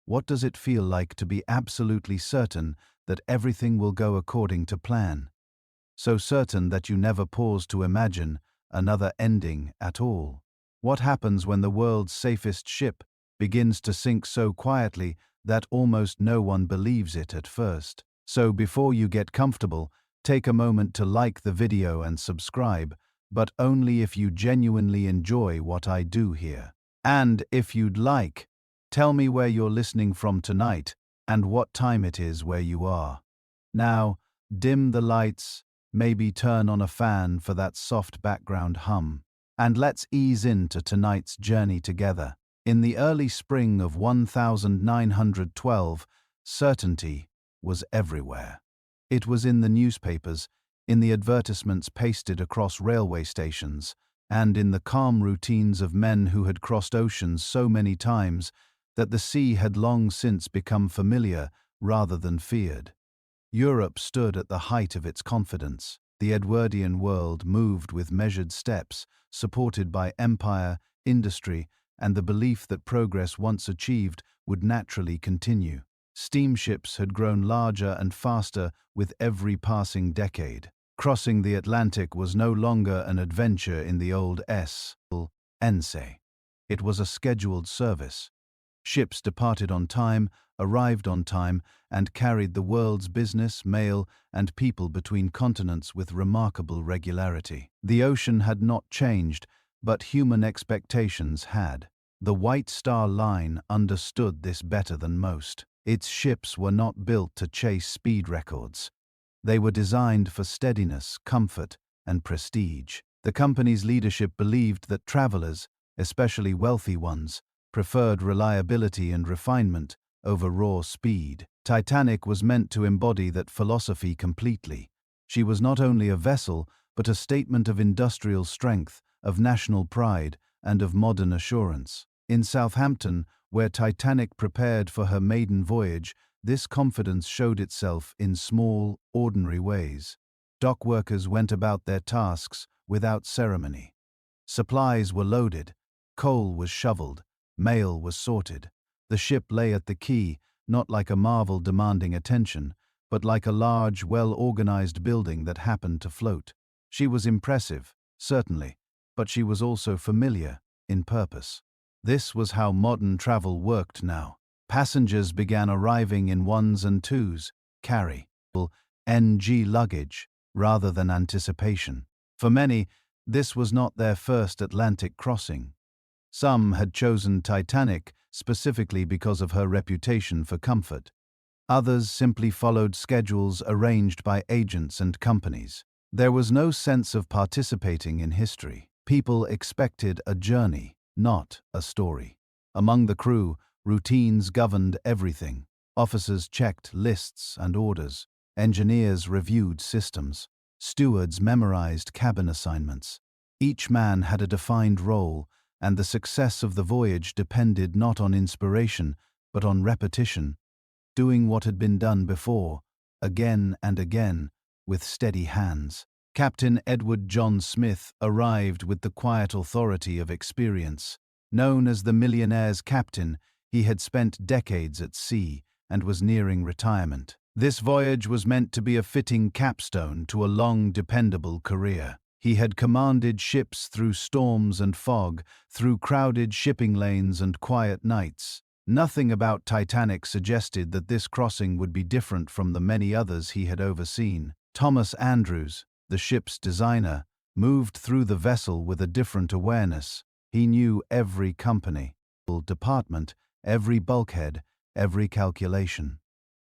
What does it feel like to be absolutely certain that everything will go according to plan? So certain that you never pause to imagine another ending at all? What happens when the world's safest ship begins to sink so quietly that almost no one believes it at first? So before you get comfortable, take a moment to like the video and subscribe, but only if you genuinely enjoy what I do here. And if you'd like, tell me where you're listening from tonight and what time it is where you are. Now, dim the lights, maybe turn on a fan for that soft background hum, and let's ease into tonight's journey together. In the early spring of 1912, certainty was everywhere. It was in the newspapers, in the advertisements pasted across railway stations, and in the calm routines of men who had crossed oceans so many times that the sea had long since become familiar rather than feared. Europe stood at the height of its confidence. The Edwardian world moved with measured steps, supported by empire, industry, and the belief that progress once achieved would naturally continue. Steamships had grown larger and faster with every passing decade. Crossing the Atlantic was no longer an adventure in the old Ense. It was a scheduled service. Ships departed on time, arrived on time, and carried the world's business, mail, and people between continents with remarkable regularity. The ocean had not changed, but human expectations had. The White Star Line understood this better than most. Its ships were not built to chase speed records. They were designed for steadiness, comfort, and prestige. The company's leadership believed that travelers, especially wealthy ones, preferred reliability and refinement over raw speed. Titanic was meant to embody that philosophy completely. She was not only a vessel, but a statement of industrial strength, of national pride, and of modern assurance. In Southampton, where Titanic prepared for her maiden voyage, this confidence showed itself in small, ordinary ways. Dock workers went about their tasks without ceremony. Supplies were loaded, coal was shoveled, mail was sorted. The ship lay at the quay, not like a marvel demanding attention, but like a large, well-organized building that happened to float. She was impressive, certainly, but she was also familiar in purpose. This was how modern travel worked now. Passengers began arriving in ones and twos, carry-NG luggage, rather than anticipation. For many, this was not their first Atlantic crossing. Some had chosen Titanic specifically because of her reputation for comfort. Others simply followed schedules arranged by agents and companies. There was no sense of participating in history. People expected a journey, not a story. Among the crew, routines governed everything. Officers checked lists and orders. Engineers reviewed systems. Stewards memorized cabin assignments. Each man had a defined role, and the success of the voyage depended not on inspiration, but on repetition, doing what had been done before, again and again, with steady hands. Captain Edward John Smith arrived with the quiet authority of experience. Known as the millionaire's captain, he had spent decades at sea and was nearing retirement. This voyage was meant to be a fitting capstone to a long, dependable career. He had commanded ships through storms and fog, through crowded shipping lanes and quiet nights. Nothing about Titanic suggested that this crossing would be different from the many others he had overseen. Thomas Andrews, the ship's designer, moved through the vessel with a different awareness. He knew every company, department, every bulkhead, every calculation.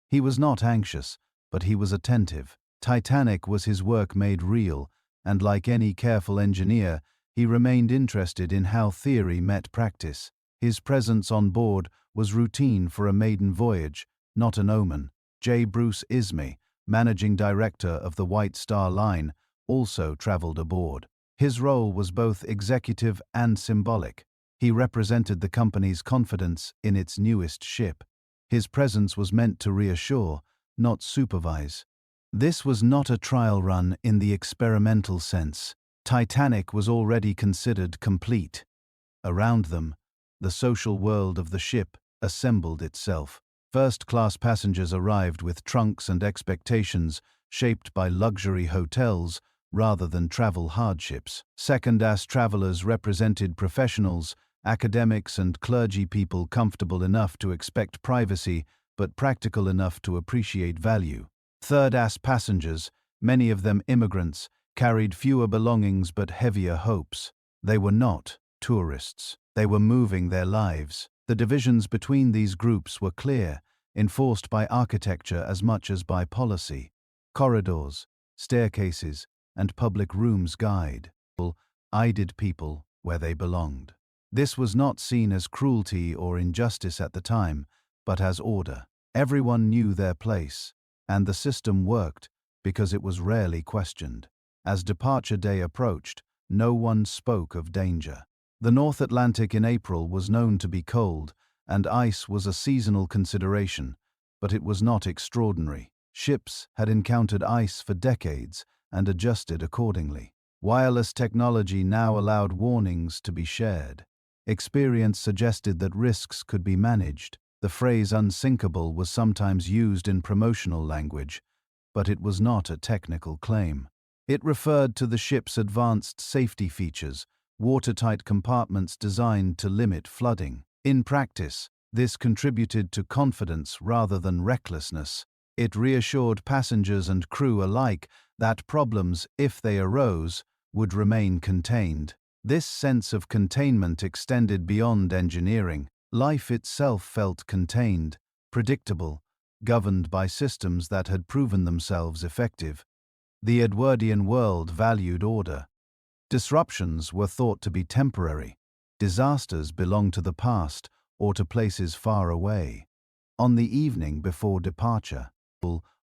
He was not anxious, but he was attentive. Titanic was his work made real, and like any careful engineer, he remained interested in how theory met practice. His presence on board was routine for a maiden voyage, not an omen. J. Bruce Ismay, managing director of the White Star Line, also traveled aboard. His role was both executive and symbolic. He represented the company's confidence in its newest ship. His presence was meant to reassure, not supervise. This was not a trial run in the experimental sense. Titanic was already considered complete. Around them, the social world of the ship assembled itself. First-class passengers arrived with trunks and expectations shaped by luxury hotels rather than travel hardships. Second-class travelers represented professionals, academics and clergy people comfortable enough to expect privacy but practical enough to appreciate value. Third-class passengers, many of them immigrants, carried fewer belongings but heavier hopes. They were not tourists. They were moving their lives. The divisions between these groups were clear, enforced by architecture as much as by policy. Corridors, staircases, and public rooms guided people where they belonged. This was not seen as cruelty or injustice at the time, but as order. Everyone knew their place, and the system worked because it was rarely questioned. As departure day approached, no one spoke of danger. The North Atlantic in April was known to be cold, and ice was a seasonal consideration, but it was not extraordinary. Ships had encountered ice for decades and adjusted accordingly. Wireless technology now allowed warnings to be shared. Experience suggested that risks could be managed. The phrase unsinkable was sometimes used in promotional language, but it was not a technical claim. It referred to the ship's advanced safety features, watertight compartments designed to limit flooding. In practice, this contributed to confidence rather than recklessness. It reassured passengers and crew alike that problems, if they arose, would remain contained. This sense of containment extended beyond engineering. Life itself felt contained, predictable, governed by systems that had proven themselves effective. The Edwardian world valued order. Disruptions were thought to be temporary. Disasters belonged to the past or to places far away. On the evening before departure,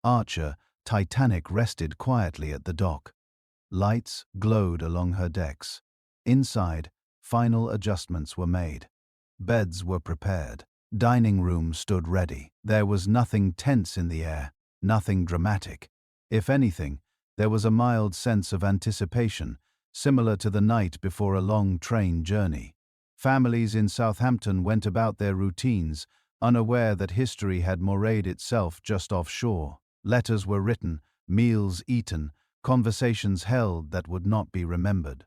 Archer, Titanic rested quietly at the dock. Lights glowed along her decks. Inside, final adjustments were made. Beds were prepared. Dining rooms stood ready. There was nothing tense in the air, nothing dramatic. If anything, there was a mild sense of anticipation, similar to the night before a long train journey. Families in Southampton went about their routines, unaware that history had morayed itself just offshore. Letters were written, meals eaten, conversations held that would not be remembered.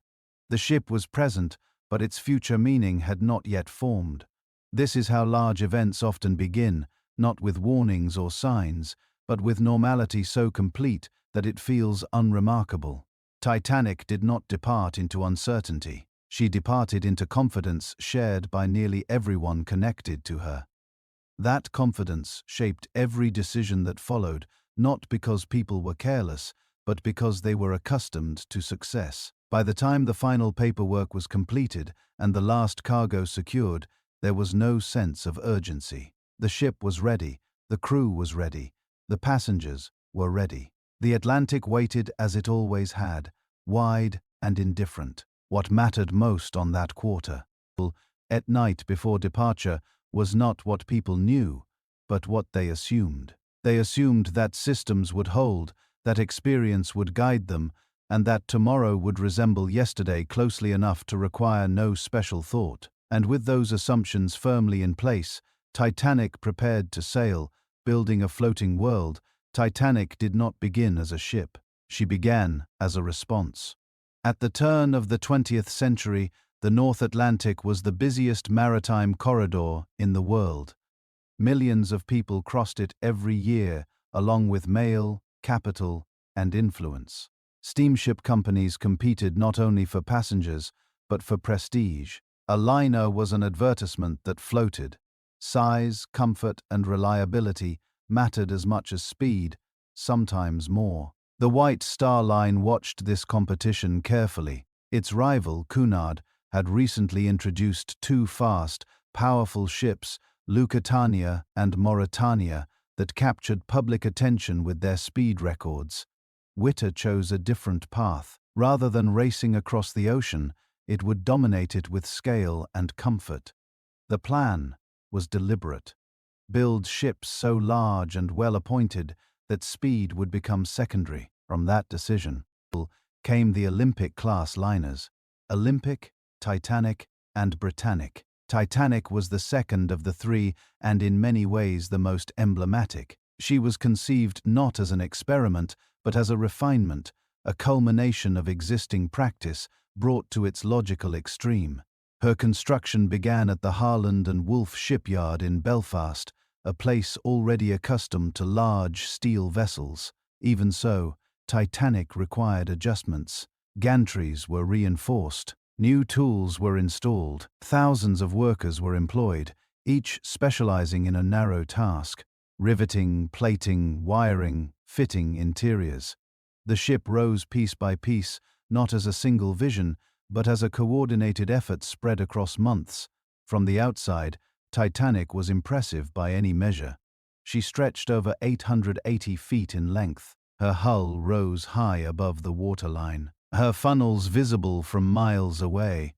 The ship was present, but its future meaning had not yet formed. This is how large events often begin, not with warnings or signs, but with normality so complete that it feels unremarkable. Titanic did not depart into uncertainty. She departed into confidence shared by nearly everyone connected to her. That confidence shaped every decision that followed, not because people were careless, but because they were accustomed to success. By the time the final paperwork was completed and the last cargo secured, there was no sense of urgency. The ship was ready, the crew was ready, the passengers were ready. The Atlantic waited as it always had, wide and indifferent. What mattered most on that quarter, at night before departure, was not what people knew, but what they assumed. They assumed that systems would hold, that experience would guide them, and that tomorrow would resemble yesterday closely enough to require no special thought. And with those assumptions firmly in place, Titanic prepared to sail, building a floating world. Titanic did not begin as a ship. She began as a response. At the turn of the 20th century, the North Atlantic was the busiest maritime corridor in the world. Millions of people crossed it every year, along with mail, capital, and influence. Steamship companies competed not only for passengers, but for prestige. A liner was an advertisement that floated. Size, comfort, and reliability mattered as much as speed, sometimes more. The White Star Line watched this competition carefully. Its rival, Cunard, had recently introduced two fast, powerful ships, Lusitania and Mauretania, that captured public attention with their speed records. Witter chose a different path. Rather than racing across the ocean, it would dominate it with scale and comfort. The plan was deliberate. Build ships so large and well-appointed that speed would become secondary. From that decision came the Olympic-class liners, Olympic, Titanic, and Britannic. Titanic was the second of the three and in many ways the most emblematic. She was conceived not as an experiment, but as a refinement, a culmination of existing practice brought to its logical extreme. Her construction began at the Harland and Wolff shipyard in Belfast, a place already accustomed to large steel vessels. Even so, Titanic required adjustments. Gantries were reinforced. New tools were installed. Thousands of workers were employed, each specializing in a narrow task: riveting, plating, wiring, fitting interiors. The ship rose piece by piece, not as a single vision, but as a coordinated effort spread across months. From the outside, Titanic was impressive by any measure. She stretched over 880 feet in length. Her hull rose high above the waterline, her funnels visible from miles away.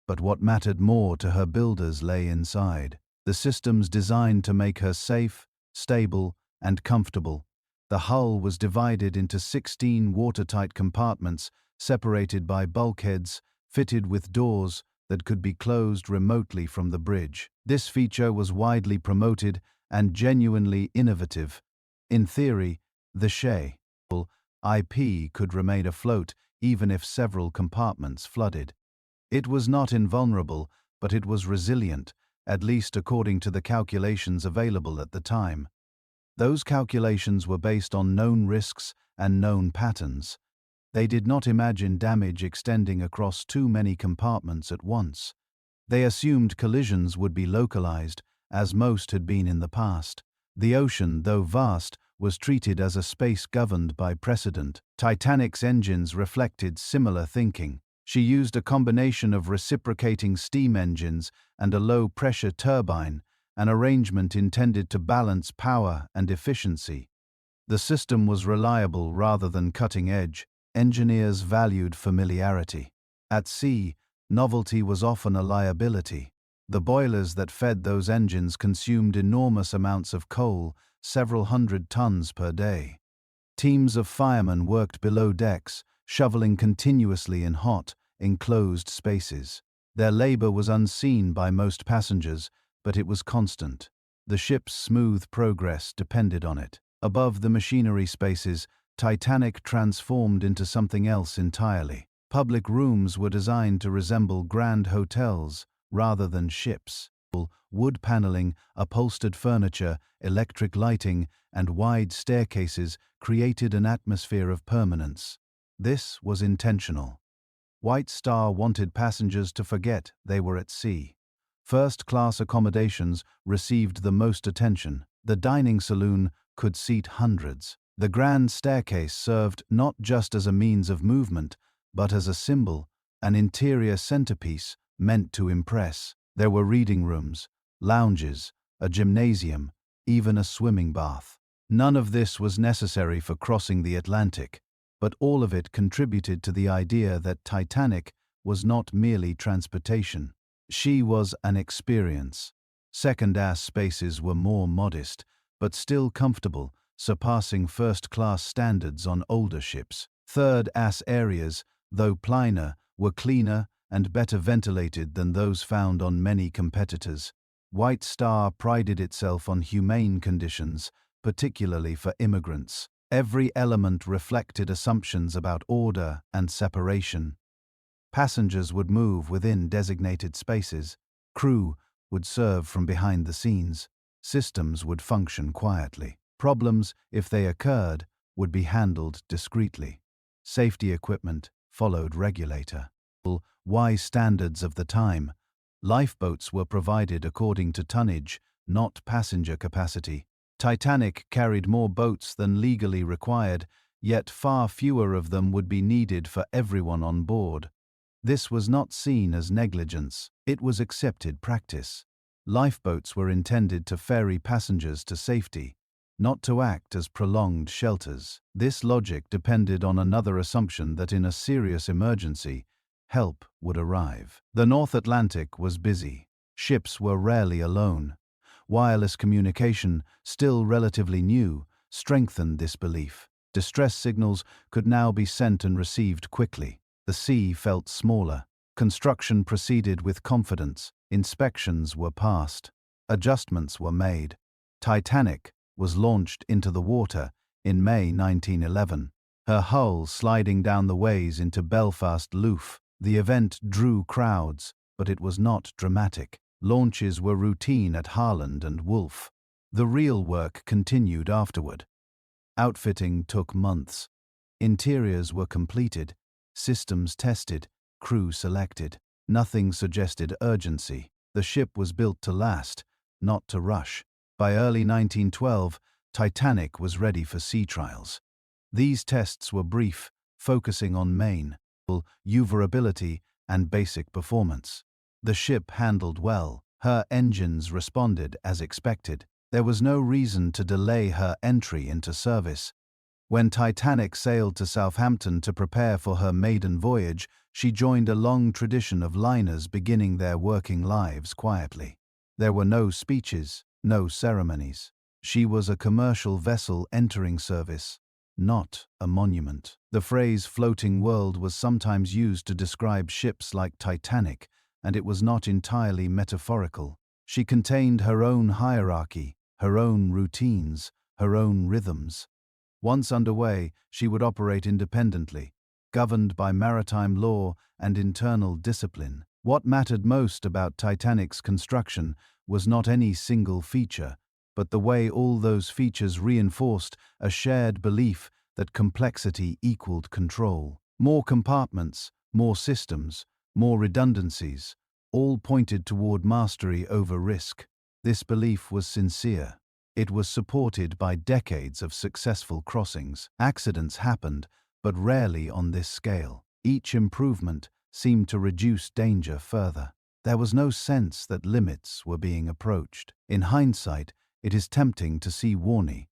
But what mattered more to her builders lay inside. The systems designed to make her safe, stable, and comfortable. The hull was divided into 16 watertight compartments, separated by bulkheads, fitted with doors that could be closed remotely from the bridge. This feature was widely promoted and genuinely innovative. In theory, the ship could remain afloat even if several compartments flooded. It was not invulnerable, but it was resilient, at least according to the calculations available at the time. Those calculations were based on known risks and known patterns. They did not imagine damage extending across too many compartments at once. They assumed collisions would be localized, as most had been in the past. The ocean, though vast, was treated as a space governed by precedent. Titanic's engines reflected similar thinking. She used a combination of reciprocating steam engines and a low-pressure turbine, an arrangement intended to balance power and efficiency. The system was reliable rather than cutting-edge. Engineers valued familiarity. At sea, novelty was often a liability. The boilers that fed those engines consumed enormous amounts of coal, several hundred tons per day. Teams of firemen worked below decks, shoveling continuously in hot, enclosed spaces. Their labor was unseen by most passengers, but it was constant. The ship's smooth progress depended on it. Above the machinery spaces, Titanic transformed into something else entirely. Public rooms were designed to resemble grand hotels rather than ships. Wood paneling, upholstered furniture, electric lighting, and wide staircases created an atmosphere of permanence. This was intentional. White Star wanted passengers to forget they were at sea. First-class accommodations received the most attention. The dining saloon could seat hundreds. The grand staircase served not just as a means of movement, but as a symbol, an interior centerpiece meant to impress. There were reading rooms, lounges, a gymnasium, even a swimming bath. None of this was necessary for crossing the Atlantic, but all of it contributed to the idea that Titanic was not merely transportation. She was an experience. Second-class spaces were more modest, but still comfortable, surpassing first-class standards on older ships. Third-class areas, though plainer, were cleaner and better ventilated than those found on many competitors. White Star prided itself on humane conditions, particularly for immigrants. Every element reflected assumptions about order and separation. Passengers would move within designated spaces. Crew would serve from behind the scenes. Systems would function quietly. Problems, if they occurred, would be handled discreetly. Safety equipment followed regulator. Wise standards of the time. Lifeboats were provided according to tonnage, not passenger capacity. Titanic carried more boats than legally required, yet far fewer of them would be needed for everyone on board. This was not seen as negligence, it was accepted practice. Lifeboats were intended to ferry passengers to safety, not to act as prolonged shelters. This logic depended on another assumption that in a serious emergency, help would arrive. The North Atlantic was busy. Ships were rarely alone. Wireless communication, still relatively new, strengthened this belief. Distress signals could now be sent and received quickly. The sea felt smaller. Construction proceeded with confidence. Inspections were passed. Adjustments were made. Titanic was launched into the water in May 1911, her hull sliding down the ways into Belfast Wolff. The event drew crowds, but it was not dramatic. Launches were routine at Harland and Wolff. The real work continued afterward. Outfitting took months. Interiors were completed, systems tested, crew selected. Nothing suggested urgency. The ship was built to last, not to rush. By early 1912, Titanic was ready for sea trials. These tests were brief, focusing on maneuverability and basic performance. The ship handled well. Her engines responded as expected. There was no reason to delay her entry into service. When Titanic sailed to Southampton to prepare for her maiden voyage, she joined a long tradition of liners beginning their working lives quietly. There were no speeches, no ceremonies. She was a commercial vessel entering service, not a monument. The phrase floating world was sometimes used to describe ships like Titanic, and it was not entirely metaphorical. She contained her own hierarchy, her own routines, her own rhythms. Once underway, she would operate independently, governed by maritime law and internal discipline. What mattered most about Titanic's construction was not any single feature, but the way all those features reinforced a shared belief that complexity equaled control. More compartments, more systems, more redundancies, all pointed toward mastery over risk. This belief was sincere. It was supported by decades of successful crossings. Accidents happened, but rarely on this scale. Each improvement seemed to reduce danger further. There was no sense that limits were being approached. In hindsight, it is tempting to see warning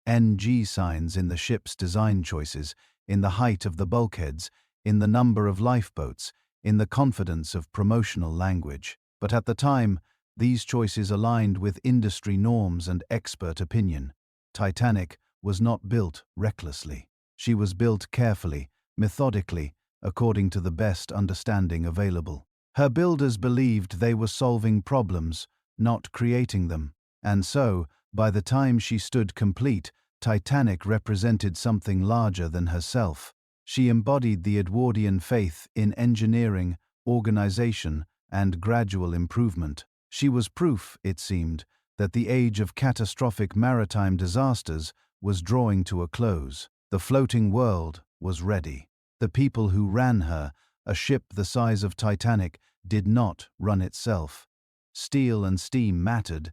NG signs in the ship's design choices, in the height of the bulkheads, in the number of lifeboats, in the confidence of promotional language. But at the time, these choices aligned with industry norms and expert opinion. Titanic was not built recklessly. She was built carefully, methodically, according to the best understanding available. Her builders believed they were solving problems, not creating them. And so, by the time she stood complete, Titanic represented something larger than herself. She embodied the Edwardian faith in engineering, organization, and gradual improvement. She was proof, it seemed, that the age of catastrophic maritime disasters was drawing to a close. The floating world was ready. The people who ran her, a ship the size of Titanic, did not run itself. Steel and steam mattered,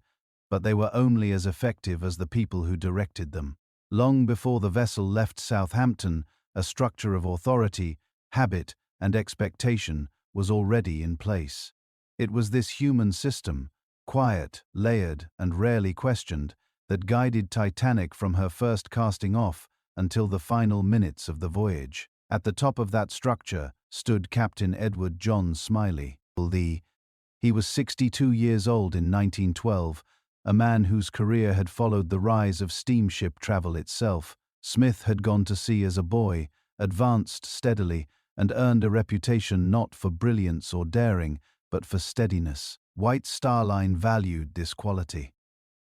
but they were only as effective as the people who directed them. Long before the vessel left Southampton, a structure of authority, habit, and expectation was already in place. It was this human system, quiet, layered, and rarely questioned, that guided Titanic from her first casting off until the final minutes of the voyage. At the top of that structure stood Captain Edward John Smiley. He was 62 years old in 1912, a man whose career had followed the rise of steamship travel itself. Smith had gone to sea as a boy, advanced steadily, and earned a reputation not for brilliance or daring, but for steadiness. White Star Line valued this quality.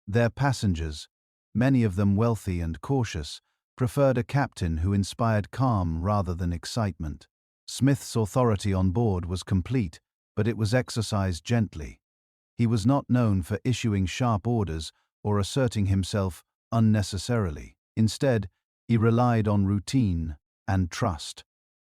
Their passengers, many of them wealthy and cautious, preferred a captain who inspired calm rather than excitement. Smith's authority on board was complete, but it was exercised gently. He was not known for issuing sharp orders or asserting himself unnecessarily. Instead, he relied on routine and trust.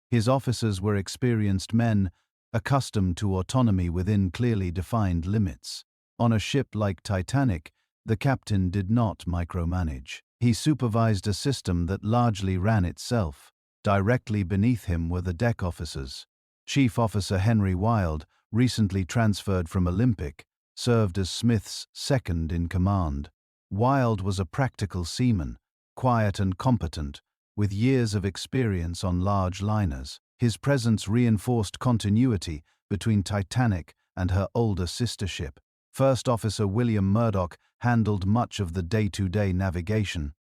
His officers were experienced men, accustomed to autonomy within clearly defined limits. On a ship like Titanic, the captain did not micromanage. He supervised a system that largely ran itself. Directly beneath him were the deck officers. Chief Officer Henry Wilde, recently transferred from Olympic, served as Smith's second in command. Wilde was a practical seaman, quiet and competent, with years of experience on large liners. His presence reinforced continuity between Titanic and her older sister ship. First Officer William Murdoch handled much of the day-to-day navigation.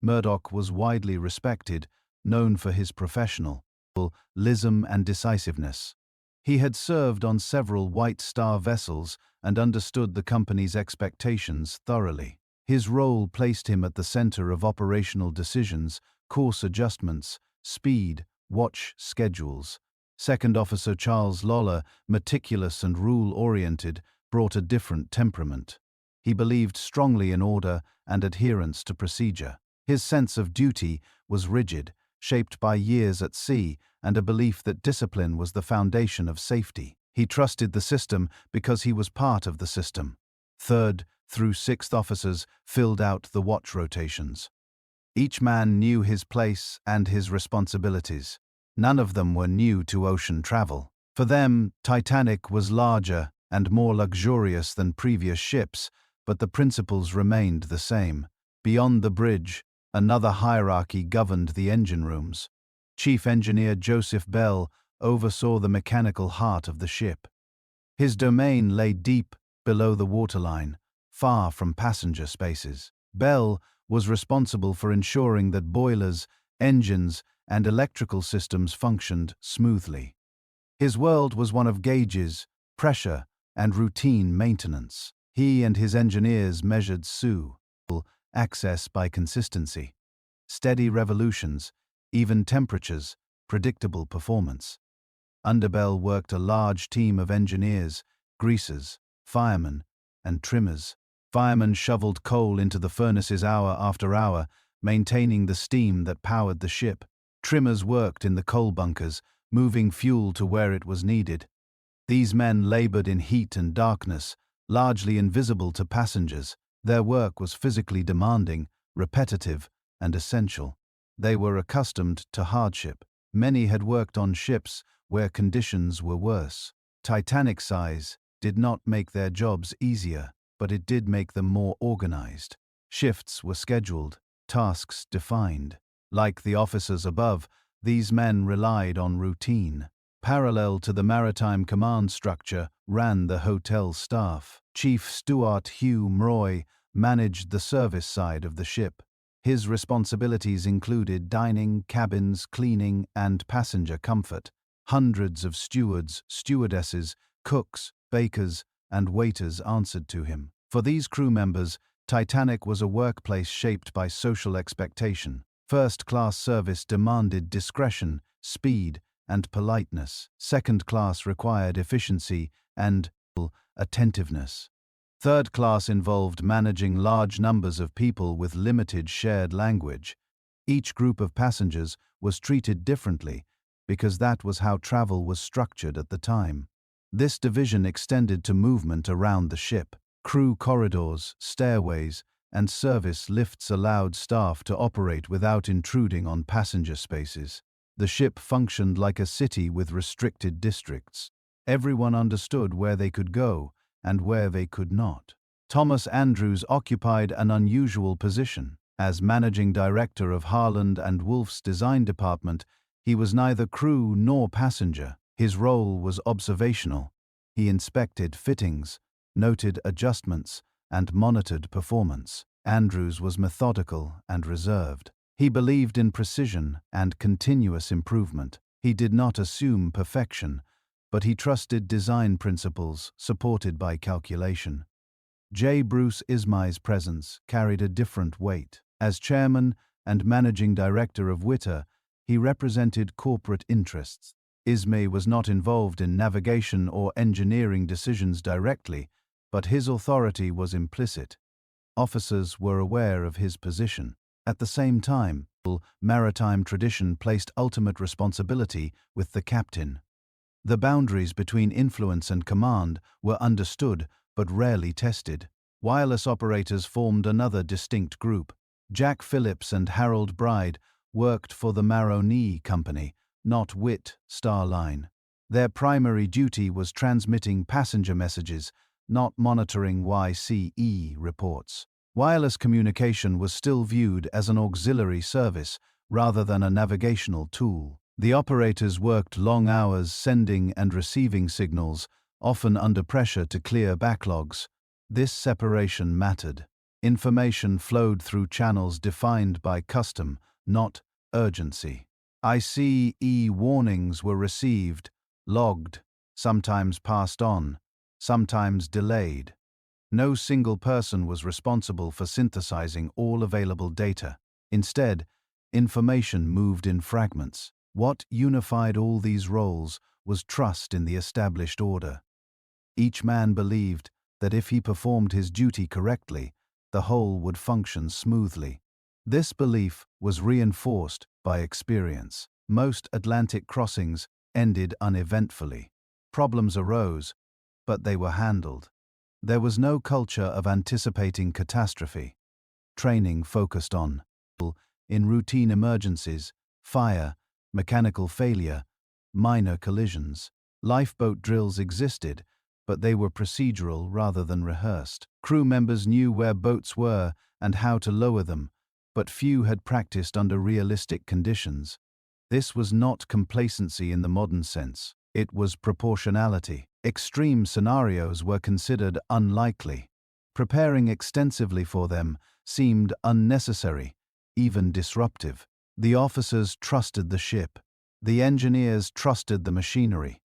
Murdoch was widely respected, known for his professionalism and decisiveness. He had served on several White Star vessels and understood the company's expectations thoroughly. His role placed him at the center of operational decisions, course adjustments, speed, watch schedules. Second Officer Charles Lawler, meticulous and rule-oriented, brought a different temperament. He believed strongly in order and adherence to procedure. His sense of duty was rigid, shaped by years at sea and a belief that discipline was the foundation of safety. He trusted the system because he was part of the system. Third through sixth officers filled out the watch rotations. Each man knew his place and his responsibilities. None of them were new to ocean travel. For them, Titanic was larger and more luxurious than previous ships, but the principles remained the same. Beyond the bridge, another hierarchy governed the engine rooms. Chief Engineer Joseph Bell oversaw the mechanical heart of the ship. His domain lay deep below the waterline, far from passenger spaces. Bell was responsible for ensuring that boilers, engines, and electrical systems functioned smoothly. His world was one of gauges, pressure, and routine maintenance. He and his engineers measured access by consistency, steady revolutions, even temperatures, predictable performance. Under Bell worked a large team of engineers, greasers, firemen, and trimmers. Firemen shoveled coal into the furnaces hour after hour, maintaining the steam that powered the ship. Trimmers worked in the coal bunkers, moving fuel to where it was needed. These men labored in heat and darkness, largely invisible to passengers. Their work was physically demanding, repetitive, and essential. They were accustomed to hardship. Many had worked on ships where conditions were worse. Titanic's size did not make their jobs easier, but it did make them more organized. Shifts were scheduled, tasks defined. Like the officers above, these men relied on routine. Parallel to the Maritime command structure ran the hotel staff. Chief Steward Hugh Mroy managed the service side of the ship. His responsibilities included dining, cabins, cleaning, and passenger comfort. Hundreds of stewards, stewardesses, cooks, bakers, and waiters answered to him. For these crew members, Titanic was a workplace shaped by social expectation. First-class service demanded discretion, speed, and politeness. Second class required efficiency and attentiveness. Third class involved managing large numbers of people with limited shared language. Each group of passengers was treated differently because that was how travel was structured at the time. This division extended to movement around the ship. Crew corridors, stairways, and service lifts allowed staff to operate without intruding on passenger spaces. The ship functioned like a city with restricted districts. Everyone understood where they could go and where they could not. Thomas Andrews occupied an unusual position. As managing director of Harland and Wolff's design department, he was neither crew nor passenger. His role was observational. He inspected fittings, noted adjustments, and monitored performance. Andrews was methodical and reserved. He believed in precision and continuous improvement. He did not assume perfection, but he trusted design principles supported by calculation. J. Bruce Ismay's presence carried a different weight. As chairman and managing director of Witter, he represented corporate interests. Ismay was not involved in navigation or engineering decisions directly, but his authority was implicit. Officers were aware of his position. At the same time, maritime tradition placed ultimate responsibility with the captain. The boundaries between influence and command were understood but rarely tested. Wireless operators formed another distinct group. Jack Phillips and Harold Bride worked for the Maroni Company, not Whit Star Line. Their primary duty was transmitting passenger messages, not monitoring YCE reports. Wireless communication was still viewed as an auxiliary service rather than a navigational tool. The operators worked long hours sending and receiving signals, often under pressure to clear backlogs. This separation mattered. Information flowed through channels defined by custom, not urgency. ICE warnings were received, logged, sometimes passed on, sometimes delayed. No single person was responsible for synthesizing all available data. Instead, information moved in fragments. What unified all these roles was trust in the established order. Each man believed that if he performed his duty correctly, the whole would function smoothly. This belief was reinforced by experience. Most Atlantic crossings ended uneventfully. Problems arose, but they were handled. There was no culture of anticipating catastrophe. Training focused on in routine emergencies, fire, mechanical failure, minor collisions. Lifeboat drills existed, but they were procedural rather than rehearsed. Crew members knew where boats were and how to lower them, but few had practiced under realistic conditions. This was not complacency in the modern sense. It was proportionality. Extreme scenarios were considered unlikely. Preparing extensively for them seemed unnecessary, even disruptive. The officers trusted the ship. The engineers trusted the machinery.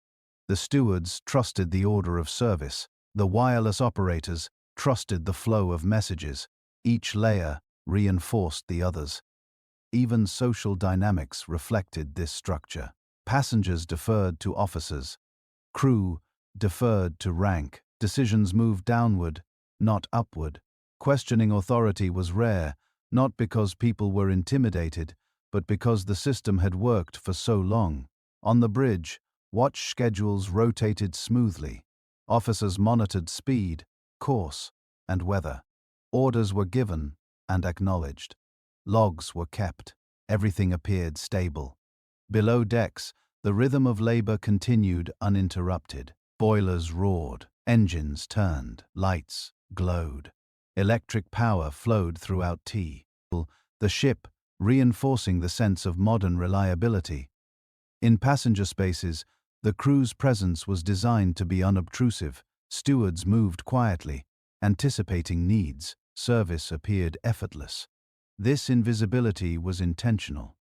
The stewards trusted the order of service. The wireless operators trusted the flow of messages. Each layer reinforced the others. Even social dynamics reflected this structure. Passengers deferred to officers. Crew deferred to rank. Decisions moved downward, not upward. Questioning authority was rare, not because people were intimidated, but because the system had worked for so long. On the bridge, watch schedules rotated smoothly. Officers monitored speed, course, and weather. Orders were given and acknowledged. Logs were kept. Everything appeared stable. Below decks, the rhythm of labor continued uninterrupted. Boilers roared, engines turned, lights glowed. Electric power flowed throughout the ship, reinforcing the sense of modern reliability. In passenger spaces, the crew's presence was designed to be unobtrusive. Stewards moved quietly, anticipating needs. Service appeared effortless. This invisibility was intentional.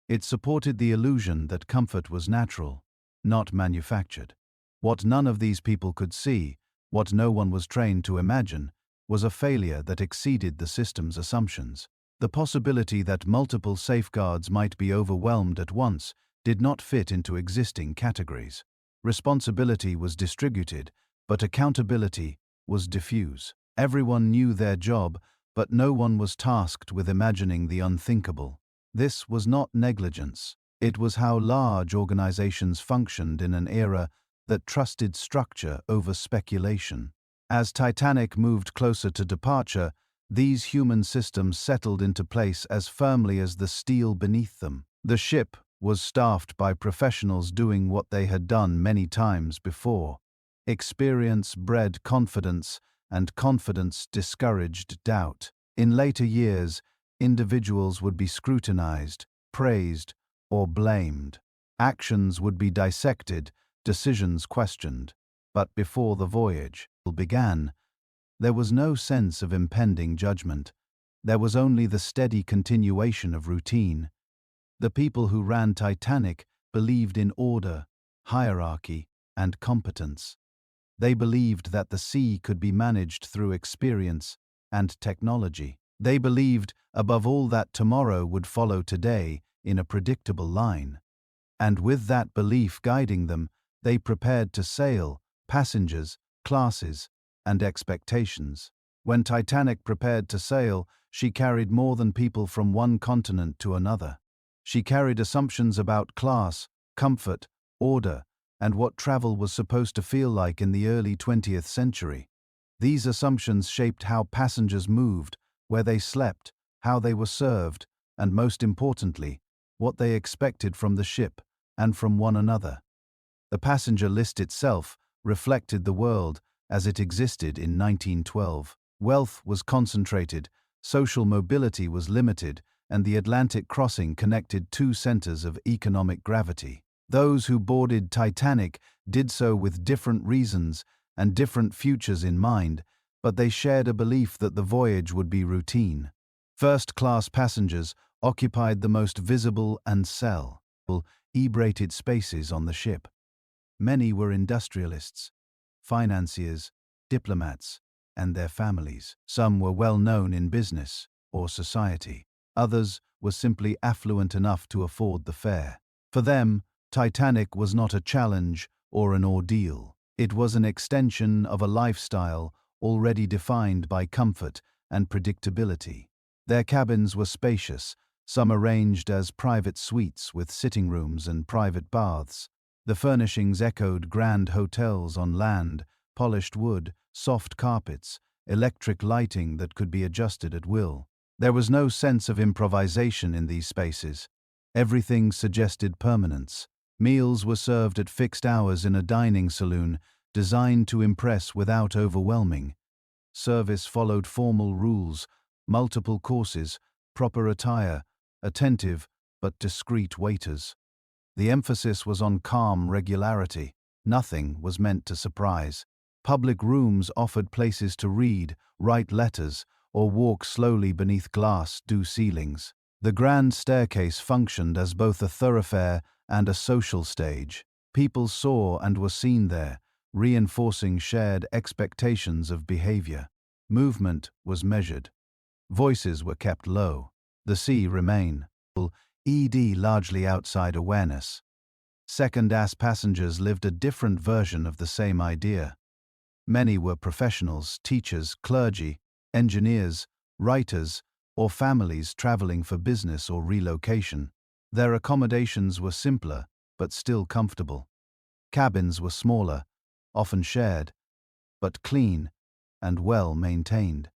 It supported the illusion that comfort was natural, not manufactured. What none of these people could see, what no one was trained to imagine, was a failure that exceeded the system's assumptions. The possibility that multiple safeguards might be overwhelmed at once did not fit into existing categories. Responsibility was distributed, but accountability was diffuse. Everyone knew their job, but no one was tasked with imagining the unthinkable. This was not negligence. It was how large organizations functioned in an era that trusted structure over speculation. As Titanic moved closer to departure, these human systems settled into place as firmly as the steel beneath them. The ship was staffed by professionals doing what they had done many times before. Experience bred confidence, and confidence discouraged doubt. In later years, individuals would be scrutinized, praised, or blamed. Actions would be dissected, decisions questioned. But before the voyage began, there was no sense of impending judgment. There was only the steady continuation of routine. The people who ran Titanic believed in order, hierarchy, and competence. They believed that the sea could be managed through experience and technology. They believed, above all, that tomorrow would follow today in a predictable line. And with that belief guiding them, they prepared to sail, passengers, classes, and expectations. When Titanic prepared to sail, she carried more than people from one continent to another. She carried assumptions about class, comfort, order, and what travel was supposed to feel like in the early 20th century. These assumptions shaped how passengers moved, where they slept, how they were served, and most importantly, what they expected from the ship and from one another. The passenger list itself reflected the world as it existed in 1912. Wealth was concentrated, social mobility was limited, and the Atlantic crossing connected two centers of economic gravity. Those who boarded Titanic did so with different reasons and different futures in mind, but they shared a belief that the voyage would be routine. First-class passengers occupied the most visible and ibrated spaces on the ship. Many were industrialists, financiers, diplomats, and their families. Some were well known in business or society. Others were simply affluent enough to afford the fare. For them, Titanic was not a challenge or an ordeal. It was an extension of a lifestyle already defined by comfort and predictability. Their cabins were spacious, some arranged as private suites with sitting rooms and private baths. The furnishings echoed grand hotels on land, polished wood, soft carpets, electric lighting that could be adjusted at will. There was no sense of improvisation in these spaces. Everything suggested permanence. Meals were served at fixed hours in a dining saloon designed to impress without overwhelming. Service followed formal rules, multiple courses, proper attire, attentive but discreet waiters. The emphasis was on calm regularity. Nothing was meant to surprise. Public rooms offered places to read, write letters, or walk slowly beneath glass-due ceilings. The grand staircase functioned as both a thoroughfare and a social stage. People saw and were seen there, reinforcing shared expectations of behavior. Movement was measured. Voices were kept low. The sea remained, largely outside awareness. Second-class passengers lived a different version of the same idea. Many were professionals, teachers, clergy, engineers, writers, or families traveling for business or relocation. Their accommodations were simpler, but still comfortable. Cabins were smaller, often shared, but clean and well maintained.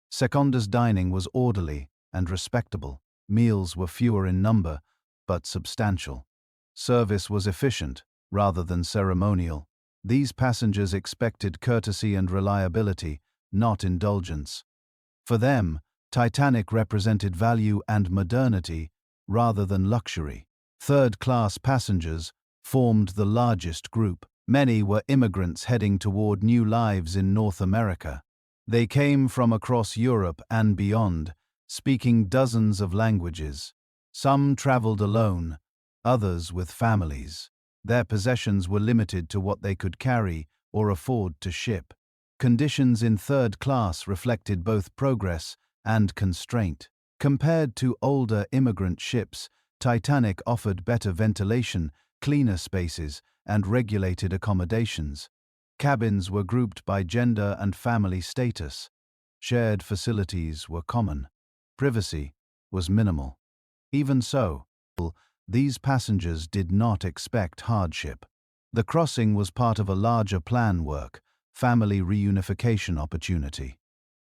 Seconda's dining was orderly and respectable. Meals were fewer in number, but substantial. Service was efficient, rather than ceremonial. These passengers expected courtesy and reliability, not indulgence. For them, Titanic represented value and modernity, rather than luxury. Third-class passengers formed the largest group. Many were immigrants heading toward new lives in North America. They came from across Europe and beyond, speaking dozens of languages. Some traveled alone, others with families. Their possessions were limited to what they could carry or afford to ship. Conditions in third class reflected both progress and constraint. Compared to older immigrant ships, Titanic offered better ventilation, cleaner spaces, and regulated accommodations. Cabins were grouped by gender and family status. Shared facilities were common. Privacy was minimal. Even so, these passengers did not expect hardship. The crossing was part of a larger plan work, family reunification opportunity.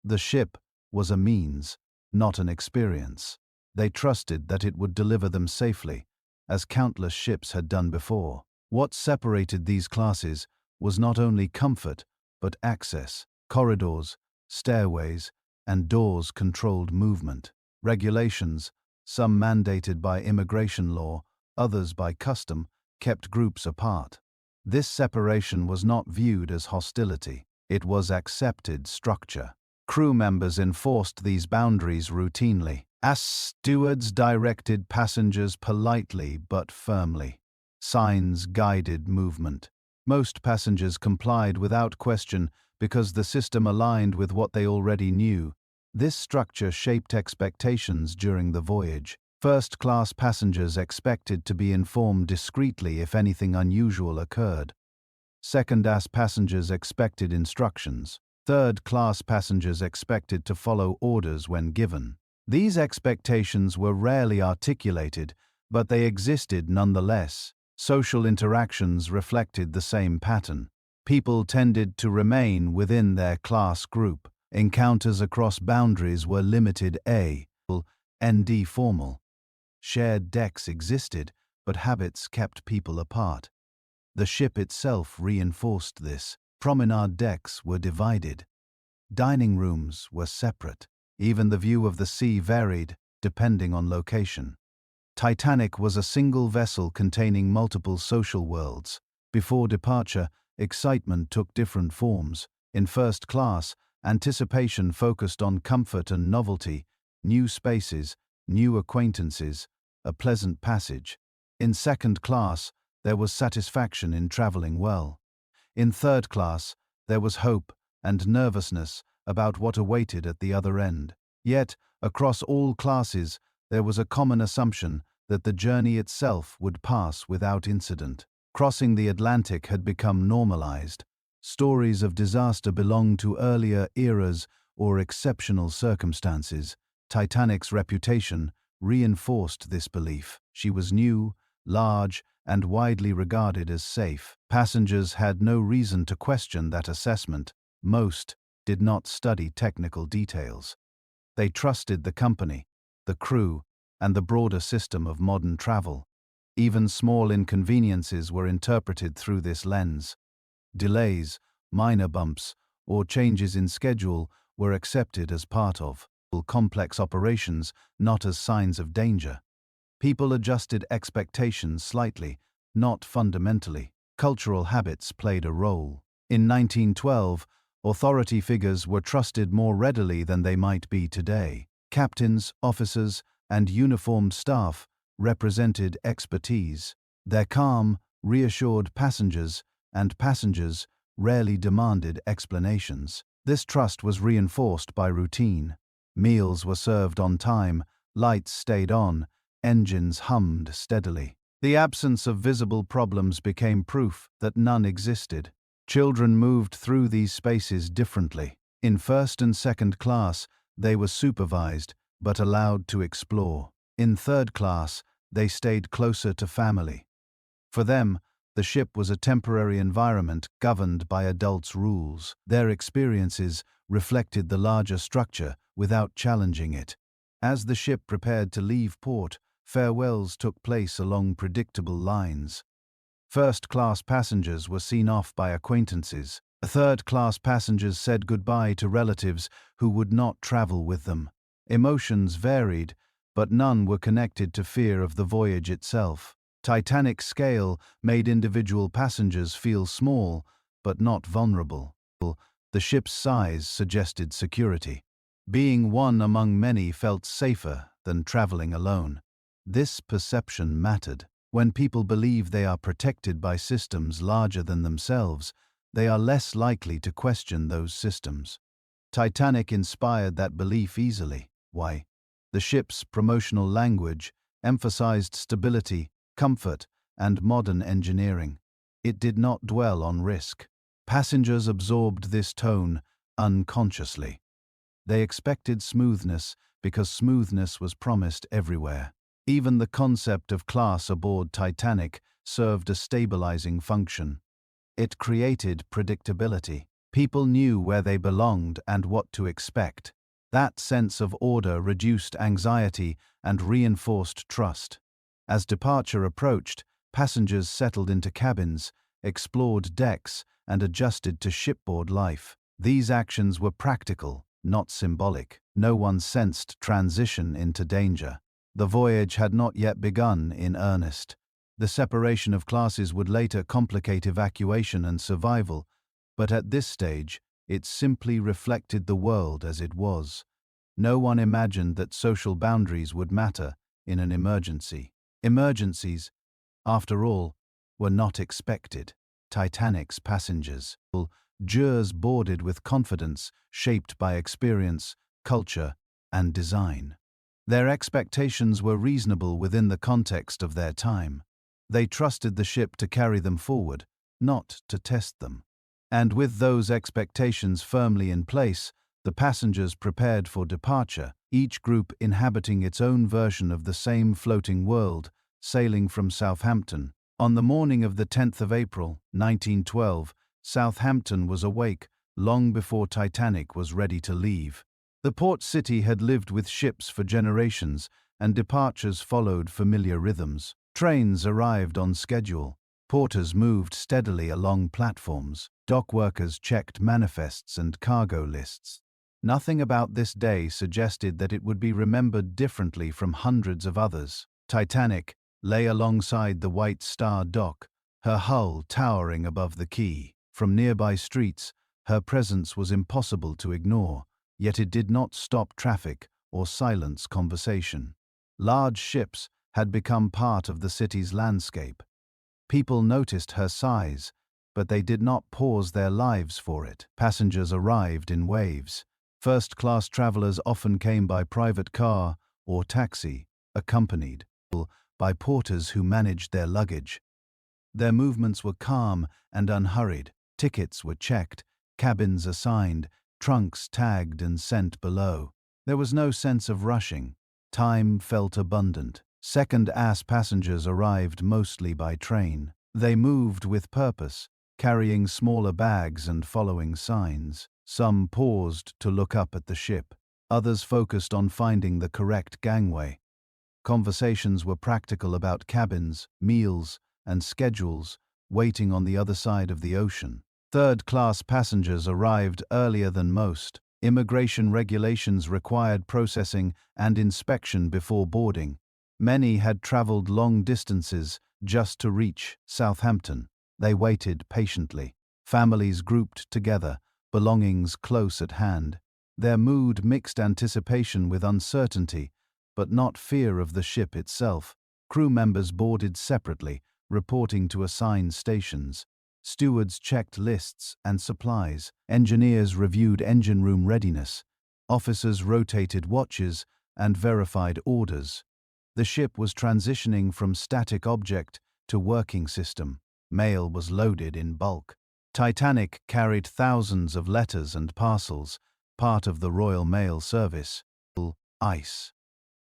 The ship was a means, not an experience. They trusted that it would deliver them safely, as countless ships had done before. What separated these classes was not only comfort, but access. Corridors, stairways, and doors controlled movement. Regulations, some mandated by immigration law, others by custom, kept groups apart. This separation was not viewed as hostility. It was accepted structure. Crew members enforced these boundaries routinely. As stewards directed passengers politely but firmly. Signs guided movement. Most passengers complied without question because the system aligned with what they already knew. This structure shaped expectations during the voyage. First-class passengers expected to be informed discreetly if anything unusual occurred. Second-class passengers expected instructions. Third-class passengers expected to follow orders when given. These expectations were rarely articulated, but they existed nonetheless. Social interactions reflected the same pattern. People tended to remain within their class group. Encounters across boundaries were limited and formal. Shared decks existed, but habits kept people apart. The ship itself reinforced this. Promenade decks were divided. Dining rooms were separate. Even the view of the sea varied, depending on location. Titanic was a single vessel containing multiple social worlds. Before departure, excitement took different forms. In first class, anticipation focused on comfort and novelty, new spaces, new acquaintances, a pleasant passage. In second class, there was satisfaction in traveling well. In third class, there was hope and nervousness about what awaited at the other end. Yet, across all classes, there was a common assumption that the journey itself would pass without incident. Crossing the Atlantic had become normalized. Stories of disaster belonged to earlier eras or exceptional circumstances. Titanic's reputation reinforced this belief. She was new, large, and widely regarded as safe. Passengers had no reason to question that assessment. Most did not study technical details. They trusted the company, the crew, and the broader system of modern travel. Even small inconveniences were interpreted through this lens. Delays, minor bumps, or changes in schedule were accepted as part of complex operations, not as signs of danger. People adjusted expectations slightly, not fundamentally. Cultural habits played a role. In 1912, authority figures were trusted more readily than they might be today. Captains, officers, and uniformed staff represented expertise. Their calm reassured passengers, and passengers rarely demanded explanations. This trust was reinforced by routine. Meals were served on time, lights stayed on, engines hummed steadily. The absence of visible problems became proof that none existed. Children moved through these spaces differently. In first and second class, they were supervised, but allowed to explore. In third class, they stayed closer to family. For them, the ship was a temporary environment governed by adults' rules. Their experiences reflected the larger structure without challenging it. As the ship prepared to leave port, farewells took place along predictable lines. First-class passengers were seen off by acquaintances. Third-class passengers said goodbye to relatives who would not travel with them. Emotions varied, but none were connected to fear of the voyage itself. Titanic's scale made individual passengers feel small, but not vulnerable. The ship's size suggested security. Being one among many felt safer than traveling alone. This perception mattered. When people believe they are protected by systems larger than themselves, they are less likely to question those systems. Titanic inspired that belief easily. Why? The ship's promotional language emphasized stability, comfort, and modern engineering. It did not dwell on risk. Passengers absorbed this tone unconsciously. They expected smoothness because smoothness was promised everywhere. Even the concept of class aboard Titanic served a stabilizing function. It created predictability. People knew where they belonged and what to expect. That sense of order reduced anxiety and reinforced trust. As departure approached, passengers settled into cabins, explored decks, and adjusted to shipboard life. These actions were practical, not symbolic. No one sensed transition into danger. The voyage had not yet begun in earnest. The separation of classes would later complicate evacuation and survival, but at this stage, it simply reflected the world as it was. No one imagined that social boundaries would matter in an emergency. Emergencies, after all, were not expected. Titanic's passengers, jurors boarded with confidence shaped by experience, culture, and design. Their expectations were reasonable within the context of their time. They trusted the ship to carry them forward, not to test them. And with those expectations firmly in place, the passengers prepared for departure, each group inhabiting its own version of the same floating world, sailing from Southampton. On the morning of the 10th of April, 1912, Southampton was awake long before Titanic was ready to leave. The port city had lived with ships for generations, and departures followed familiar rhythms. Trains arrived on schedule. Porters moved steadily along platforms. Dock workers checked manifests and cargo lists. Nothing about this day suggested that it would be remembered differently from hundreds of others. Titanic lay alongside the White Star dock, her hull towering above the quay. From nearby streets, her presence was impossible to ignore, yet it did not stop traffic or silence conversation. Large ships had become part of the city's landscape. People noticed her size, but they did not pause their lives for it. Passengers arrived in waves. First-class travelers often came by private car or taxi, accompanied by porters who managed their luggage. Their movements were calm and unhurried. Tickets were checked, cabins assigned, trunks tagged and sent below. There was no sense of rushing. Time felt abundant. Second-class passengers arrived mostly by train. They moved with purpose, carrying smaller bags and following signs. Some paused to look up at the ship. Others focused on finding the correct gangway. Conversations were practical about cabins, meals, and schedules, waiting on the other side of the ocean. Third-class passengers arrived earlier than most. Immigration regulations required processing and inspection before boarding. Many had traveled long distances just to reach Southampton. They waited patiently. Families grouped together, belongings close at hand. Their mood mixed anticipation with uncertainty, but not fear of the ship itself. Crew members boarded separately, reporting to assigned stations. Stewards checked lists and supplies. Engineers reviewed engine room readiness. Officers rotated watches and verified orders. The ship was transitioning from static object to working system. Mail was loaded in bulk. Titanic carried thousands of letters and parcels, part of the Royal Mail Service. Ice.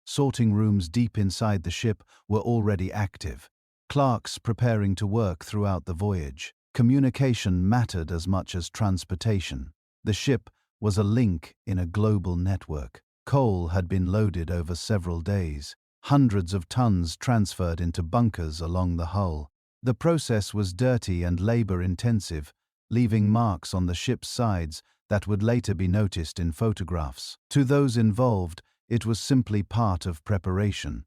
Sorting rooms deep inside the ship were already active. Clerks preparing to work throughout the voyage. Communication mattered as much as transportation. The ship was a link in a global network. Coal had been loaded over several days. Hundreds of tons transferred into bunkers along the hull. The process was dirty and labor-intensive, leaving marks on the ship's sides that would later be noticed in photographs. To those involved, it was simply part of preparation.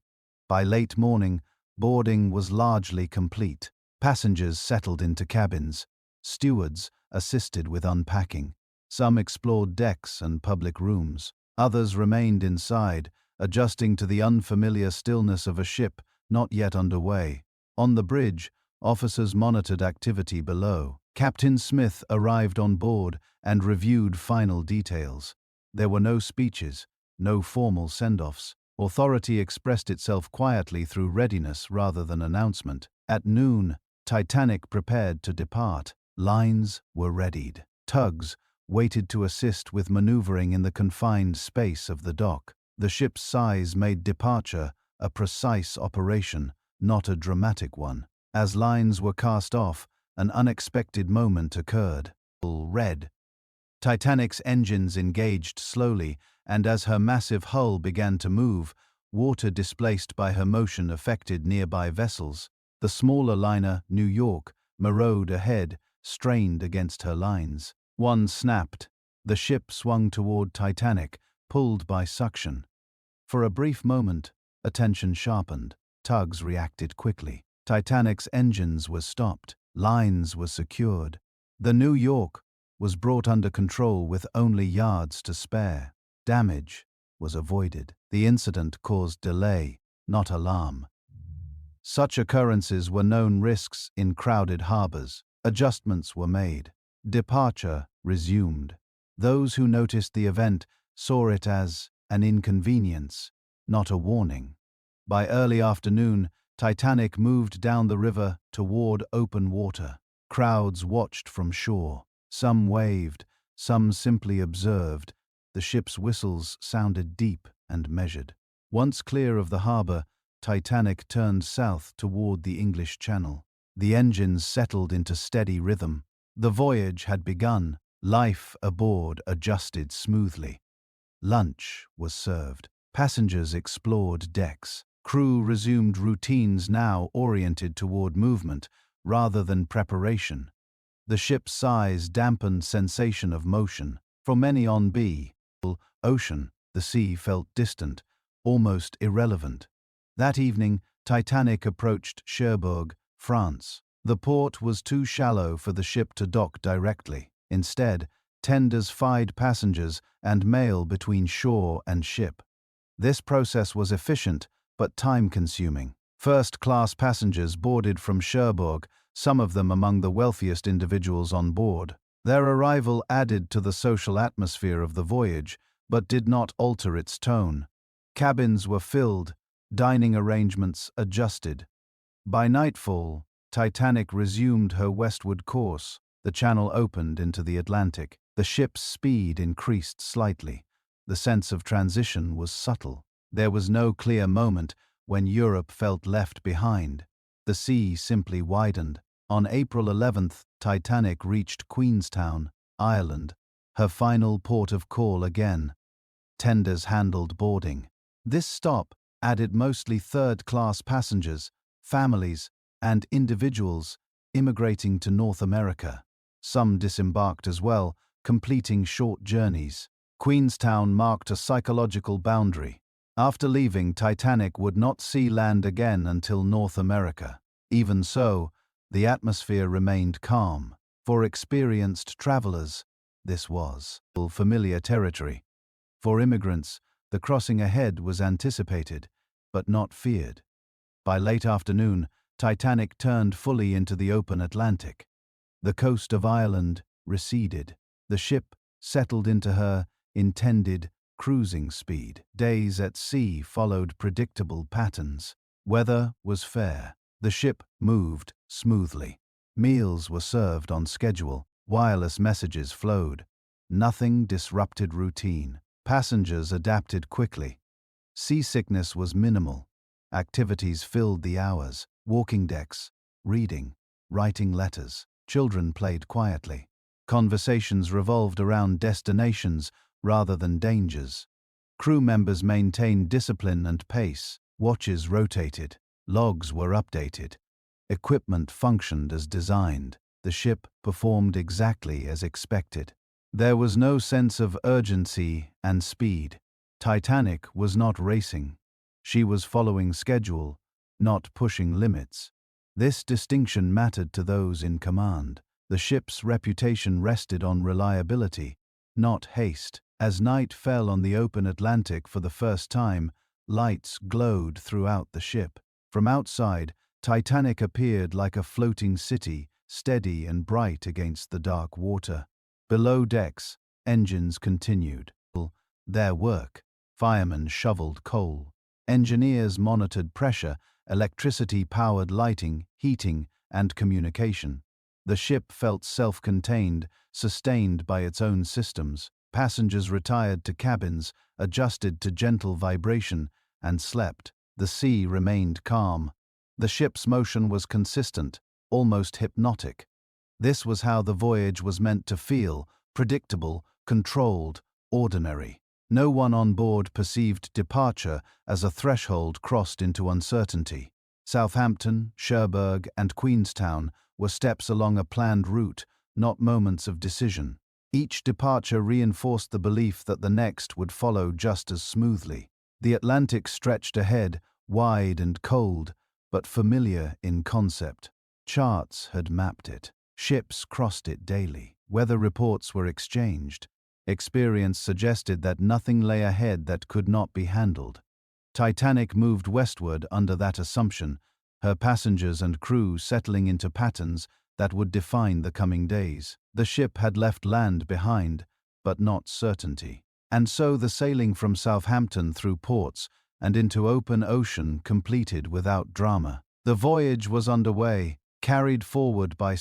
By late morning, boarding was largely complete. Passengers settled into cabins. Stewards assisted with unpacking. Some explored decks and public rooms. Others remained inside, adjusting to the unfamiliar stillness of a ship not yet underway. On the bridge, officers monitored activity below. Captain Smith arrived on board and reviewed final details. There were no speeches, no formal send-offs. Authority expressed itself quietly through readiness rather than announcement. At noon, Titanic prepared to depart. Lines were readied. Tugs waited to assist with maneuvering in the confined space of the dock. The ship's size made departure a precise operation, not a dramatic one. As lines were cast off, an unexpected moment occurred. Red. Titanic's engines engaged slowly, and as her massive hull began to move, water displaced by her motion affected nearby vessels. The smaller liner, New York, marrowed ahead, strained against her lines. One snapped. The ship swung toward Titanic, pulled by suction. For a brief moment, attention sharpened. Tugs reacted quickly. Titanic's engines were stopped. Lines were secured. The New York was brought under control with only yards to spare. Damage was avoided. The incident caused delay, not alarm. Such occurrences were known risks in crowded harbors. Adjustments were made. Departure resumed. Those who noticed the event saw it as an inconvenience, not a warning. By early afternoon, Titanic moved down the river toward open water. Crowds watched from shore. Some waved, some simply observed. The ship's whistles sounded deep and measured. Once clear of the harbor, Titanic turned south toward the English Channel. The engines settled into steady rhythm. The voyage had begun. Life aboard adjusted smoothly. Lunch was served. Passengers explored decks. Crew resumed routines now oriented toward movement rather than preparation. The ship's size dampened sensation of motion. For many on B. Ocean, the sea felt distant, almost irrelevant. That evening, Titanic approached Cherbourg, France. The port was too shallow for the ship to dock directly. Instead, tenders vied passengers and mail between shore and ship. This process was efficient but time-consuming. First-class passengers boarded from Cherbourg, some of them among the wealthiest individuals on board. Their arrival added to the social atmosphere of the voyage, but did not alter its tone. Cabins were filled, dining arrangements adjusted. By nightfall, Titanic resumed her westward course. The channel opened into the Atlantic. The ship's speed increased slightly. The sense of transition was subtle. There was no clear moment when Europe felt left behind. The sea simply widened. On April 11th, Titanic reached Queenstown, Ireland, her final port of call again. Tenders handled boarding. This stop added mostly third-class passengers, families, and individuals immigrating to North America. Some disembarked as well, completing short journeys. Queenstown marked a psychological boundary. After leaving, Titanic would not see land again until North America. Even so, the atmosphere remained calm. For experienced travelers, this was familiar territory. For immigrants, the crossing ahead was anticipated, but not feared. By late afternoon, Titanic turned fully into the open Atlantic. The coast of Ireland receded. The ship settled into her intended cruising speed. Days at sea followed predictable patterns. Weather was fair. The ship moved smoothly. Meals were served on schedule. Wireless messages flowed. Nothing disrupted routine. Passengers adapted quickly. Seasickness was minimal. Activities filled the hours. Walking decks, reading, writing letters. Children played quietly. Conversations revolved around destinations rather than dangers. Crew members maintained discipline and pace. Watches rotated. Logs were updated. Equipment functioned as designed. The ship performed exactly as expected. There was no sense of urgency and speed. Titanic was not racing. She was following schedule, not pushing limits. This distinction mattered to those in command. The ship's reputation rested on reliability, not haste. As night fell on the open Atlantic for the first time, lights glowed throughout the ship. From outside, Titanic appeared like a floating city, steady and bright against the dark water. Below decks, engines continued their work. Firemen shoveled coal. Engineers monitored pressure. Electricity powered lighting, heating, and communication. The ship felt self-contained, sustained by its own systems. Passengers retired to cabins, adjusted to gentle vibration, and slept. The sea remained calm. The ship's motion was consistent, almost hypnotic. This was how the voyage was meant to feel: predictable, controlled, ordinary. No one on board perceived departure as a threshold crossed into uncertainty. Southampton, Cherbourg, and Queenstown were steps along a planned route, not moments of decision. Each departure reinforced the belief that the next would follow just as smoothly. The Atlantic stretched ahead, wide and cold, but familiar in concept. Charts had mapped it. Ships crossed it daily. Weather reports were exchanged. Experience suggested that nothing lay ahead that could not be handled. Titanic moved westward under that assumption, her passengers and crew settling into patterns that would define the coming days. The ship had left land behind, but not certainty. And so the sailing from Southampton through ports and into open ocean completed without drama. The voyage was underway, carried forward by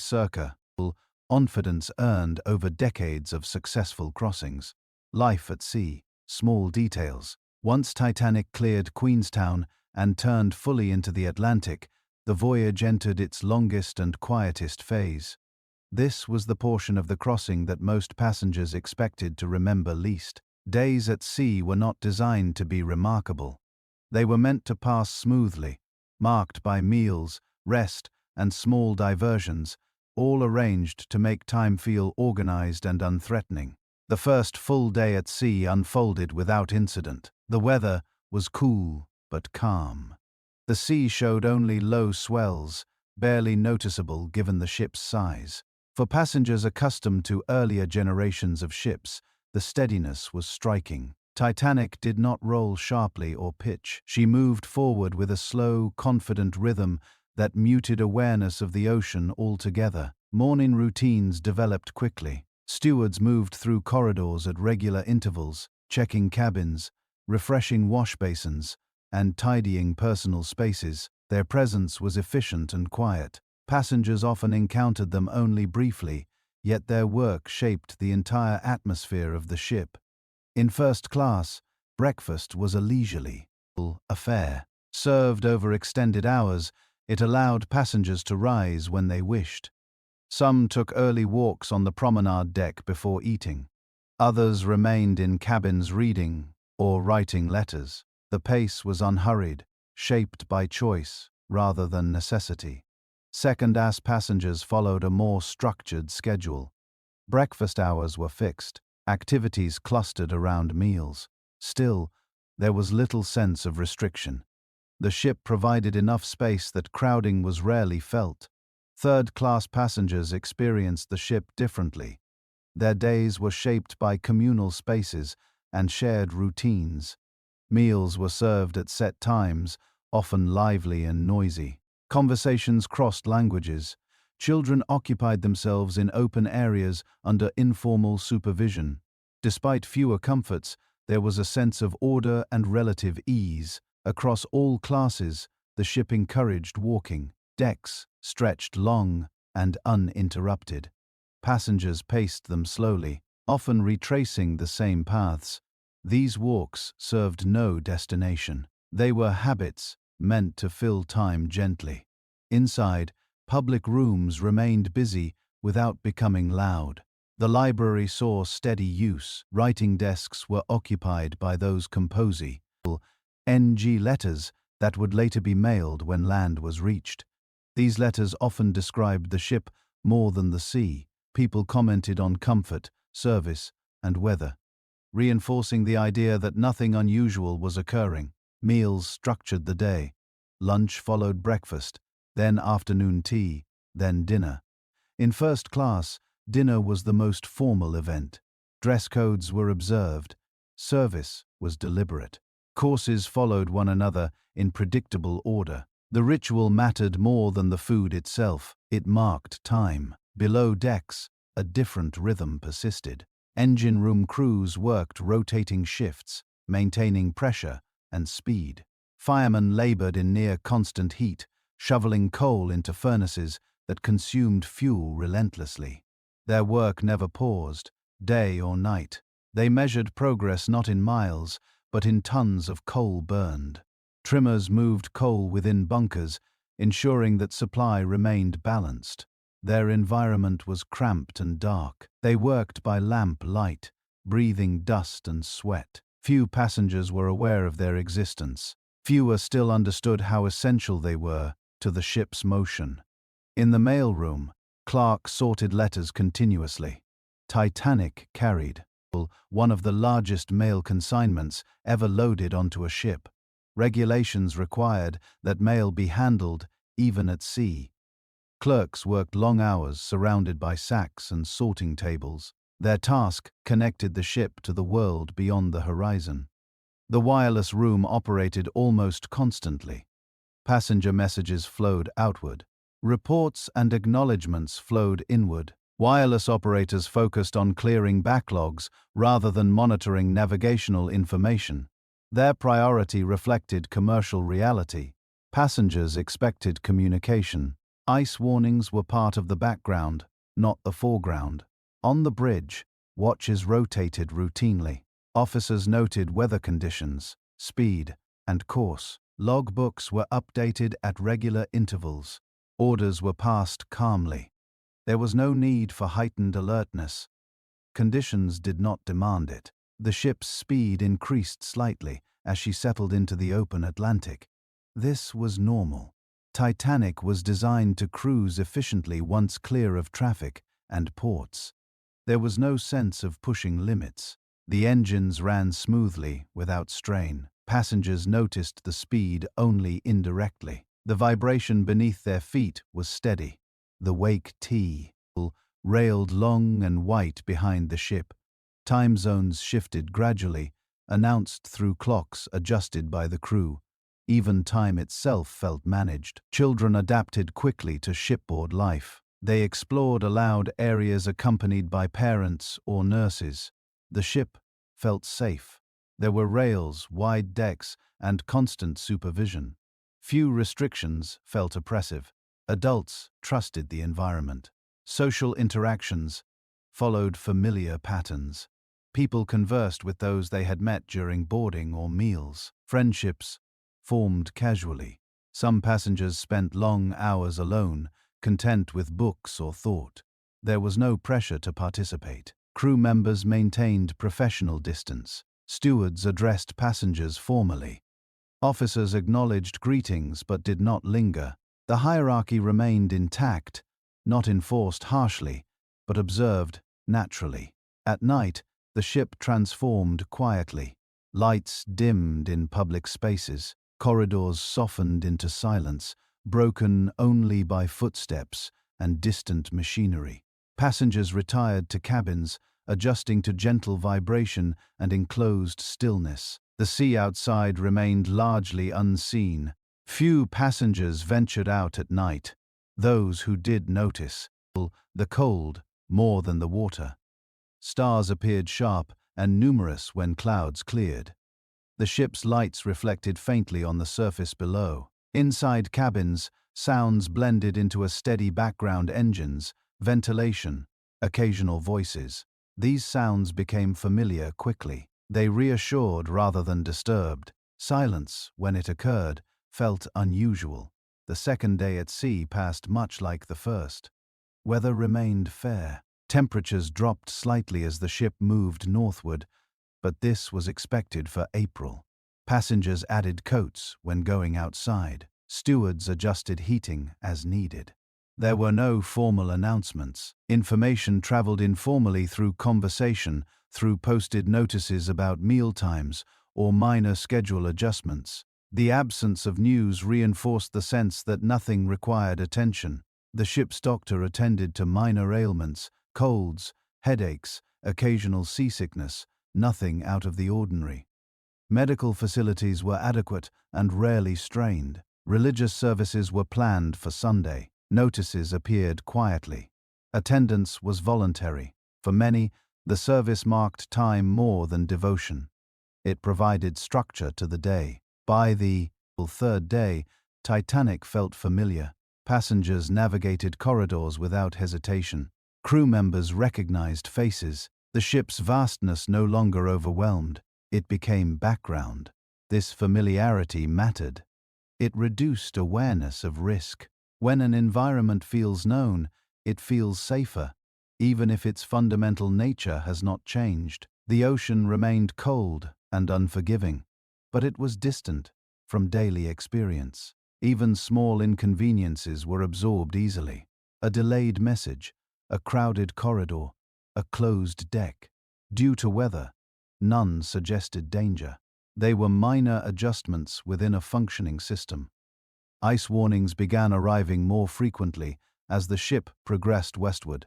confidence earned over decades of successful crossings. Life at sea, small details. Once Titanic cleared Queenstown and turned fully into the Atlantic, the voyage entered its longest and quietest phase. This was the portion of the crossing that most passengers expected to remember least. Days at sea were not designed to be remarkable. They were meant to pass smoothly, marked by meals, rest, and small diversions, all arranged to make time feel organized and unthreatening. The first full day at sea unfolded without incident. The weather was cool but calm. The sea showed only low swells, barely noticeable given the ship's size. For passengers accustomed to earlier generations of ships, the steadiness was striking. Titanic did not roll sharply or pitch. She moved forward with a slow, confident rhythm that muted awareness of the ocean altogether. Morning routines developed quickly. Stewards moved through corridors at regular intervals, checking cabins, refreshing wash basins, and tidying personal spaces. Their presence was efficient and quiet. Passengers often encountered them only briefly, yet their work shaped the entire atmosphere of the ship. In first class, breakfast was a leisurely affair. Served over extended hours, it allowed passengers to rise when they wished. Some took early walks on the promenade deck before eating. Others remained in cabins reading or writing letters. The pace was unhurried, shaped by choice rather than necessity. Second-class passengers followed a more structured schedule. Breakfast hours were fixed, activities clustered around meals. Still, there was little sense of restriction. The ship provided enough space that crowding was rarely felt. Third-class passengers experienced the ship differently. Their days were shaped by communal spaces and shared routines. Meals were served at set times, often lively and noisy. Conversations crossed languages. Children occupied themselves in open areas under informal supervision. Despite fewer comforts, there was a sense of order and relative ease. Across all classes, the ship encouraged walking. Decks stretched long and uninterrupted. Passengers paced them slowly, often retracing the same paths. These walks served no destination. They were habits meant to fill time gently. Inside, public rooms remained busy without becoming loud. The library saw steady use. Writing desks were occupied by those composing NG letters that would later be mailed when land was reached. These letters often described the ship more than the sea. People commented on comfort, service, and weather, reinforcing the idea that nothing unusual was occurring. Meals structured the day. Lunch followed breakfast, then afternoon tea, then dinner. In first class, dinner was the most formal event. Dress codes were observed. Service was deliberate. Courses followed one another in predictable order. The ritual mattered more than the food itself. It marked time. Below decks, a different rhythm persisted. Engine room crews worked rotating shifts, maintaining pressure and speed. Firemen labored in near-constant heat, shoveling coal into furnaces that consumed fuel relentlessly. Their work never paused, day or night. They measured progress not in miles, but in tons of coal burned. Trimmers moved coal within bunkers, ensuring that supply remained balanced. Their environment was cramped and dark. They worked by lamp light, breathing dust and sweat. Few passengers were aware of their existence. Fewer still understood how essential they were to the ship's motion. In the mailroom, Clark sorted letters continuously. Titanic carried one of the largest mail consignments ever loaded onto a ship. Regulations required that mail be handled even at sea. Clerks worked long hours surrounded by sacks and sorting tables. Their task connected the ship to the world beyond the horizon. The wireless room operated almost constantly. Passenger messages flowed outward. Reports and acknowledgements flowed inward. Wireless operators focused on clearing backlogs rather than monitoring navigational information. Their priority reflected commercial reality. Passengers expected communication. Ice warnings were part of the background, not the foreground. On the bridge, watches rotated routinely. Officers noted weather conditions, speed, and course. Logbooks were updated at regular intervals. Orders were passed calmly. There was no need for heightened alertness. Conditions did not demand it. The ship's speed increased slightly as she settled into the open Atlantic. This was normal. Titanic was designed to cruise efficiently once clear of traffic and ports. There was no sense of pushing limits. The engines ran smoothly, without strain. Passengers noticed the speed only indirectly. The vibration beneath their feet was steady. The wake T railed long and white behind the ship. Time zones shifted gradually, announced through clocks adjusted by the crew. Even time itself felt managed. Children adapted quickly to shipboard life. They explored aloud areas accompanied by parents or nurses. The ship felt safe. There were rails, wide decks, and constant supervision. Few restrictions felt oppressive. Adults trusted the environment. Social interactions followed familiar patterns. People conversed with those they had met during boarding or meals. Friendships formed casually. Some passengers spent long hours alone, content with books or thought. There was no pressure to participate. Crew members maintained professional distance. Stewards addressed passengers formally. Officers acknowledged greetings but did not linger. The hierarchy remained intact, not enforced harshly, but observed naturally. At night, the ship transformed quietly. Lights dimmed in public spaces. Corridors softened into silence, broken only by footsteps and distant machinery. Passengers retired to cabins, adjusting to gentle vibration and enclosed stillness. The sea outside remained largely unseen. Few passengers ventured out at night. Those who did notice the cold more than the water. Stars appeared sharp and numerous when clouds cleared. The ship's lights reflected faintly on the surface below. Inside cabins, sounds blended into a steady background: engines, ventilation, occasional voices. These sounds became familiar quickly. They reassured rather than disturbed. Silence, when it occurred, felt unusual. The second day at sea passed much like the first. Weather remained fair. Temperatures dropped slightly as the ship moved northward, but this was expected for April. Passengers added coats when going outside. Stewards adjusted heating as needed. There were no formal announcements. Information traveled informally through conversation, through posted notices about mealtimes or minor schedule adjustments. The absence of news reinforced the sense that nothing required attention. The ship's doctor attended to minor ailments, colds, headaches, occasional seasickness, nothing out of the ordinary. Medical facilities were adequate and rarely strained. Religious services were planned for Sunday. Notices appeared quietly. Attendance was voluntary. For many, the service marked time more than devotion. It provided structure to the day. By the third day, Titanic felt familiar. Passengers navigated corridors without hesitation. Crew members recognized faces. The ship's vastness no longer overwhelmed. It became background. This familiarity mattered. It reduced awareness of risk. When an environment feels known, it feels safer, even if its fundamental nature has not changed. The ocean remained cold and unforgiving, but it was distant from daily experience. Even small inconveniences were absorbed easily. A delayed message, a crowded corridor, a closed deck. Due to weather, none suggested danger. They were minor adjustments within a functioning system. Ice warnings began arriving more frequently as the ship progressed westward.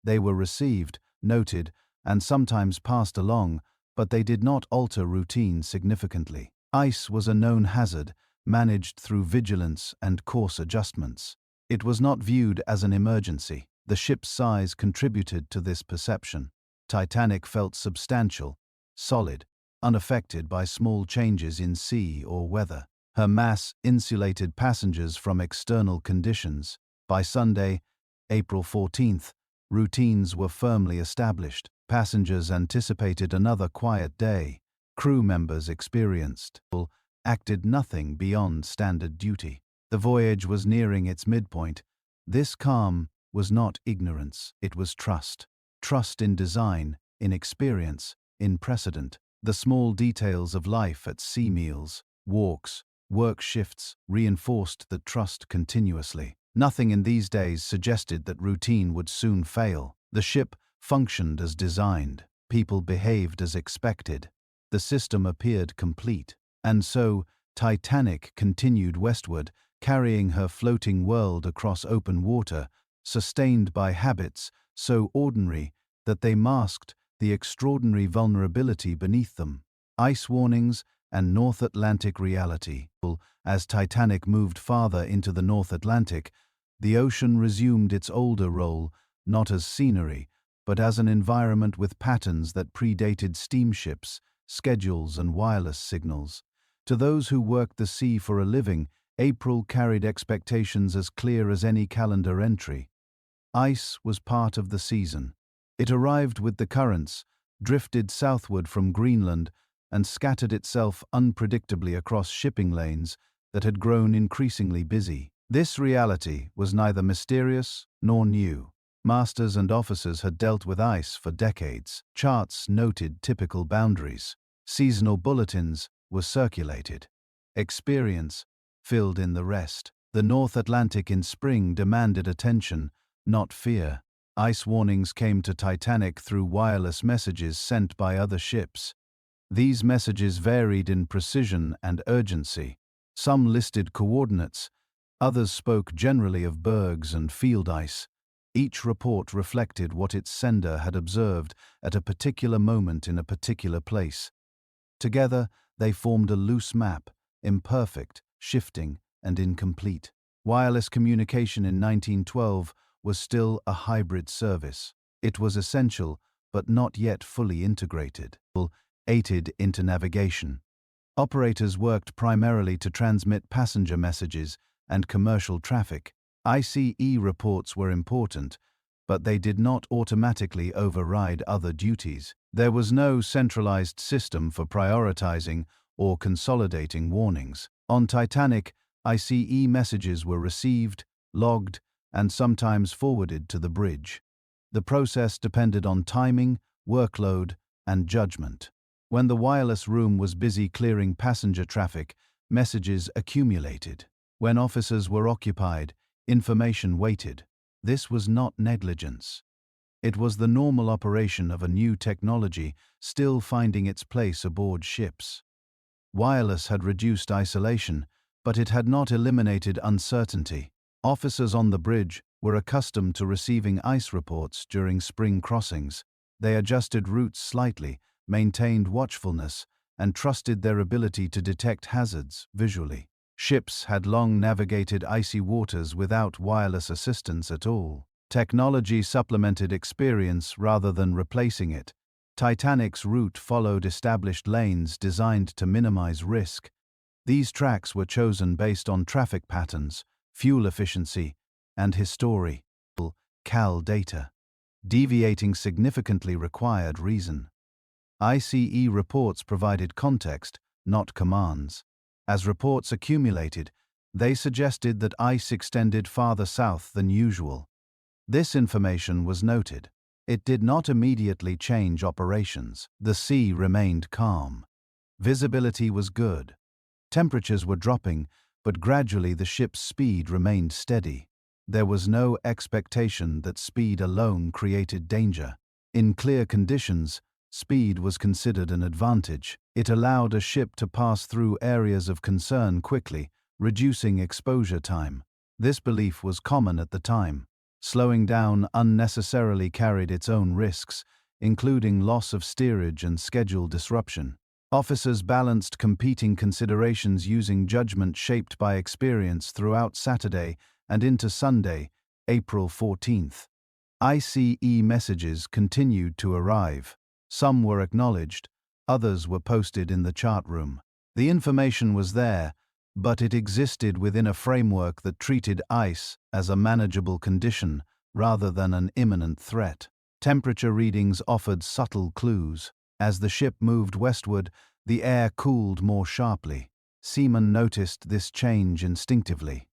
They were received, noted, and sometimes passed along, but they did not alter routine significantly. Ice was a known hazard, managed through vigilance and course adjustments. It was not viewed as an emergency. The ship's size contributed to this perception. Titanic felt substantial, solid, unaffected by small changes in sea or weather. Her mass insulated passengers from external conditions. By Sunday, April 14th, routines were firmly established. Passengers anticipated another quiet day. Crew members acted nothing beyond standard duty. The voyage was nearing its midpoint. This calm was not ignorance, it was trust. Trust in design, in experience, in precedent. The small details of life at sea meals, walks, work shifts reinforced the trust continuously. Nothing in these days suggested that routine would soon fail. The ship functioned as designed. People behaved as expected. The system appeared complete. And so, Titanic continued westward, carrying her floating world across open water, sustained by habits so ordinary that they masked the extraordinary vulnerability beneath them. ice warnings, and North Atlantic reality. As Titanic moved farther into the North Atlantic, the ocean resumed its older role, not as scenery, but as an environment with patterns that predated steamships, schedules, and wireless signals. To those who worked the sea for a living, April carried expectations as clear as any calendar entry. Ice was part of the season. It arrived with the currents, drifted southward from Greenland, and scattered itself unpredictably across shipping lanes that had grown increasingly busy. This reality was neither mysterious nor new. Masters and officers had dealt with ice for decades. Charts noted typical boundaries. Seasonal bulletins were circulated. Experience filled in the rest. The North Atlantic in spring demanded attention, not fear. Ice warnings came to Titanic through wireless messages sent by other ships. These messages varied in precision and urgency. Some listed coordinates, others spoke generally of bergs and field ice. Each report reflected what its sender had observed at a particular moment in a particular place. Together, they formed a loose map, imperfect, shifting, and incomplete. Wireless communication in 1912 was still a hybrid service. It was essential, but not yet fully integrated. Aided into navigation. Operators worked primarily to transmit passenger messages and commercial traffic. ICE reports were important, but they did not automatically override other duties. There was no centralized system for prioritizing or consolidating warnings. On Titanic, ICE messages were received, logged, and sometimes forwarded to the bridge. The process depended on timing, workload, and judgment. When the wireless room was busy clearing passenger traffic, messages accumulated. When officers were occupied, information waited. This was not negligence. It was the normal operation of a new technology still finding its place aboard ships. Wireless had reduced isolation, but it had not eliminated uncertainty. Officers on the bridge were accustomed to receiving ice reports during spring crossings. They adjusted routes slightly, maintained watchfulness, and trusted their ability to detect hazards visually. Ships had long navigated icy waters without wireless assistance at all. Technology supplemented experience rather than replacing it. Titanic's route followed established lanes designed to minimize risk. These tracks were chosen based on traffic patterns, fuel efficiency, and historical CAL data. Deviating significantly required reason. ICE reports provided context, not commands. As reports accumulated, they suggested that ice extended farther south than usual. This information was noted. It did not immediately change operations. The sea remained calm. Visibility was good. Temperatures were dropping, but gradually the ship's speed remained steady. There was no expectation that speed alone created danger. In clear conditions, speed was considered an advantage. It allowed a ship to pass through areas of concern quickly, reducing exposure time. This belief was common at the time. Slowing down unnecessarily carried its own risks, including loss of steerage and schedule disruption. Officers balanced competing considerations using judgment shaped by experience throughout Saturday and into Sunday, April 14th. ICE messages continued to arrive. Some were acknowledged, others were posted in the chart room. The information was there, but it existed within a framework that treated ice as a manageable condition rather than an imminent threat. Temperature readings offered subtle clues. As the ship moved westward, the air cooled more sharply. Seamen noticed this change instinctively.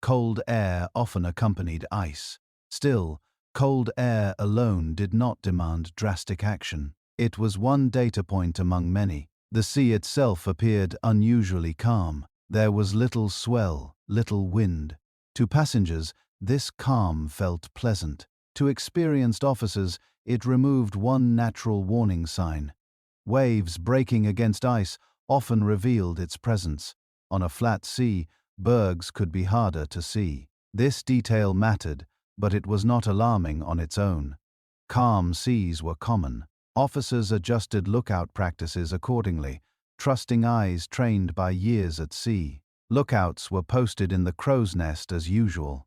Cold air often accompanied ice. Still, cold air alone did not demand drastic action. It was one data point among many. The sea itself appeared unusually calm. There was little swell, little wind. To passengers, this calm felt pleasant. To experienced officers, it removed one natural warning sign. Waves breaking against ice often revealed its presence. On a flat sea, bergs could be harder to see. This detail mattered, but it was not alarming on its own. Calm seas were common. Officers adjusted lookout practices accordingly, trusting eyes trained by years at sea. Lookouts were posted in the crow's nest as usual.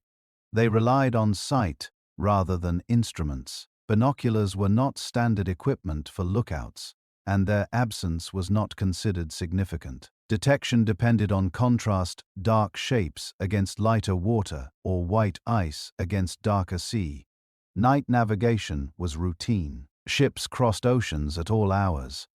They relied on sight rather than instruments. Binoculars were not standard equipment for lookouts, and their absence was not considered significant. Detection depended on contrast, dark shapes against lighter water or white ice against darker sea. Night navigation was routine. Ships crossed oceans at all hours.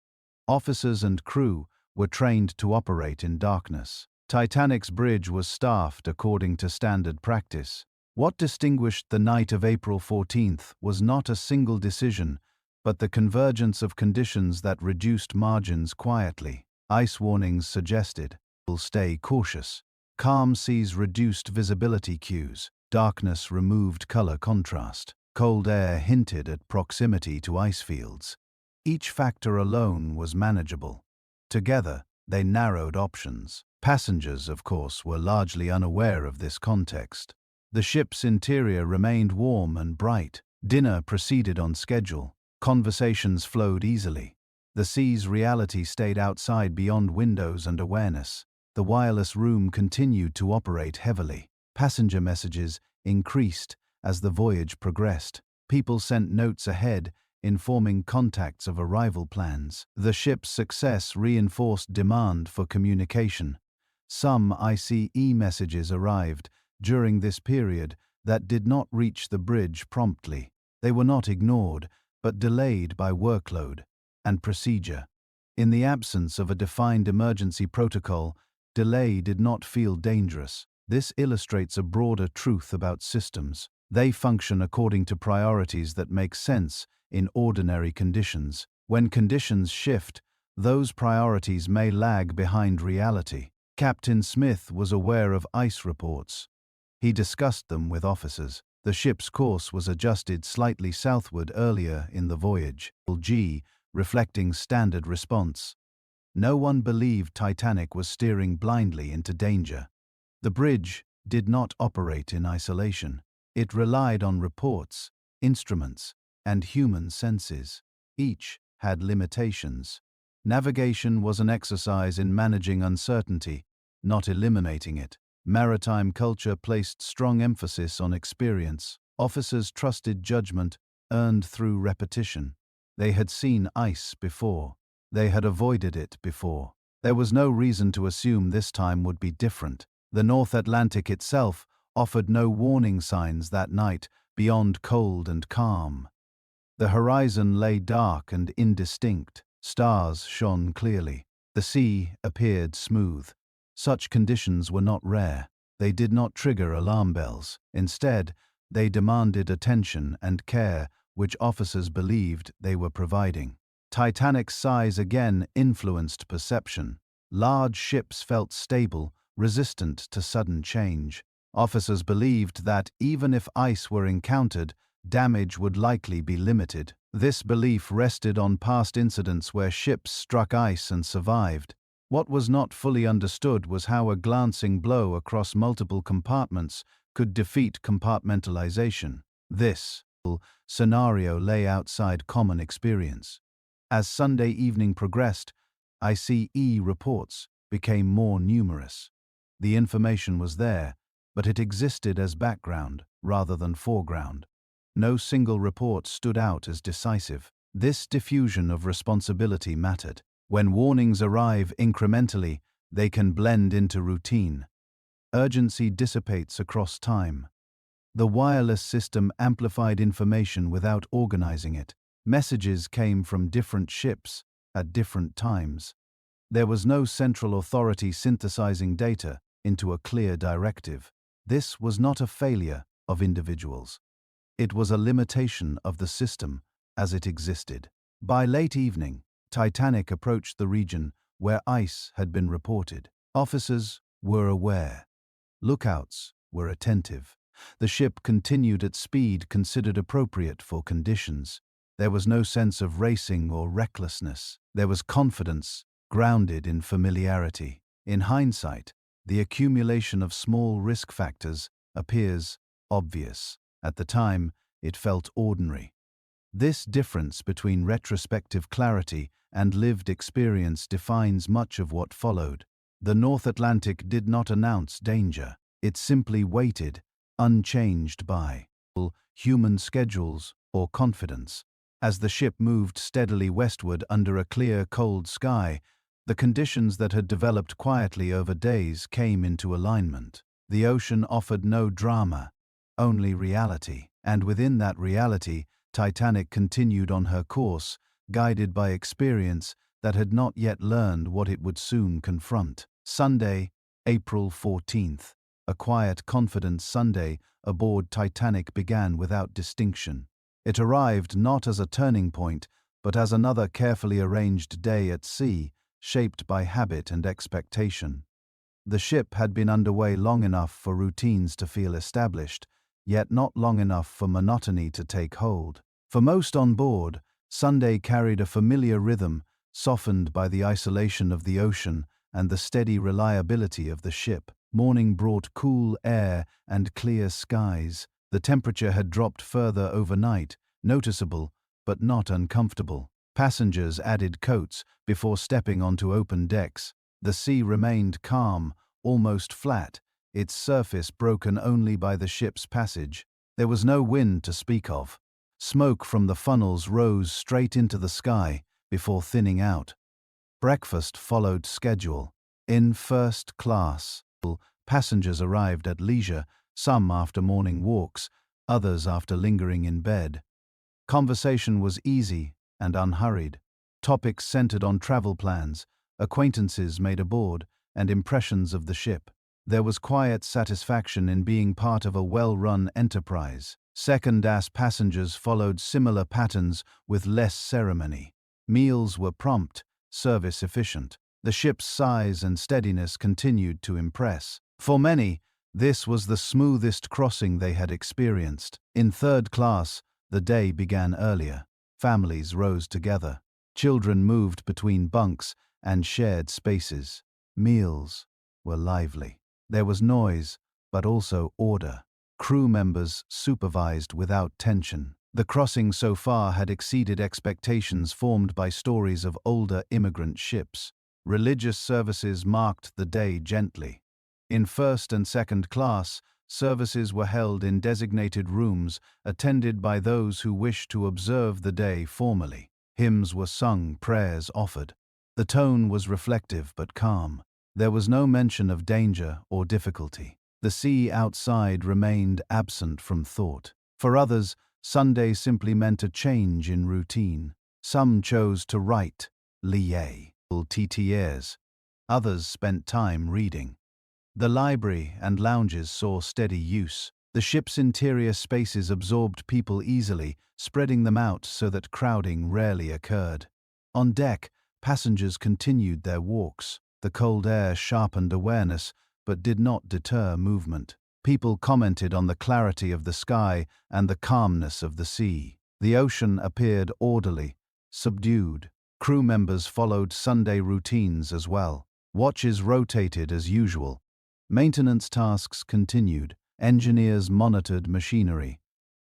Officers and crew were trained to operate in darkness. Titanic's bridge was staffed according to standard practice. What distinguished the night of April 14th was not a single decision, but the convergence of conditions that reduced margins quietly. Ice warnings suggested, "Stay cautious." Calm seas reduced visibility cues. Darkness removed color contrast. Cold air hinted at proximity to ice fields. Each factor alone was manageable. Together, they narrowed options. Passengers, of course, were largely unaware of this context. The ship's interior remained warm and bright. Dinner proceeded on schedule. Conversations flowed easily. The sea's reality stayed outside beyond windows and awareness. The wireless room continued to operate heavily. Passenger messages increased as the voyage progressed. People sent notes ahead, informing contacts of arrival plans. The ship's success reinforced demand for communication. Some ICE messages arrived during this period that did not reach the bridge promptly. They were not ignored, but delayed by workload and procedure. In the absence of a defined emergency protocol, delay did not feel dangerous. This illustrates a broader truth about systems. They function according to priorities that make sense in ordinary conditions. When conditions shift, those priorities may lag behind reality. Captain Smith was aware of ice reports. He discussed them with officers. The ship's course was adjusted slightly southward earlier in the voyage. G, reflecting standard response. No one believed Titanic was steering blindly into danger. The bridge did not operate in isolation. It relied on reports, instruments, and human senses. Each had limitations. Navigation was an exercise in managing uncertainty, not eliminating it. Maritime culture placed strong emphasis on experience. Officers trusted judgment, earned through repetition. They had seen ice before. They had avoided it before. There was no reason to assume this time would be different. The North Atlantic itself offered no warning signs that night beyond cold and calm. The horizon lay dark and indistinct. Stars shone clearly. The sea appeared smooth. Such conditions were not rare. They did not trigger alarm bells. Instead, they demanded attention and care which officers believed they were providing. Titanic's size again influenced perception. Large ships felt stable, resistant to sudden change. Officers believed that even if ice were encountered, damage would likely be limited. This belief rested on past incidents where ships struck ice and survived. What was not fully understood was how a glancing blow across multiple compartments could defeat compartmentalization. This scenario lay outside common experience. As Sunday evening progressed, ICE reports became more numerous. The information was there, but it existed as background rather than foreground. No single report stood out as decisive. This diffusion of responsibility mattered. When warnings arrive incrementally, they can blend into routine. Urgency dissipates across time. The wireless system amplified information without organizing it. Messages came from different ships at different times. There was no central authority synthesizing data into a clear directive. This was not a failure of individuals. It was a limitation of the system as it existed. By late evening, Titanic approached the region where ice had been reported. Officers were aware. Lookouts were attentive. The ship continued at speed considered appropriate for conditions. There was no sense of racing or recklessness. There was confidence, grounded in familiarity. In hindsight, the accumulation of small risk factors appears obvious. At the time, it felt ordinary. This difference between retrospective clarity and lived experience defines much of what followed. The North Atlantic did not announce danger. It simply waited, unchanged by human schedules or confidence. As the ship moved steadily westward under a clear, cold sky, the conditions that had developed quietly over days came into alignment. The ocean offered no drama, only reality. And within that reality, Titanic continued on her course, guided by experience that had not yet learned what it would soon confront. Sunday, April 14th. A quiet, confident Sunday aboard Titanic began without distinction. It arrived not as a turning point, but as another carefully arranged day at sea, shaped by habit and expectation. The ship had been underway long enough for routines to feel established, yet not long enough for monotony to take hold. For most on board, Sunday carried a familiar rhythm, softened by the isolation of the ocean and the steady reliability of the ship. Morning brought cool air and clear skies. The temperature had dropped further overnight, noticeable, but not uncomfortable. Passengers added coats before stepping onto open decks. The sea remained calm, almost flat, its surface broken only by the ship's passage. There was no wind to speak of. Smoke from the funnels rose straight into the sky before thinning out. Breakfast followed schedule. In first class, passengers arrived at leisure, some after morning walks, others after lingering in bed. Conversation was easy and unhurried. Topics centered on travel plans, acquaintances made aboard, and impressions of the ship. There was quiet satisfaction in being part of a well-run enterprise. Second-class passengers followed similar patterns with less ceremony. Meals were prompt, service efficient. The ship's size and steadiness continued to impress. For many, this was the smoothest crossing they had experienced. In third class, the day began earlier. Families rose together. Children moved between bunks and shared spaces. Meals were lively. There was noise, but also order. Crew members supervised without tension. The crossing so far had exceeded expectations formed by stories of older immigrant ships. Religious services marked the day gently. In first and second class, services were held in designated rooms attended by those who wished to observe the day formally. Hymns were sung, prayers offered. The tone was reflective but calm. There was no mention of danger or difficulty. The sea outside remained absent from thought. For others, Sunday simply meant a change in routine. Some chose to write, lier, TTRs. Others spent time reading. The library and lounges saw steady use. The ship's interior spaces absorbed people easily, spreading them out so that crowding rarely occurred. On deck, passengers continued their walks. The cold air sharpened awareness, but did not deter movement. People commented on the clarity of the sky and the calmness of the sea. The ocean appeared orderly, subdued. Crew members followed Sunday routines as well. Watches rotated as usual. Maintenance tasks continued. Engineers monitored machinery.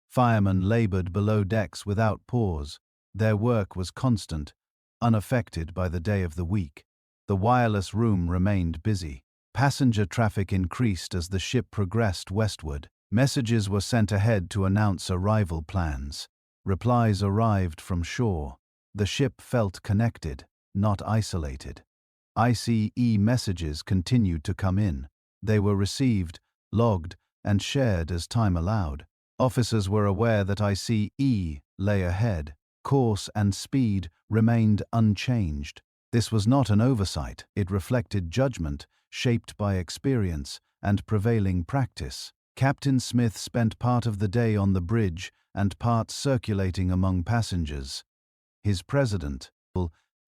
Firemen labored below decks without pause. Their work was constant, unaffected by the day of the week. The wireless room remained busy. Passenger traffic increased as the ship progressed westward. Messages were sent ahead to announce arrival plans. Replies arrived from shore. The ship felt connected, not isolated. ICE messages continued to come in. They were received, logged, and shared as time allowed. Officers were aware that ICE lay ahead. Course and speed remained unchanged. This was not an oversight. It reflected judgment, shaped by experience and prevailing practice. Captain Smith spent part of the day on the bridge and part circulating among passengers. His president,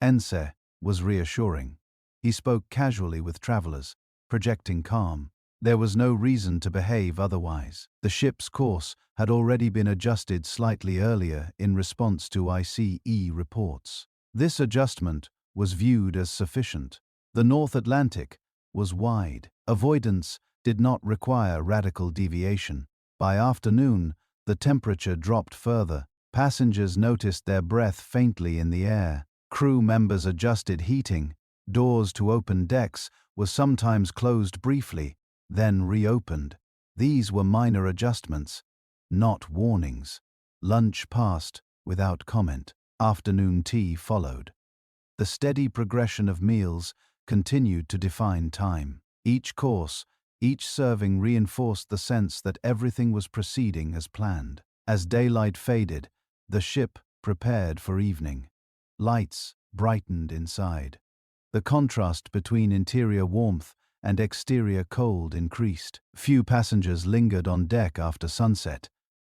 Ense, was reassuring. He spoke casually with travelers, projecting calm. There was no reason to behave otherwise. The ship's course had already been adjusted slightly earlier in response to ICE reports. This adjustment was viewed as sufficient. The North Atlantic was wide. Avoidance did not require radical deviation. By afternoon, the temperature dropped further. Passengers noticed their breath faintly in the air. Crew members adjusted heating. Doors to open decks were sometimes closed briefly, then reopened. These were minor adjustments, not warnings. Lunch passed without comment. Afternoon tea followed. The steady progression of meals continued to define time. Each course, each serving reinforced the sense that everything was proceeding as planned. As daylight faded, the ship prepared for evening. Lights brightened inside. The contrast between interior warmth and exterior cold increased. Few passengers lingered on deck after sunset.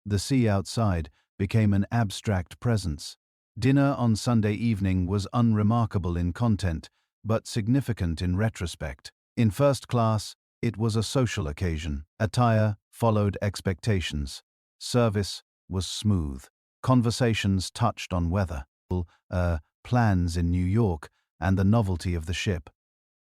The sea outside became an abstract presence. Dinner on Sunday evening was unremarkable in content, but significant in retrospect. In first class, it was a social occasion. Attire followed expectations. Service was smooth. Conversations touched on weather, plans in New York, and the novelty of the ship.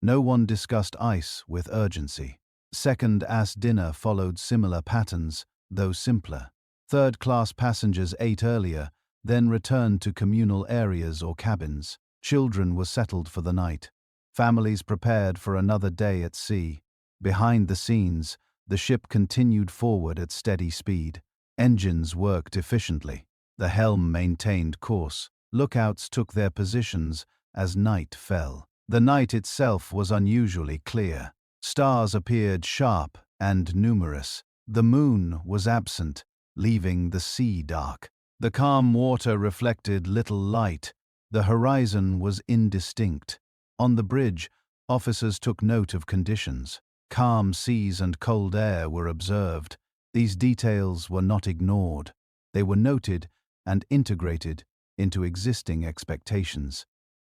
No one discussed ice with urgency. Second-class dinner followed similar patterns, though simpler. Third-class passengers ate earlier, then returned to communal areas or cabins. Children were settled for the night. Families prepared for another day at sea. Behind the scenes, the ship continued forward at steady speed. Engines worked efficiently. The helm maintained course. Lookouts took their positions as night fell. The night itself was unusually clear. Stars appeared sharp and numerous. The moon was absent, leaving the sea dark. The calm water reflected little light. The horizon was indistinct. On the bridge, officers took note of conditions. Calm seas and cold air were observed. These details were not ignored. They were noted and integrated into existing expectations.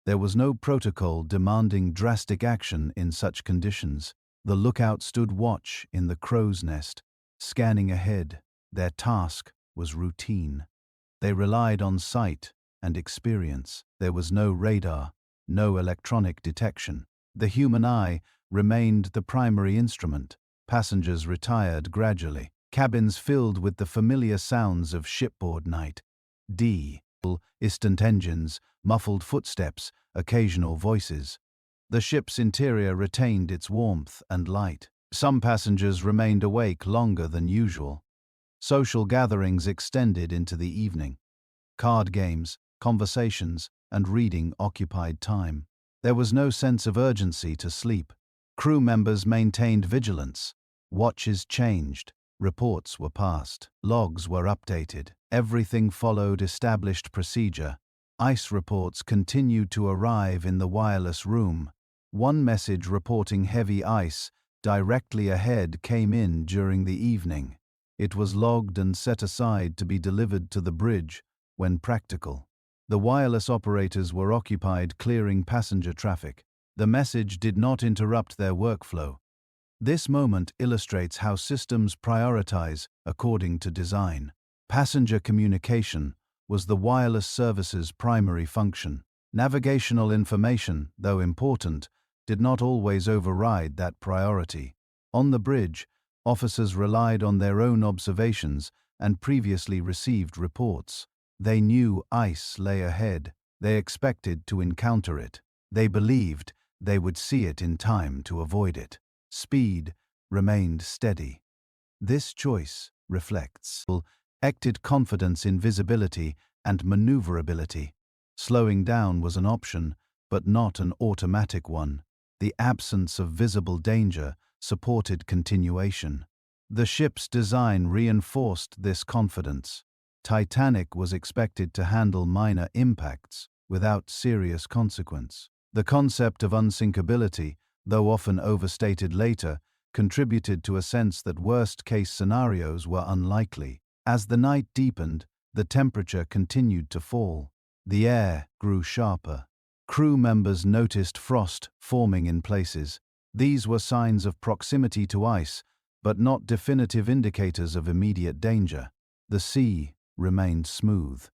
There was no protocol demanding drastic action in such conditions. The lookout stood watch in the crow's nest, scanning ahead. Their task was routine. They relied on sight and experience. There was no radar, no electronic detection. The human eye remained the primary instrument. Passengers retired gradually. Cabins filled with the familiar sounds of shipboard night. Distant engines, muffled footsteps, occasional voices. The ship's interior retained its warmth and light. Some passengers remained awake longer than usual. Social gatherings extended into the evening. Card games, conversations, and reading occupied time. There was no sense of urgency to sleep. Crew members maintained vigilance. Watches changed. Reports were passed. Logs were updated. Everything followed established procedure. Ice reports continued to arrive in the wireless room. One message reporting heavy ice directly ahead came in during the evening. It was logged and set aside to be delivered to the bridge when practical. The wireless operators were occupied clearing passenger traffic. The message did not interrupt their workflow. This moment illustrates how systems prioritize according to design. Passenger communication was the wireless service's primary function. Navigational information, though important, did not always override that priority. On the bridge, officers relied on their own observations and previously received reports. They knew ice lay ahead. They expected to encounter it. They believed they would see it in time to avoid it. Speed remained steady. This choice reflects acted confidence in visibility and maneuverability. Slowing down was an option, but not an automatic one. The absence of visible danger supported continuation. The ship's design reinforced this confidence. Titanic was expected to handle minor impacts without serious consequence. The concept of unsinkability, though often overstated later, contributed to a sense that worst-case scenarios were unlikely. As the night deepened, the temperature continued to fall. The air grew sharper. Crew members noticed frost forming in places. These were signs of proximity to ice, but not definitive indicators of immediate danger. The sea remained smooth.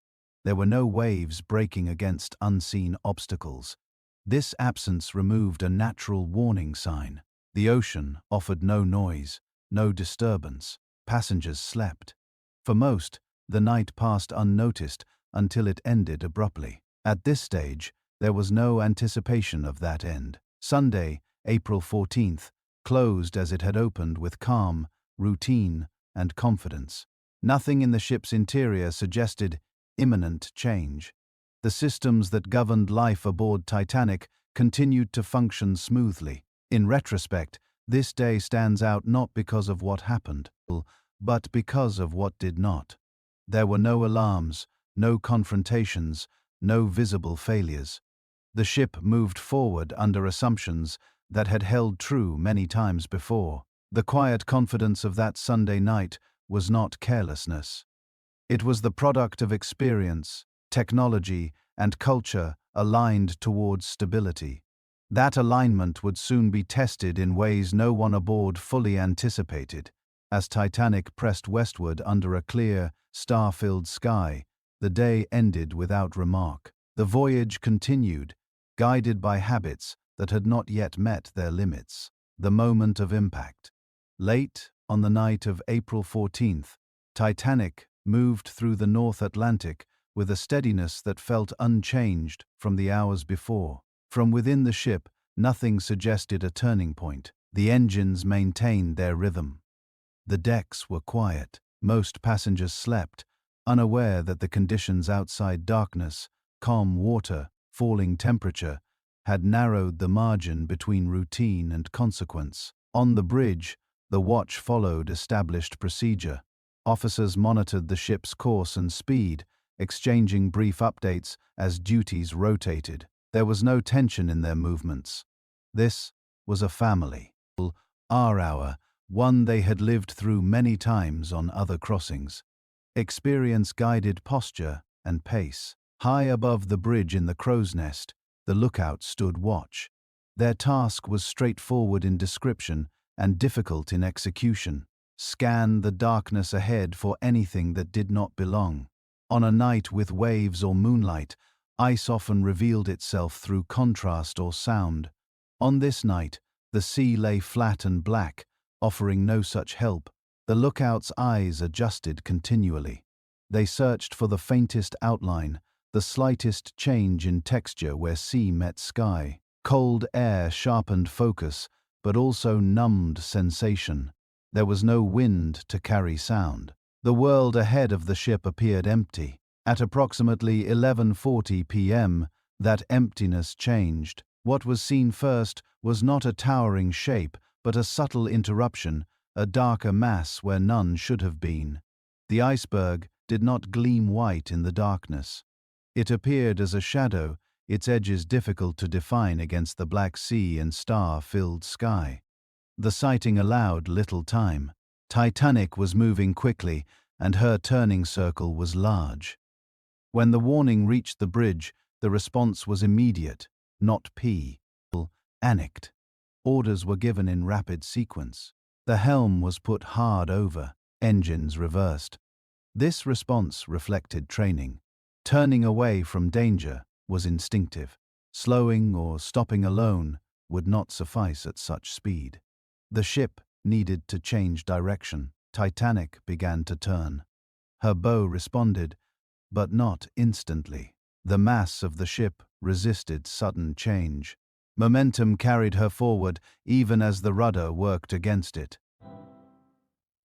There were no waves breaking against unseen obstacles. This absence removed a natural warning sign. The ocean offered no noise, no disturbance. Passengers slept. For most, The night passed unnoticed until it ended abruptly. At this stage, there was no anticipation of that end. Sunday, April 14th, closed as it had opened with calm, routine, and confidence. Nothing in the ship's interior suggested imminent change. The systems that governed life aboard Titanic continued to function smoothly. In retrospect, this day stands out not because of what happened, but because of what did not. There were no alarms, no confrontations, no visible failures. The ship moved forward under assumptions that had held true many times before. The quiet confidence of that Sunday night was not carelessness. It was the product of experience, technology, and culture aligned towards stability. That alignment would soon be tested in ways no one aboard fully anticipated. As Titanic pressed westward under a clear, star-filled sky, the day ended without remark. The voyage continued, guided by habits that had not yet met their limits. The moment of impact. Late on the night of April 14th, Titanic moved through the North Atlantic with a steadiness that felt unchanged from the hours before. From within the ship, nothing suggested a turning point. The engines maintained their rhythm. The decks were quiet. Most passengers slept, unaware that the conditions outside, darkness, calm water, falling temperature, had narrowed the margin between routine and consequence. On the bridge, the watch followed established procedure. Officers monitored the ship's course and speed, exchanging brief updates as duties rotated. There was no tension in their movements. This was a family. Our hour, one they had lived through many times on other crossings. Experience guided posture and pace. High above the bridge in the crow's nest, the lookout stood watch. Their task was straightforward in description and difficult in execution. Scan the darkness ahead for anything that did not belong. On a night with waves or moonlight, ice often revealed itself through contrast or sound. On this night, the sea lay flat and black, offering no such help. The lookout's eyes adjusted continually. They searched for the faintest outline, the slightest change in texture where sea met sky. Cold air sharpened focus, but also numbed sensation. There was no wind to carry sound. The world ahead of the ship appeared empty. At approximately 11:40 p.m., that emptiness changed. What was seen first was not a towering shape, but a subtle interruption, a darker mass where none should have been. The iceberg did not gleam white in the darkness. It appeared as a shadow, its edges difficult to define against the black sea and star-filled sky. The sighting allowed little time. Titanic was moving quickly, and her turning circle was large. When the warning reached the bridge, the response was immediate, not panicked. Orders were given in rapid sequence. The helm was put hard over, engines reversed. This response reflected training. Turning away from danger was instinctive. Slowing or stopping alone would not suffice at such speed. The ship needed to change direction. Titanic began to turn. Her bow responded, but not instantly. The mass of the ship resisted sudden change. Momentum carried her forward even as the rudder worked against it.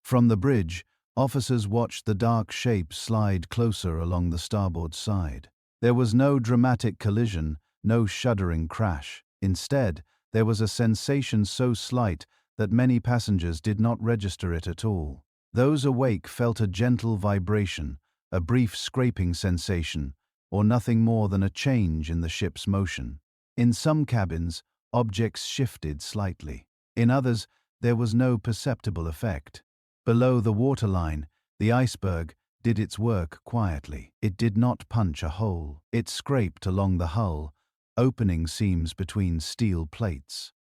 From the bridge, officers watched the dark shape slide closer along the starboard side. There was no dramatic collision, no shuddering crash. Instead, there was a sensation so slight that many passengers did not register it at all. Those awake felt a gentle vibration, a brief scraping sensation, or nothing more than a change in the ship's motion. In some cabins, objects shifted slightly. In others, there was no perceptible effect. Below the waterline, the iceberg did its work quietly. It did not punch a hole. It scraped along the hull, opening seams between steel plates.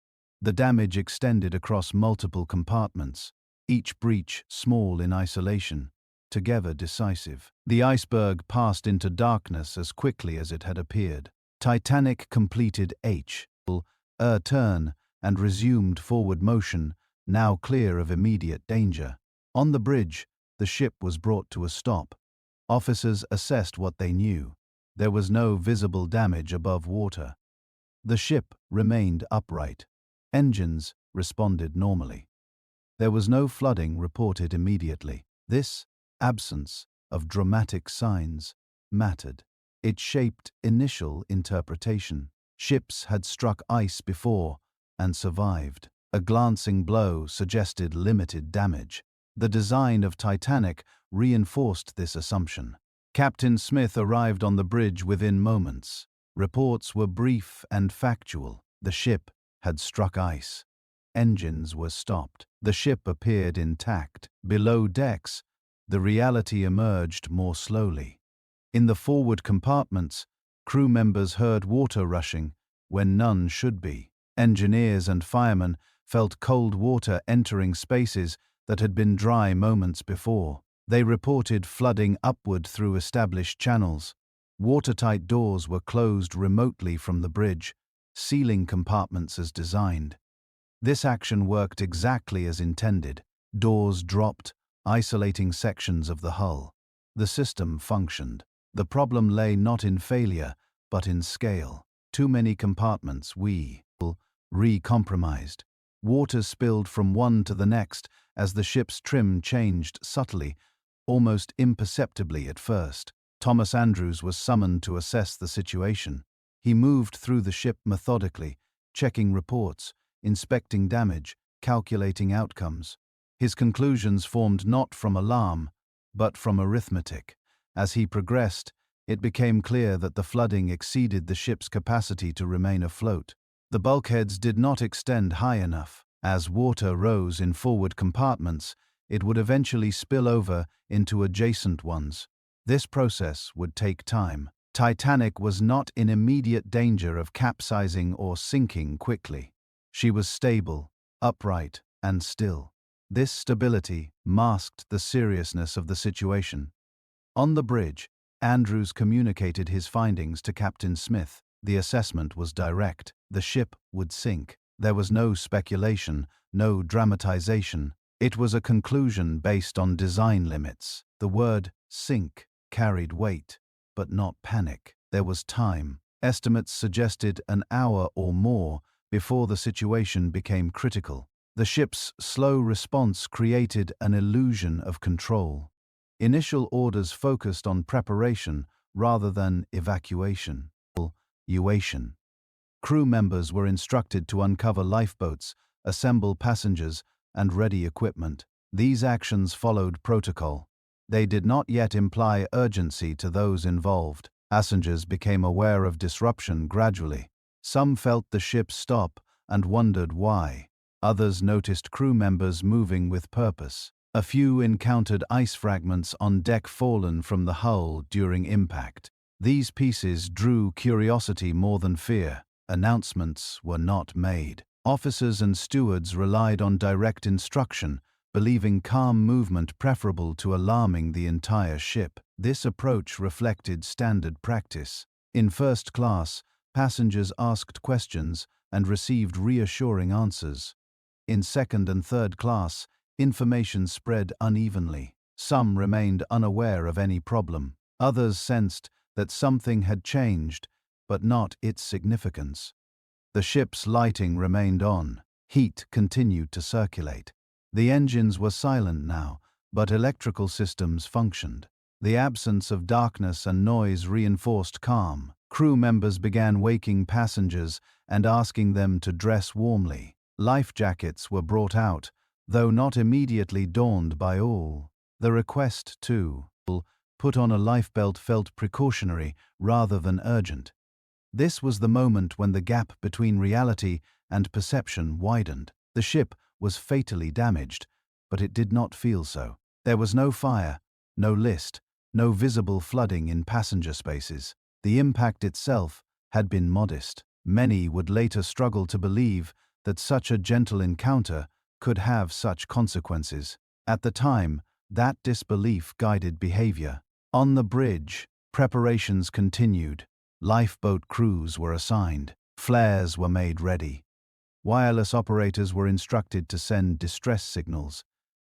The damage extended across multiple compartments, each breach small in isolation, together decisive. The iceberg passed into darkness as quickly as it had appeared. Titanic completed a turn and resumed forward motion, now clear of immediate danger. On the bridge, the ship was brought to a stop. Officers assessed what they knew. There was no visible damage above water. The ship remained upright. Engines responded normally. There was no flooding reported immediately. This absence of dramatic signs mattered. It shaped initial interpretation. Ships had struck ice before and survived. A glancing blow suggested limited damage. The design of Titanic reinforced this assumption. Captain Smith arrived on the bridge within moments. Reports were brief and factual. The ship had struck ice. Engines were stopped. The ship appeared intact. Below decks, the reality emerged more slowly. In the forward compartments, crew members heard water rushing when none should be. Engineers and firemen felt cold water entering spaces that had been dry moments before. They reported flooding upward through established channels. Watertight doors were closed remotely from the bridge, sealing compartments as designed. This action worked exactly as intended. Doors dropped, isolating sections of the hull. The system functioned. The problem lay not in failure, but in scale. Too many compartments re-compromised. Water spilled from one to the next as the ship's trim changed subtly, almost imperceptibly at first. Thomas Andrews was summoned to assess the situation. He moved through the ship methodically, checking reports, inspecting damage, calculating outcomes. His conclusions formed not from alarm, but from arithmetic. As he progressed, it became clear that the flooding exceeded the ship's capacity to remain afloat. The bulkheads did not extend high enough. As water rose in forward compartments, it would eventually spill over into adjacent ones. This process would take time. Titanic was not in immediate danger of capsizing or sinking quickly. She was stable, upright, and still. This stability masked the seriousness of the situation. On the bridge, Andrews communicated his findings to Captain Smith. The assessment was direct. The ship would sink. There was no speculation, no dramatization. It was a conclusion based on design limits. The word sink carried weight, but not panic. There was time. Estimates suggested an hour or more before the situation became critical. The ship's slow response created an illusion of control. Initial orders focused on preparation rather than evacuation. Crew members were instructed to uncover lifeboats, assemble passengers, and ready equipment. These actions followed protocol. They did not yet imply urgency to those involved. Passengers became aware of disruption gradually. Some felt the ship stop and wondered why. Others noticed crew members moving with purpose. A few encountered ice fragments on deck fallen from the hull during impact. These pieces drew curiosity more than fear. Announcements were not made. Officers and stewards relied on direct instruction, believing calm movement preferable to alarming the entire ship. This approach reflected standard practice. In first class, passengers asked questions and received reassuring answers. In second and third class, information spread unevenly. Some remained unaware of any problem. Others sensed that something had changed, but not its significance. The ship's lighting remained on. Heat continued to circulate. The engines were silent now, but electrical systems functioned. The absence of darkness and noise reinforced calm. Crew members began waking passengers and asking them to dress warmly. Life jackets were brought out, though not immediately donned by all. The request to put on a lifebelt felt precautionary rather than urgent. This was the moment when the gap between reality and perception widened. The ship was fatally damaged, but it did not feel so. There was no fire, no list, no visible flooding in passenger spaces. The impact itself had been modest. Many would later struggle to believe that such a gentle encounter could have such consequences. At the time, that disbelief guided behavior. On the bridge, preparations continued. Lifeboat crews were assigned. Flares were made ready. Wireless operators were instructed to send distress signals.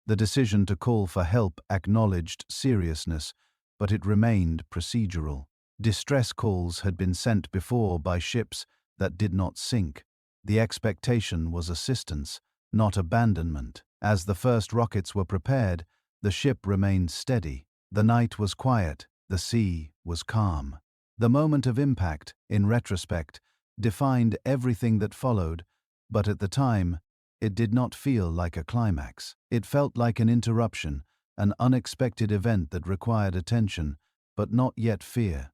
The decision to call for help acknowledged seriousness, but it remained procedural. Distress calls had been sent before by ships that did not sink. The expectation was assistance, not abandonment. As the first rockets were prepared, the ship remained steady. The night was quiet, the sea was calm. The moment of impact, in retrospect, defined everything that followed, but at the time, it did not feel like a climax. It felt like an interruption, an unexpected event that required attention, but not yet fear.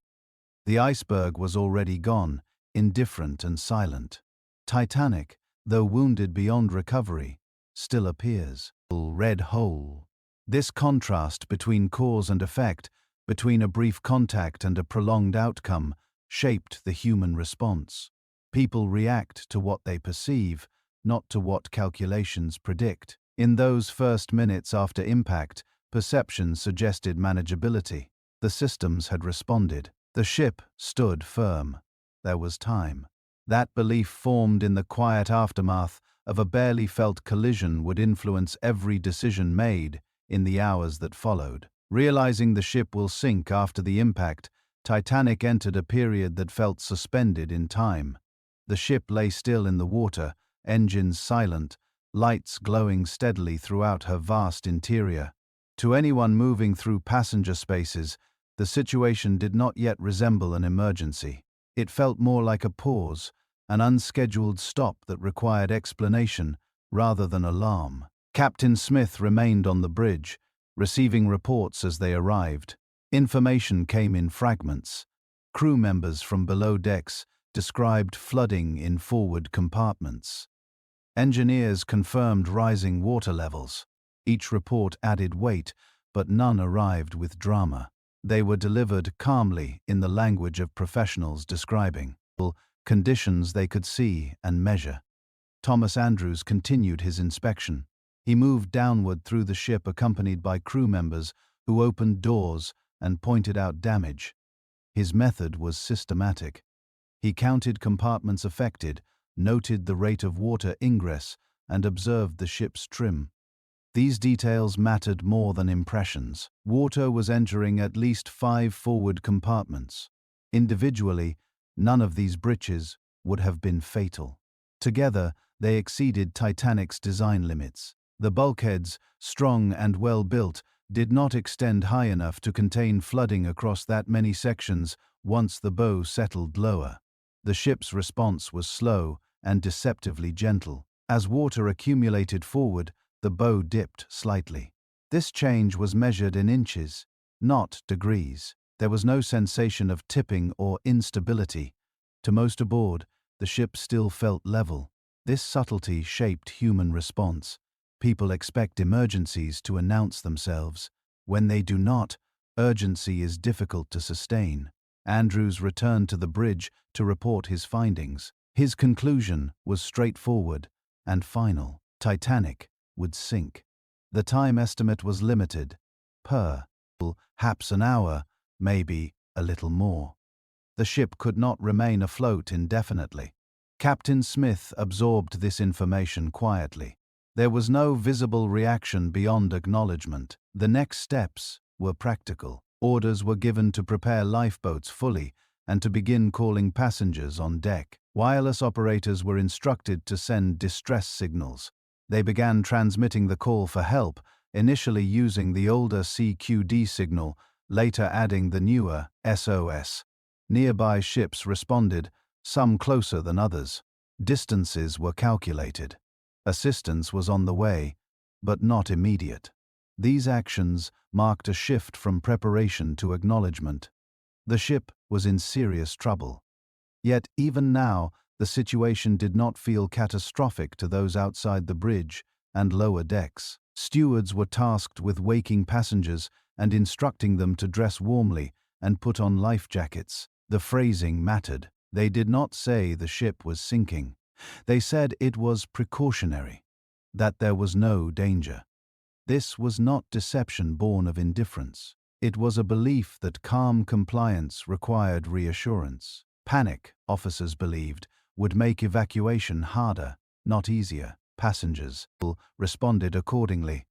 The Iceberg was already gone, indifferent and silent. Titanic, though wounded beyond recovery, still appears. Red hole. This contrast between cause and effect, between a brief contact and a prolonged outcome, shaped the human response. People react to what they perceive, not to what calculations predict. In those first minutes after impact, perception suggested manageability. The systems had responded. The ship stood firm. There was time. That belief formed in the quiet aftermath of a barely felt collision would influence every decision made in the hours that followed. Realizing the ship will sink after the impact, Titanic entered a period that felt suspended in time. The ship lay still in the water, engines silent, lights glowing steadily throughout her vast interior. To anyone moving through passenger spaces, the situation did not yet resemble an emergency. It felt more like a pause, an unscheduled stop that required explanation rather than alarm. Captain Smith remained on the bridge, receiving reports as they arrived. Information came in fragments. Crew members from below decks described flooding in forward compartments. Engineers confirmed rising water levels. Each report added weight, but none arrived with drama. They were delivered calmly in the language of professionals describing conditions they could see and measure. Thomas Andrews continued his inspection. He moved downward through the ship accompanied by crew members who opened doors and pointed out damage. His method was systematic. He counted compartments affected, noted the rate of water ingress, and observed the ship's trim. These details mattered more than impressions. Water was entering at least 5 forward compartments. Individually, none of these breaches would have been fatal. Together, they exceeded Titanic's design limits. The bulkheads, strong and well built, did not extend high enough to contain flooding across that many sections once the bow settled lower. The ship's response was slow and deceptively gentle. As water accumulated forward, the bow dipped slightly. This change was measured in inches, not degrees. There was no sensation of tipping or instability. To most aboard, the ship still felt level. This subtlety shaped human response. People expect emergencies to announce themselves. When they do not, urgency is difficult to sustain. Andrews returned to the bridge to report his findings. His conclusion was straightforward and final. Titanic would sink. The time estimate was limited. Perhaps an hour, maybe a little more. The ship could not remain afloat indefinitely. Captain Smith absorbed this information quietly. There was no visible reaction beyond acknowledgement. The next steps were practical. Orders were given to prepare lifeboats fully and to begin calling passengers on deck. Wireless operators were instructed to send distress signals. They began transmitting the call for help, initially using the older CQD signal, later adding the newer SOS. Nearby ships responded, some closer than others. Distances were calculated. Assistance was on the way, but not immediate. These actions marked a shift from preparation to acknowledgement. The ship was in serious trouble. Yet even now, the situation did not feel catastrophic to those outside the bridge and lower decks. Stewards were tasked with waking passengers and instructing them to dress warmly and put on life jackets. The phrasing mattered. They did not say the ship was sinking. They said it was precautionary, that there was no danger. This was not deception born of indifference. It was a belief that calm compliance required reassurance. Panic, officers believed, would make evacuation harder, not easier. Passengers responded accordingly.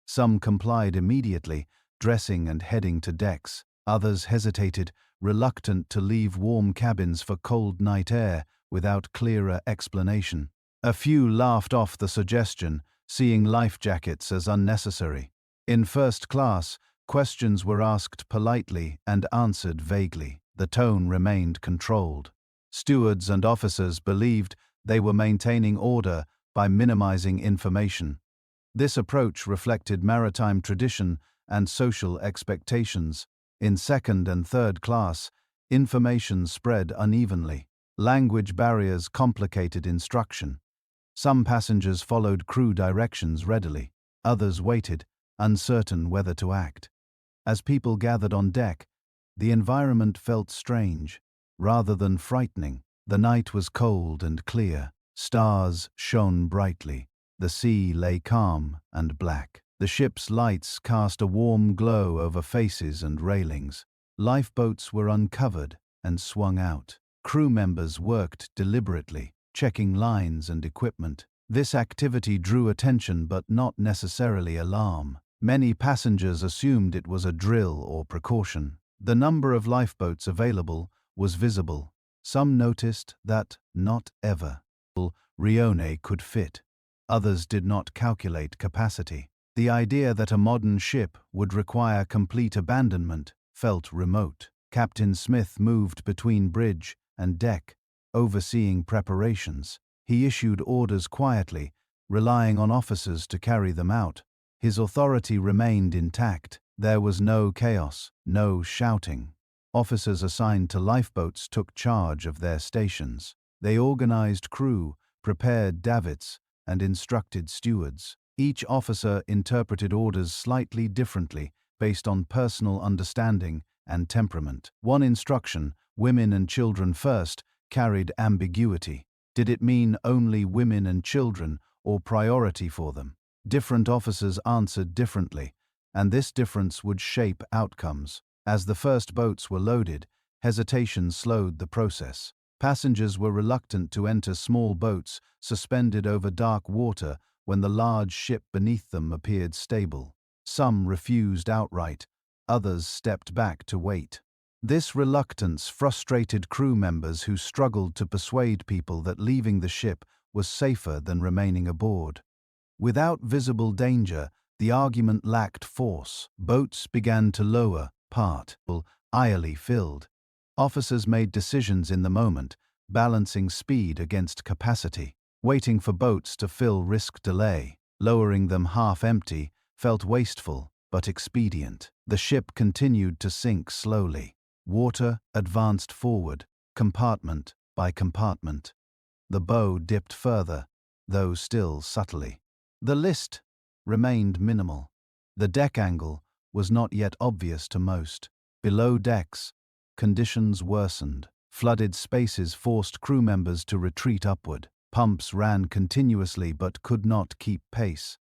Some complied immediately, dressing and heading to decks. Others hesitated, reluctant to leave warm cabins for cold night air without clearer explanation. A few laughed off the suggestion, seeing life jackets as unnecessary. In first class, questions were asked politely and answered vaguely. The tone remained controlled. Stewards and officers believed they were maintaining order by minimizing information. This approach reflected maritime tradition and social expectations. In second and third class, information spread unevenly. Language barriers complicated instruction. Some passengers followed crew directions readily. Others waited, uncertain whether to act. As people gathered on deck, the environment felt strange, rather than frightening. The night was cold and clear. Stars shone brightly. The sea lay calm and black. The ship's lights cast a warm glow over faces and railings. Lifeboats were uncovered and swung out. Crew members worked deliberately, checking lines and equipment. This activity drew attention but not necessarily alarm. Many passengers assumed it was a drill or precaution. The number of lifeboats available was visible. Some noticed that not ever Rione could fit. Others did not calculate capacity. The idea that a modern ship would require complete abandonment felt remote. Captain Smith moved between bridge and deck, overseeing preparations. He issued orders quietly, relying on officers to carry them out. His authority remained intact. There was no chaos, no shouting. Officers assigned to lifeboats took charge of their stations. They organized crew, prepared davits, and instructed stewards. Each officer interpreted orders slightly differently based on personal understanding and temperament. One instruction, women and children first, carried ambiguity. Did it mean only women and children or priority for them? Different officers answered differently, and this difference would shape outcomes. As the first boats were loaded, hesitation slowed the process. Passengers were reluctant to enter small boats suspended over dark water when the large ship beneath them appeared stable. Some refused outright, others stepped back to wait. This reluctance frustrated crew members who struggled to persuade people that leaving the ship was safer than remaining aboard. Without visible danger, the argument lacked force. Boats began to lower, irely filled. Officers made decisions in the moment, balancing speed against capacity. Waiting for boats to fill risked delay. Lowering them half-empty felt wasteful, but expedient. The ship continued to sink slowly. Water advanced forward, compartment by compartment. The bow dipped further, though still subtly. The list remained minimal. The deck angle was not yet obvious to most. Below decks, conditions worsened. Flooded spaces forced crew members to retreat upward. Pumps ran continuously but could not keep pace.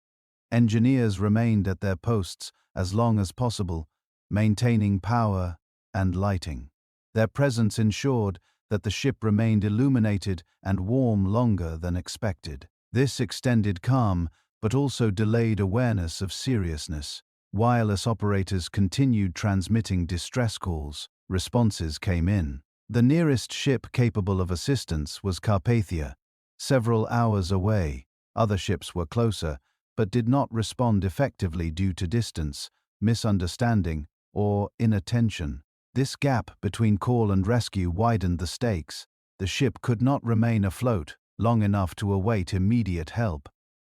Engineers remained at their posts as long as possible, maintaining power and lighting. Their presence ensured that the ship remained illuminated and warm longer than expected. This extended calm, but also delayed awareness of seriousness. Wireless operators continued transmitting distress calls. Responses came in. The nearest ship capable of assistance was Carpathia, several hours away. Other ships were closer, but did not respond effectively due to distance, misunderstanding, or inattention. This gap between call and rescue widened the stakes. The ship could not remain afloat long enough to await immediate help.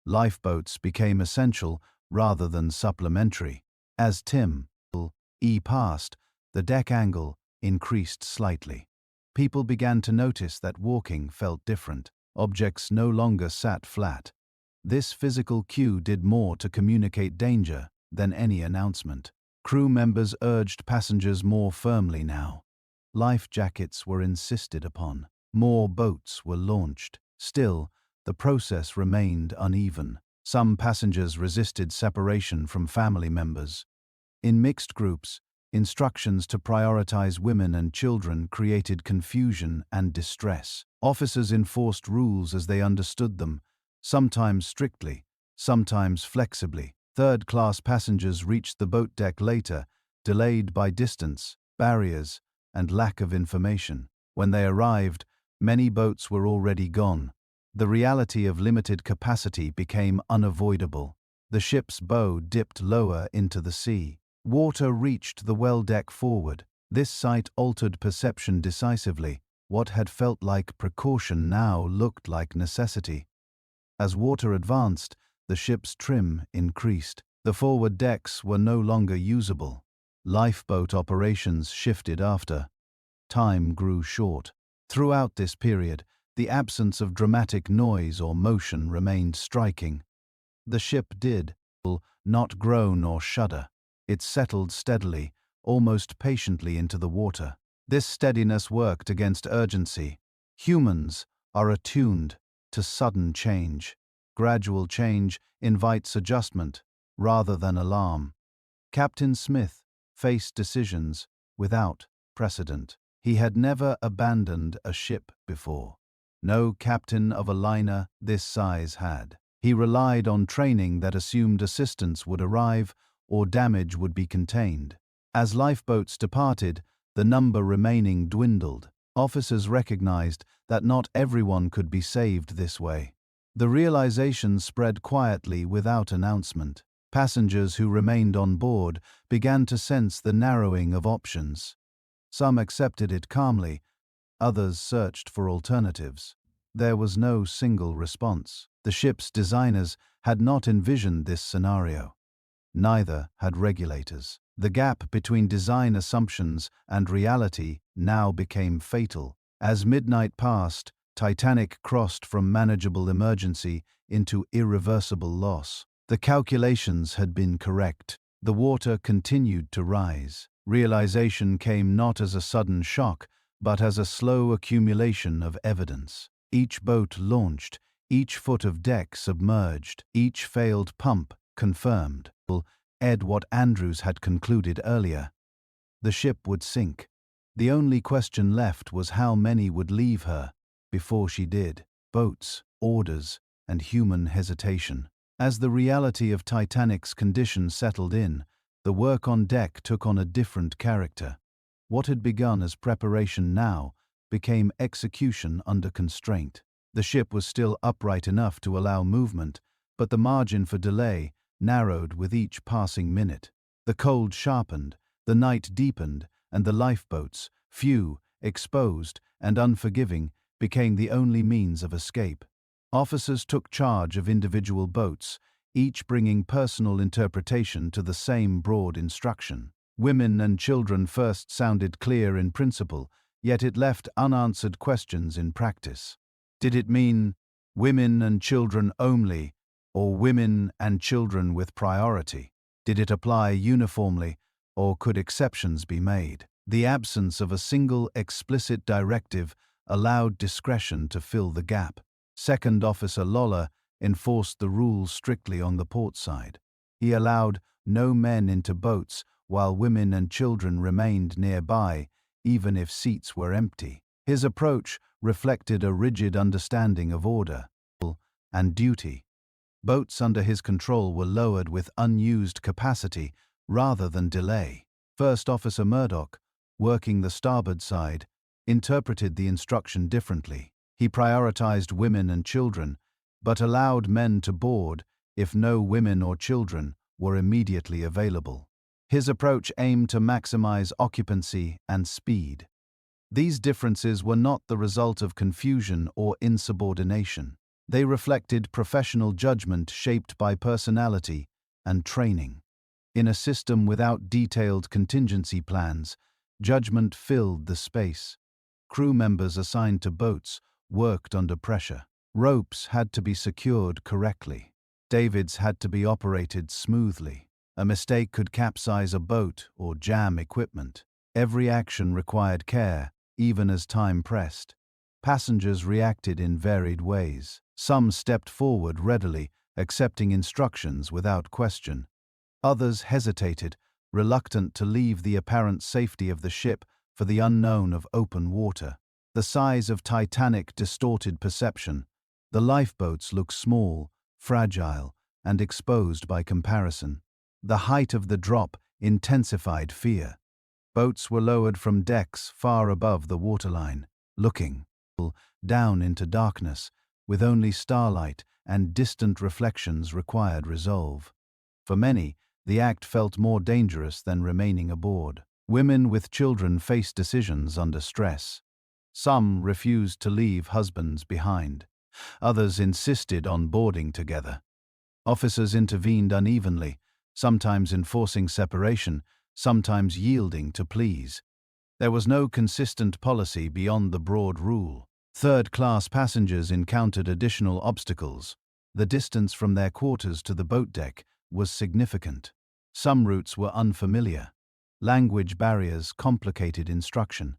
Lifeboats became essential rather than supplementary. As Tim passed, the deck angle increased slightly. People began to notice that walking felt different. Objects no longer sat flat. This physical cue did more to communicate danger than any announcement. Crew members urged passengers more firmly now. Life jackets were insisted upon. More boats were launched. Still, the process remained uneven. Some passengers resisted separation from family members. In mixed groups, instructions to prioritize women and children created confusion and distress. Officers enforced rules as they understood them, sometimes strictly, sometimes flexibly. Third-class passengers reached the boat deck later, delayed by distance, barriers, and lack of information. When they arrived, many boats were already gone. The reality of limited capacity became unavoidable. The ship's bow dipped lower into the sea. Water reached the well deck forward. This sight altered perception decisively. What had felt like precaution now looked like necessity. As water advanced, the ship's trim increased. The forward decks were no longer usable. Lifeboat operations shifted after. Time grew short. Throughout this period, the absence of dramatic noise or motion remained striking. The ship did not groan or shudder. It settled steadily, almost patiently into the water. This steadiness worked against urgency. Humans are attuned to sudden change. Gradual change invites adjustment rather than alarm. Captain Smith faced decisions without precedent. He had never abandoned a ship before. No captain of a liner this size had. He relied on training that assumed assistance would arrive or damage would be contained. As lifeboats departed, the number remaining dwindled. Officers recognized that not everyone could be saved this way. The realization spread quietly without announcement. Passengers who remained on board began to sense the narrowing of options. Some accepted it calmly, others searched for alternatives. There was no single response. The ship's designers had not envisioned this scenario. Neither had regulators. The gap between design assumptions and reality now became fatal. As midnight passed, Titanic crossed from manageable emergency into irreversible loss. The calculations had been correct. The water continued to rise. Realization came not as a sudden shock, but as a slow accumulation of evidence. Each boat launched, each foot of deck submerged, each failed pump confirmed. What Andrews had concluded earlier. The ship would sink. The only question left was how many would leave her before she did. Boats, orders, and human hesitation. As the reality of Titanic's condition settled in, the work on deck took on a different character. What had begun as preparation now became execution under constraint. The ship was still upright enough to allow movement, but the margin for delay narrowed with each passing minute. The cold sharpened, the night deepened, and the lifeboats, few, exposed, and unforgiving, became the only means of escape. Officers took charge of individual boats, each bringing personal interpretation to the same broad instruction. Women and children first sounded clear in principle, yet it left unanswered questions in practice. Did it mean women and children only, or women and children with priority? Did it apply uniformly, or could exceptions be made? The absence of a single explicit directive allowed discretion to fill the gap. Second Officer Lawler enforced the rules strictly on the port side. He allowed no men into boats while women and children remained nearby, even if seats were empty. His approach reflected a rigid understanding of order and duty. Boats under his control were lowered with unused capacity rather than delay. First Officer Murdoch, working the starboard side, interpreted the instruction differently. He prioritized women and children, but allowed men to board if no women or children were immediately available. His approach aimed to maximize occupancy and speed. These differences were not the result of confusion or insubordination. They reflected professional judgment shaped by personality and training. In a system without detailed contingency plans, judgment filled the space. Crew members assigned to boats worked under pressure. Ropes had to be secured correctly. Davits had to be operated smoothly. A mistake could capsize a boat or jam equipment. Every action required care, even as time pressed. Passengers reacted in varied ways. Some stepped forward readily, accepting instructions without question. Others hesitated, reluctant to leave the apparent safety of the ship for the unknown of open water. The size of Titanic distorted perception. The lifeboats looked small, fragile, and exposed by comparison. The height of the drop intensified fear. Boats were lowered from decks far above the waterline, looking down into darkness, with only starlight and distant reflections required resolve. For many, the act felt more dangerous than remaining aboard. Women with children faced decisions under stress. Some refused to leave husbands behind. Others insisted on boarding together. Officers intervened unevenly, sometimes enforcing separation, sometimes yielding to pleas. There was no consistent policy beyond the broad rule. Third-class passengers encountered additional obstacles. The distance from their quarters to the boat deck was significant. Some routes were unfamiliar. Language barriers complicated instruction.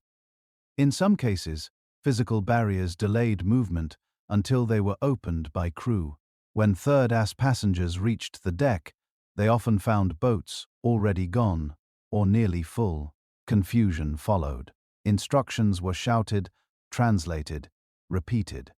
In some cases, physical barriers delayed movement until they were opened by crew. When third-class passengers reached the deck, they often found boats already gone or nearly full. Confusion followed. Instructions were shouted, translated, repeated.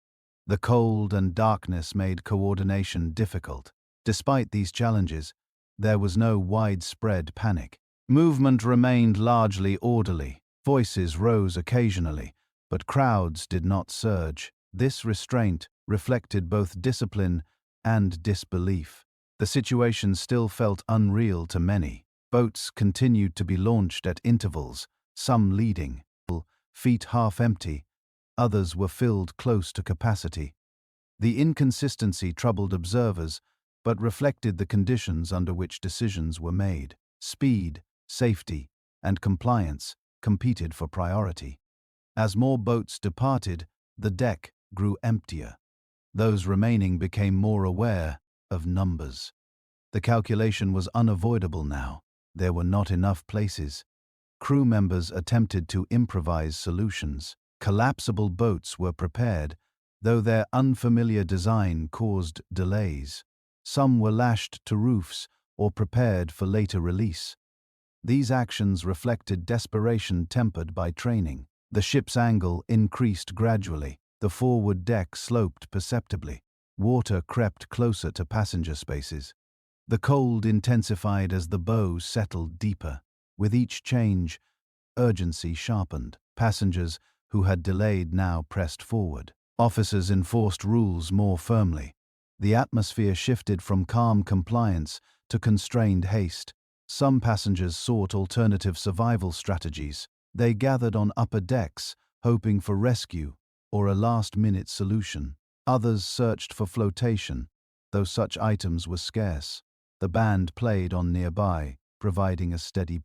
The cold and darkness made coordination difficult. Despite these challenges, there was no widespread panic. Movement remained largely orderly. Voices rose occasionally, but crowds did not surge. This restraint reflected both discipline and disbelief. The situation still felt unreal to many. Boats continued to be launched at intervals, some leading, feet half empty, others were filled close to capacity. The inconsistency troubled observers, but reflected the conditions under which decisions were made. Speed, safety, and compliance competed for priority. As more boats departed, the deck grew emptier. Those remaining became more aware of numbers. The calculation was unavoidable now. There were not enough places. Crew members attempted to improvise solutions. Collapsible boats were prepared, though their unfamiliar design caused delays. Some were lashed to roofs or prepared for later release. These actions reflected desperation tempered by training. The ship's angle increased gradually. The forward deck sloped perceptibly. Water crept closer to passenger spaces. The cold intensified as the bow settled deeper. With each change, urgency sharpened. Passengers who had delayed now pressed forward. Officers enforced rules more firmly. The atmosphere shifted from calm compliance to constrained haste. Some passengers sought alternative survival strategies. They gathered on upper decks, hoping for rescue or a last-minute solution. Others searched for flotation, though such items were scarce. The band played on nearby, providing a steady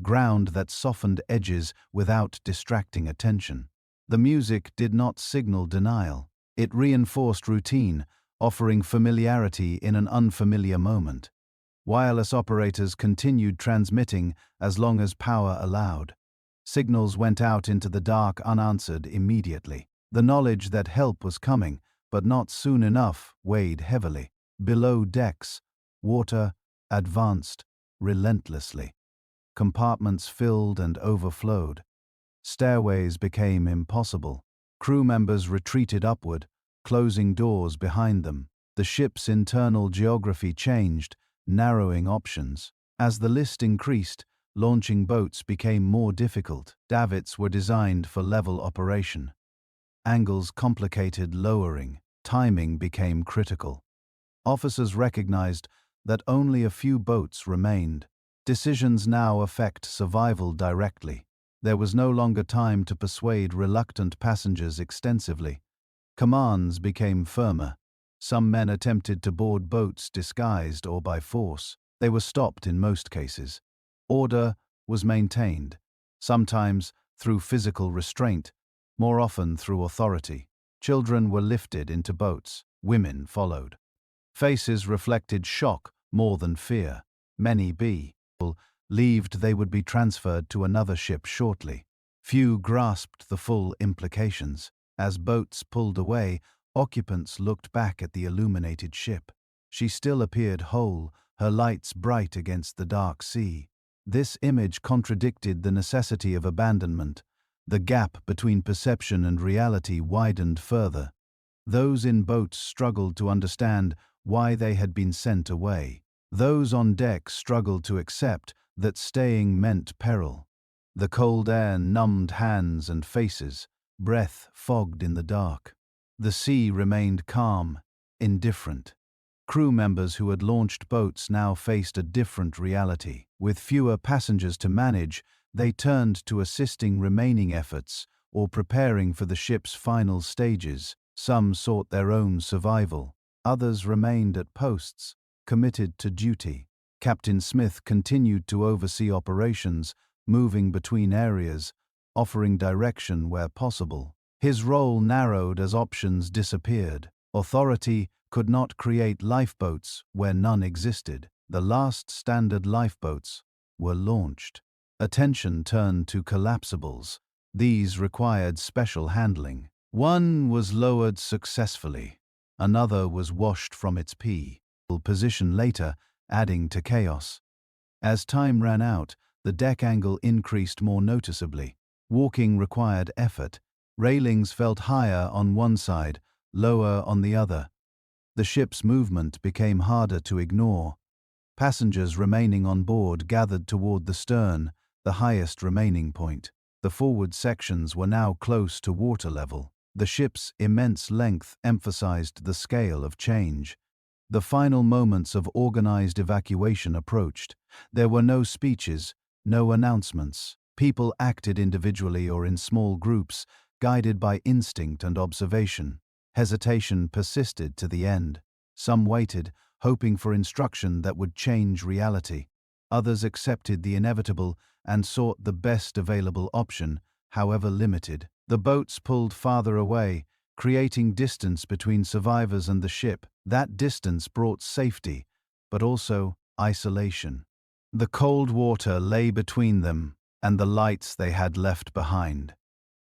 ground that softened edges without distracting attention. The music did not signal denial. It reinforced routine, offering familiarity in an unfamiliar moment. Wireless operators continued transmitting as long as power allowed. Signals went out into the dark unanswered immediately. The knowledge that help was coming, but not soon enough, weighed heavily. Below decks, water advanced relentlessly. Compartments filled and overflowed. Stairways became impossible. Crew members retreated upward, closing doors behind them. The ship's internal geography changed, narrowing options. As the list increased, launching boats became more difficult. Davits were designed for level operation. Angles complicated lowering. Timing became critical. Officers recognized that only a few boats remained. Decisions now affect survival directly. There was no longer time to persuade reluctant passengers extensively. Commands became firmer. Some men attempted to board boats disguised or by force. They were stopped in most cases. Order was maintained, sometimes through physical restraint, more often through authority. Children were lifted into boats. Women followed. Faces reflected shock more than fear. Many believed they would be transferred to another ship shortly. Few grasped the full implications. As boats pulled away, occupants looked back at the illuminated ship. She still appeared whole, her lights bright against the dark sea. This image contradicted the necessity of abandonment. The gap between perception and reality widened further. Those in boats struggled to understand why they had been sent away. Those on deck struggled to accept that staying meant peril. The cold air numbed hands and faces, breath fogged in the dark. The sea remained calm, indifferent. Crew members who had launched boats now faced a different reality. With fewer passengers to manage, they turned to assisting remaining efforts or preparing for the ship's final stages. Some sought their own survival. Others remained at posts, committed to duty. Captain Smith continued to oversee operations, moving between areas, offering direction where possible. His role narrowed as options disappeared. Authority could not create lifeboats where none existed. The last standard lifeboats were launched. Attention turned to collapsibles. These required special handling. One was lowered successfully. Another was washed from its position later, adding to chaos. As time ran out, the deck angle increased more noticeably. Walking required effort. Railings felt higher on one side, lower on the other. The ship's movement became harder to ignore. Passengers remaining on board gathered toward the stern, the highest remaining point. The forward sections were now close to water level. The ship's immense length emphasized the scale of change. The final moments of organized evacuation approached. There were no speeches, no announcements. People acted individually or in small groups, guided by instinct and observation. Hesitation persisted to the end. Some waited, hoping for instruction that would change reality. Others accepted the inevitable and sought the best available option, however limited. The boats pulled farther away, creating distance between survivors and the ship. That distance brought safety, but also isolation. The cold water lay between them and the lights they had left behind.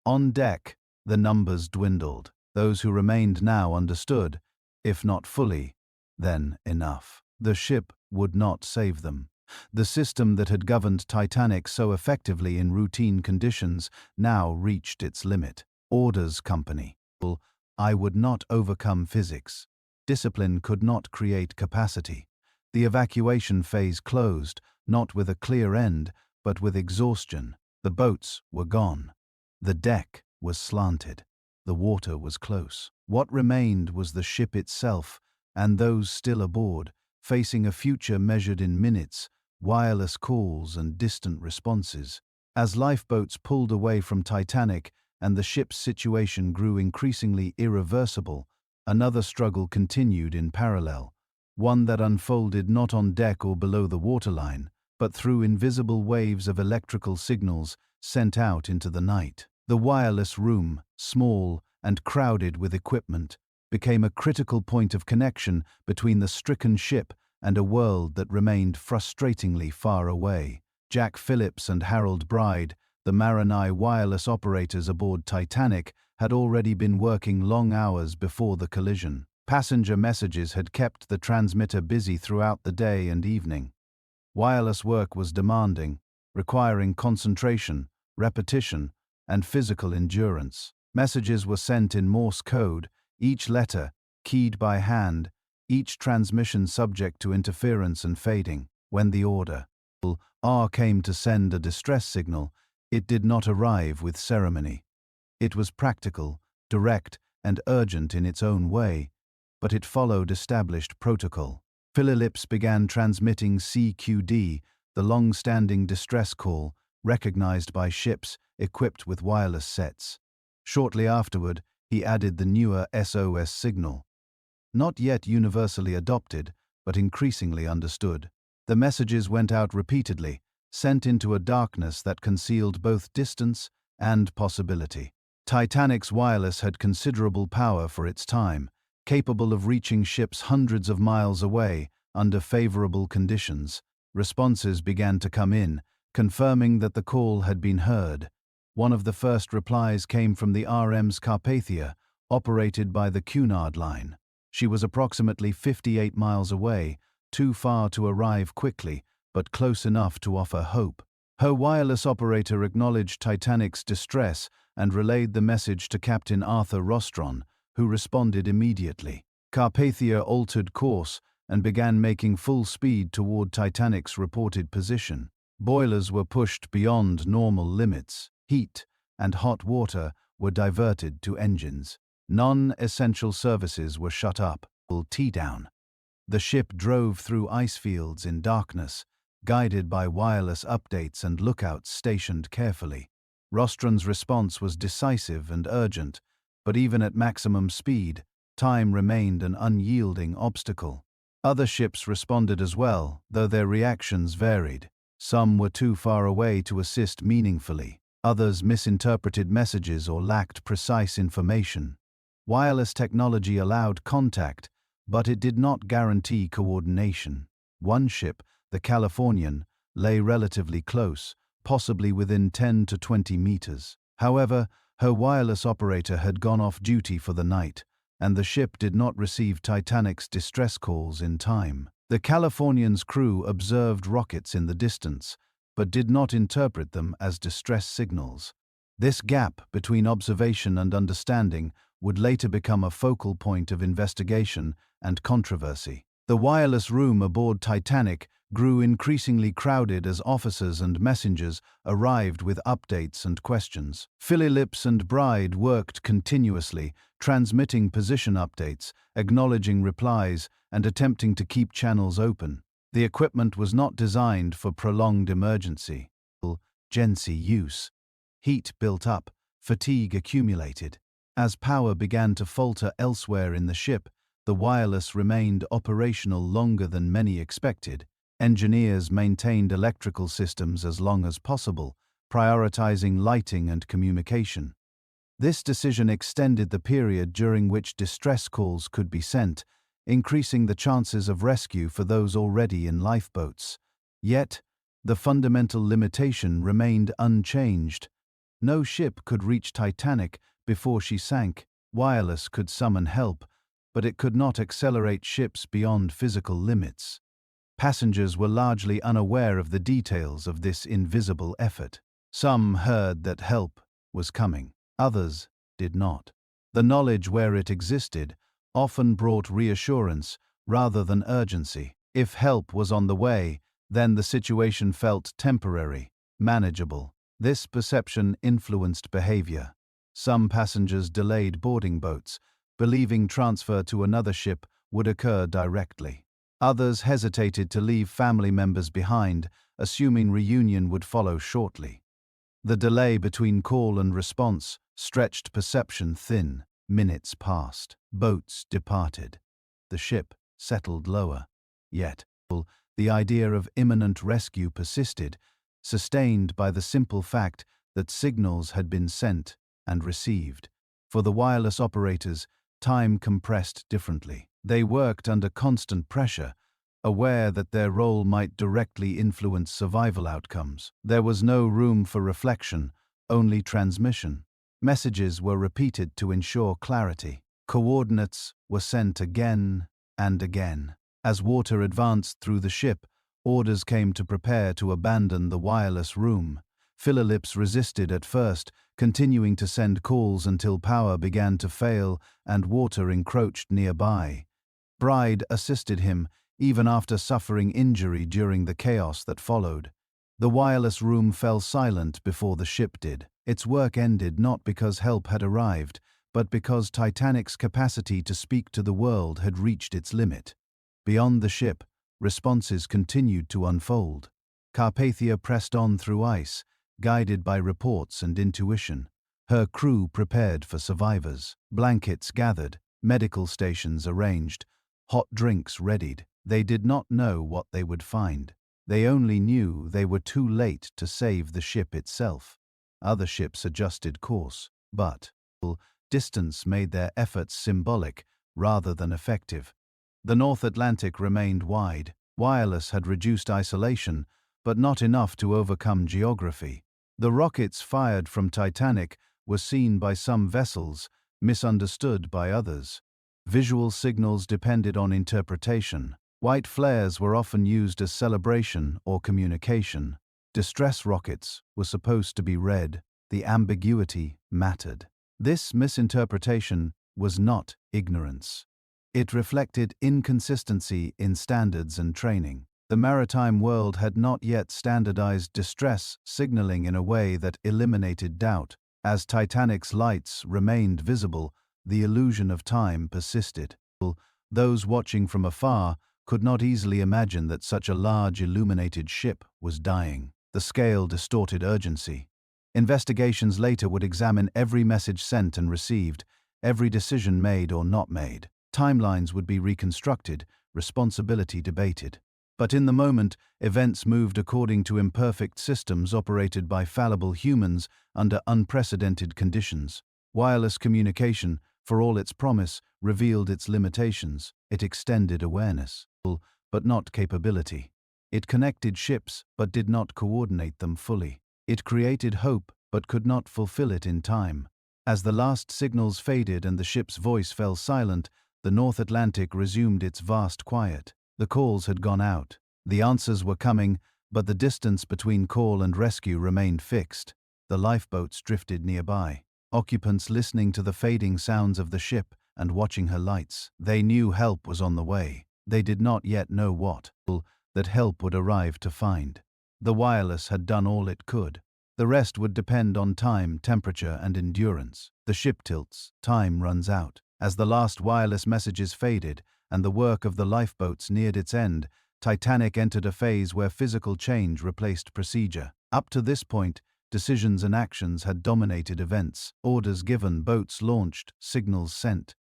On deck, the numbers dwindled. Those who remained now understood, if not fully, then enough. The ship would not save them. The system that had governed Titanic so effectively in routine conditions now reached its limit. Orders, company. I would not overcome physics. Discipline could not create capacity. The evacuation phase closed, not with a clear end, but with exhaustion. The boats were gone. The deck was slanted. The water was close. What remained was the ship itself, and those still aboard, facing a future measured in minutes, wireless calls and distant responses. As lifeboats pulled away from Titanic and the ship's situation grew increasingly irreversible, another struggle continued in parallel, one that unfolded not on deck or below the waterline, but through invisible waves of electrical signals sent out into the night. The wireless room, small and crowded with equipment, became a critical point of connection between the stricken ship and a world that remained frustratingly far away. Jack Phillips and Harold Bride, the Maritime wireless operators aboard Titanic, had already been working long hours before the collision. Passenger messages had kept the transmitter busy throughout the day and evening. Wireless work was demanding, requiring concentration, repetition, and physical endurance. Messages were sent in Morse code, each letter keyed by hand, each transmission subject to interference and fading. When the order R came to send a distress signal, it did not arrive with ceremony. It was practical, direct, and urgent in its own way, but it followed established protocol. Phillips began transmitting CQD, the long-standing distress call, recognized by ships equipped with wireless sets. Shortly afterward, he added the newer SOS signal. Not yet universally adopted, but increasingly understood. The messages went out repeatedly, sent into a darkness that concealed both distance and possibility. Titanic's wireless had considerable power for its time, capable of reaching ships hundreds of miles away under favorable conditions. Responses began to come in, confirming that the call had been heard. One of the first replies came from the RMS Carpathia, operated by the Cunard Line. She was approximately 58 miles away, too far to arrive quickly, but close enough to offer hope. Her wireless operator acknowledged Titanic's distress and relayed the message to Captain Arthur Rostron, who responded immediately. Carpathia altered course, and began making full speed toward Titanic's reported position. Boilers were pushed beyond normal limits. Heat and hot water were diverted to engines. Non-essential services were shut up. T-down. The ship drove through ice fields in darkness, guided by wireless updates and lookouts stationed carefully. Rostron's response was decisive and urgent, but even at maximum speed, time remained an unyielding obstacle. Other ships responded as well, though their reactions varied. Some were too far away to assist meaningfully. Others misinterpreted messages or lacked precise information. Wireless technology allowed contact, but it did not guarantee coordination. One ship, the Californian, lay relatively close, possibly within 10 to 20 meters. However, her wireless operator had gone off duty for the night, and the ship did not receive Titanic's distress calls in time. The Californian's crew observed rockets in the distance, but did not interpret them as distress signals. This gap between observation and understanding would later become a focal point of investigation and controversy. The wireless room aboard Titanic grew increasingly crowded as officers and messengers arrived with updates and questions. Phillips and Bride worked continuously, transmitting position updates, acknowledging replies, and attempting to keep channels open. The equipment was not designed for prolonged emergency use. Heat built up, fatigue accumulated. As power began to falter elsewhere in the ship, the wireless remained operational longer than many expected. Engineers maintained electrical systems as long as possible, prioritizing lighting and communication. This decision extended the period during which distress calls could be sent, increasing the chances of rescue for those already in lifeboats. Yet, the fundamental limitation remained unchanged. No ship could reach Titanic before she sank. Wireless could summon help, but it could not accelerate ships beyond physical limits. Passengers were largely unaware of the details of this invisible effort. Some heard that help was coming. Others did not. The knowledge, where it existed, often brought reassurance rather than urgency. If help was on the way, then the situation felt temporary, manageable. This perception influenced behavior. Some passengers delayed boarding boats, believing transfer to another ship would occur directly. Others hesitated to leave family members behind, assuming reunion would follow shortly. The delay between call and response stretched perception thin. Minutes passed. Boats departed. The ship settled lower. Yet, the idea of imminent rescue persisted, sustained by the simple fact that signals had been sent and received. For the wireless operators, time compressed differently. They worked under constant pressure, aware that their role might directly influence survival outcomes. There was no room for reflection, only transmission. Messages were repeated to ensure clarity. Coordinates were sent again and again. As water advanced through the ship, orders came to prepare to abandon the wireless room. Phillips resisted at first, continuing to send calls until power began to fail and water encroached nearby. Bride assisted him, even after suffering injury during the chaos that followed. The wireless room fell silent before the ship did. Its work ended not because help had arrived, but because Titanic's capacity to speak to the world had reached its limit. Beyond the ship, responses continued to unfold. Carpathia pressed on through ice, guided by reports and intuition. Her crew prepared for survivors. Blankets gathered, medical stations arranged, hot drinks readied. They did not know what they would find. They only knew they were too late to save the ship itself. Other ships adjusted course, but distance made their efforts symbolic rather than effective. The North Atlantic remained wide. Wireless had reduced isolation, but not enough to overcome geography. The rockets fired from Titanic were seen by some vessels, misunderstood by others. Visual signals depended on interpretation. White flares were often used as celebration or communication. Distress rockets were supposed to be red. The ambiguity mattered. This misinterpretation was not ignorance. It reflected inconsistency in standards and training. The maritime world had not yet standardized distress signaling in a way that eliminated doubt. As Titanic's lights remained visible, the illusion of time persisted. Those watching from afar could not easily imagine that such a large illuminated ship was dying. The scale distorted urgency. Investigations later would examine every message sent and received, every decision made or not made. Timelines would be reconstructed, responsibility debated. But in the moment, events moved according to imperfect systems operated by fallible humans under unprecedented conditions. Wireless communication, for all its promise, revealed its limitations. It extended awareness, but not capability. It connected ships, but did not coordinate them fully. It created hope, but could not fulfill it in time. As the last signals faded and the ship's voice fell silent, the North Atlantic resumed its vast quiet. The calls had gone out. The answers were coming, but the distance between call and rescue remained fixed. The lifeboats drifted nearby. Occupants listening to the fading sounds of the ship and watching her lights. They knew help was on the way. They did not yet know what that help would arrive to find. The wireless had done all it could. The rest would depend on time, temperature, and endurance. The ship tilts. Time runs out. As the last wireless messages faded and the work of the lifeboats neared its end, Titanic entered a phase where physical change replaced procedure. Up to this point, decisions and actions had dominated events. Orders given, boats launched, signals sent.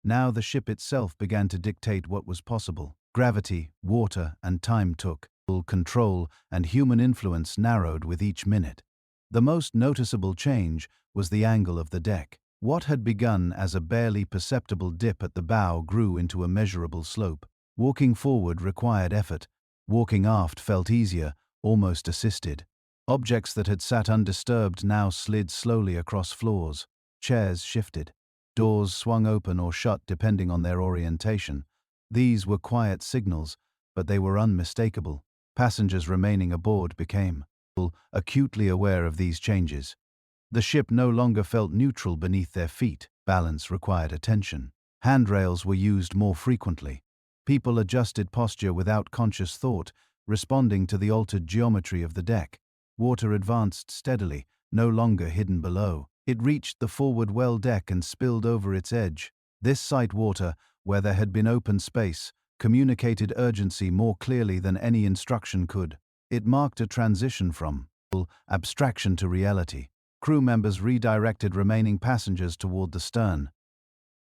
Now the ship itself began to dictate what was possible. Gravity, water, and time took full control, and human influence narrowed with each minute. The most noticeable change was the angle of the deck. What had begun as a barely perceptible dip at the bow grew into a measurable slope. Walking forward required effort. Walking aft felt easier, almost assisted. Objects that had sat undisturbed now slid slowly across floors. Chairs shifted. Doors swung open or shut depending on their orientation. These were quiet signals, but they were unmistakable. Passengers remaining aboard became acutely aware of these changes. The ship no longer felt neutral beneath their feet. Balance required attention. Handrails were used more frequently. People adjusted posture without conscious thought, responding to the altered geometry of the deck. Water advanced steadily, no longer hidden below. It reached the forward well deck and spilled over its edge. This sight water, where there had been open space, communicated urgency more clearly than any instruction could. It marked a transition from abstraction to reality. Crew members redirected remaining passengers toward the stern,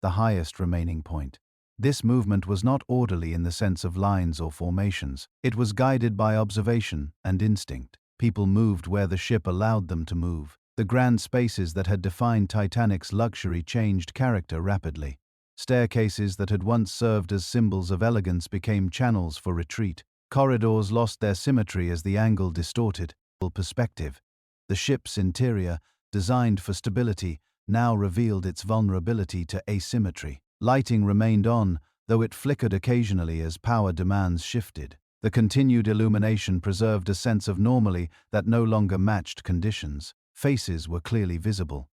the highest remaining point. This movement was not orderly in the sense of lines or formations. It was guided by observation and instinct. People moved where the ship allowed them to move. The grand spaces that had defined Titanic's luxury changed character rapidly. Staircases that had once served as symbols of elegance became channels for retreat. Corridors lost their symmetry as the angle distorted perspective. The ship's interior, designed for stability, now revealed its vulnerability to asymmetry. Lighting remained on, though it flickered occasionally as power demands shifted. The continued illumination preserved a sense of normalcy that no longer matched conditions. Faces were clearly visible.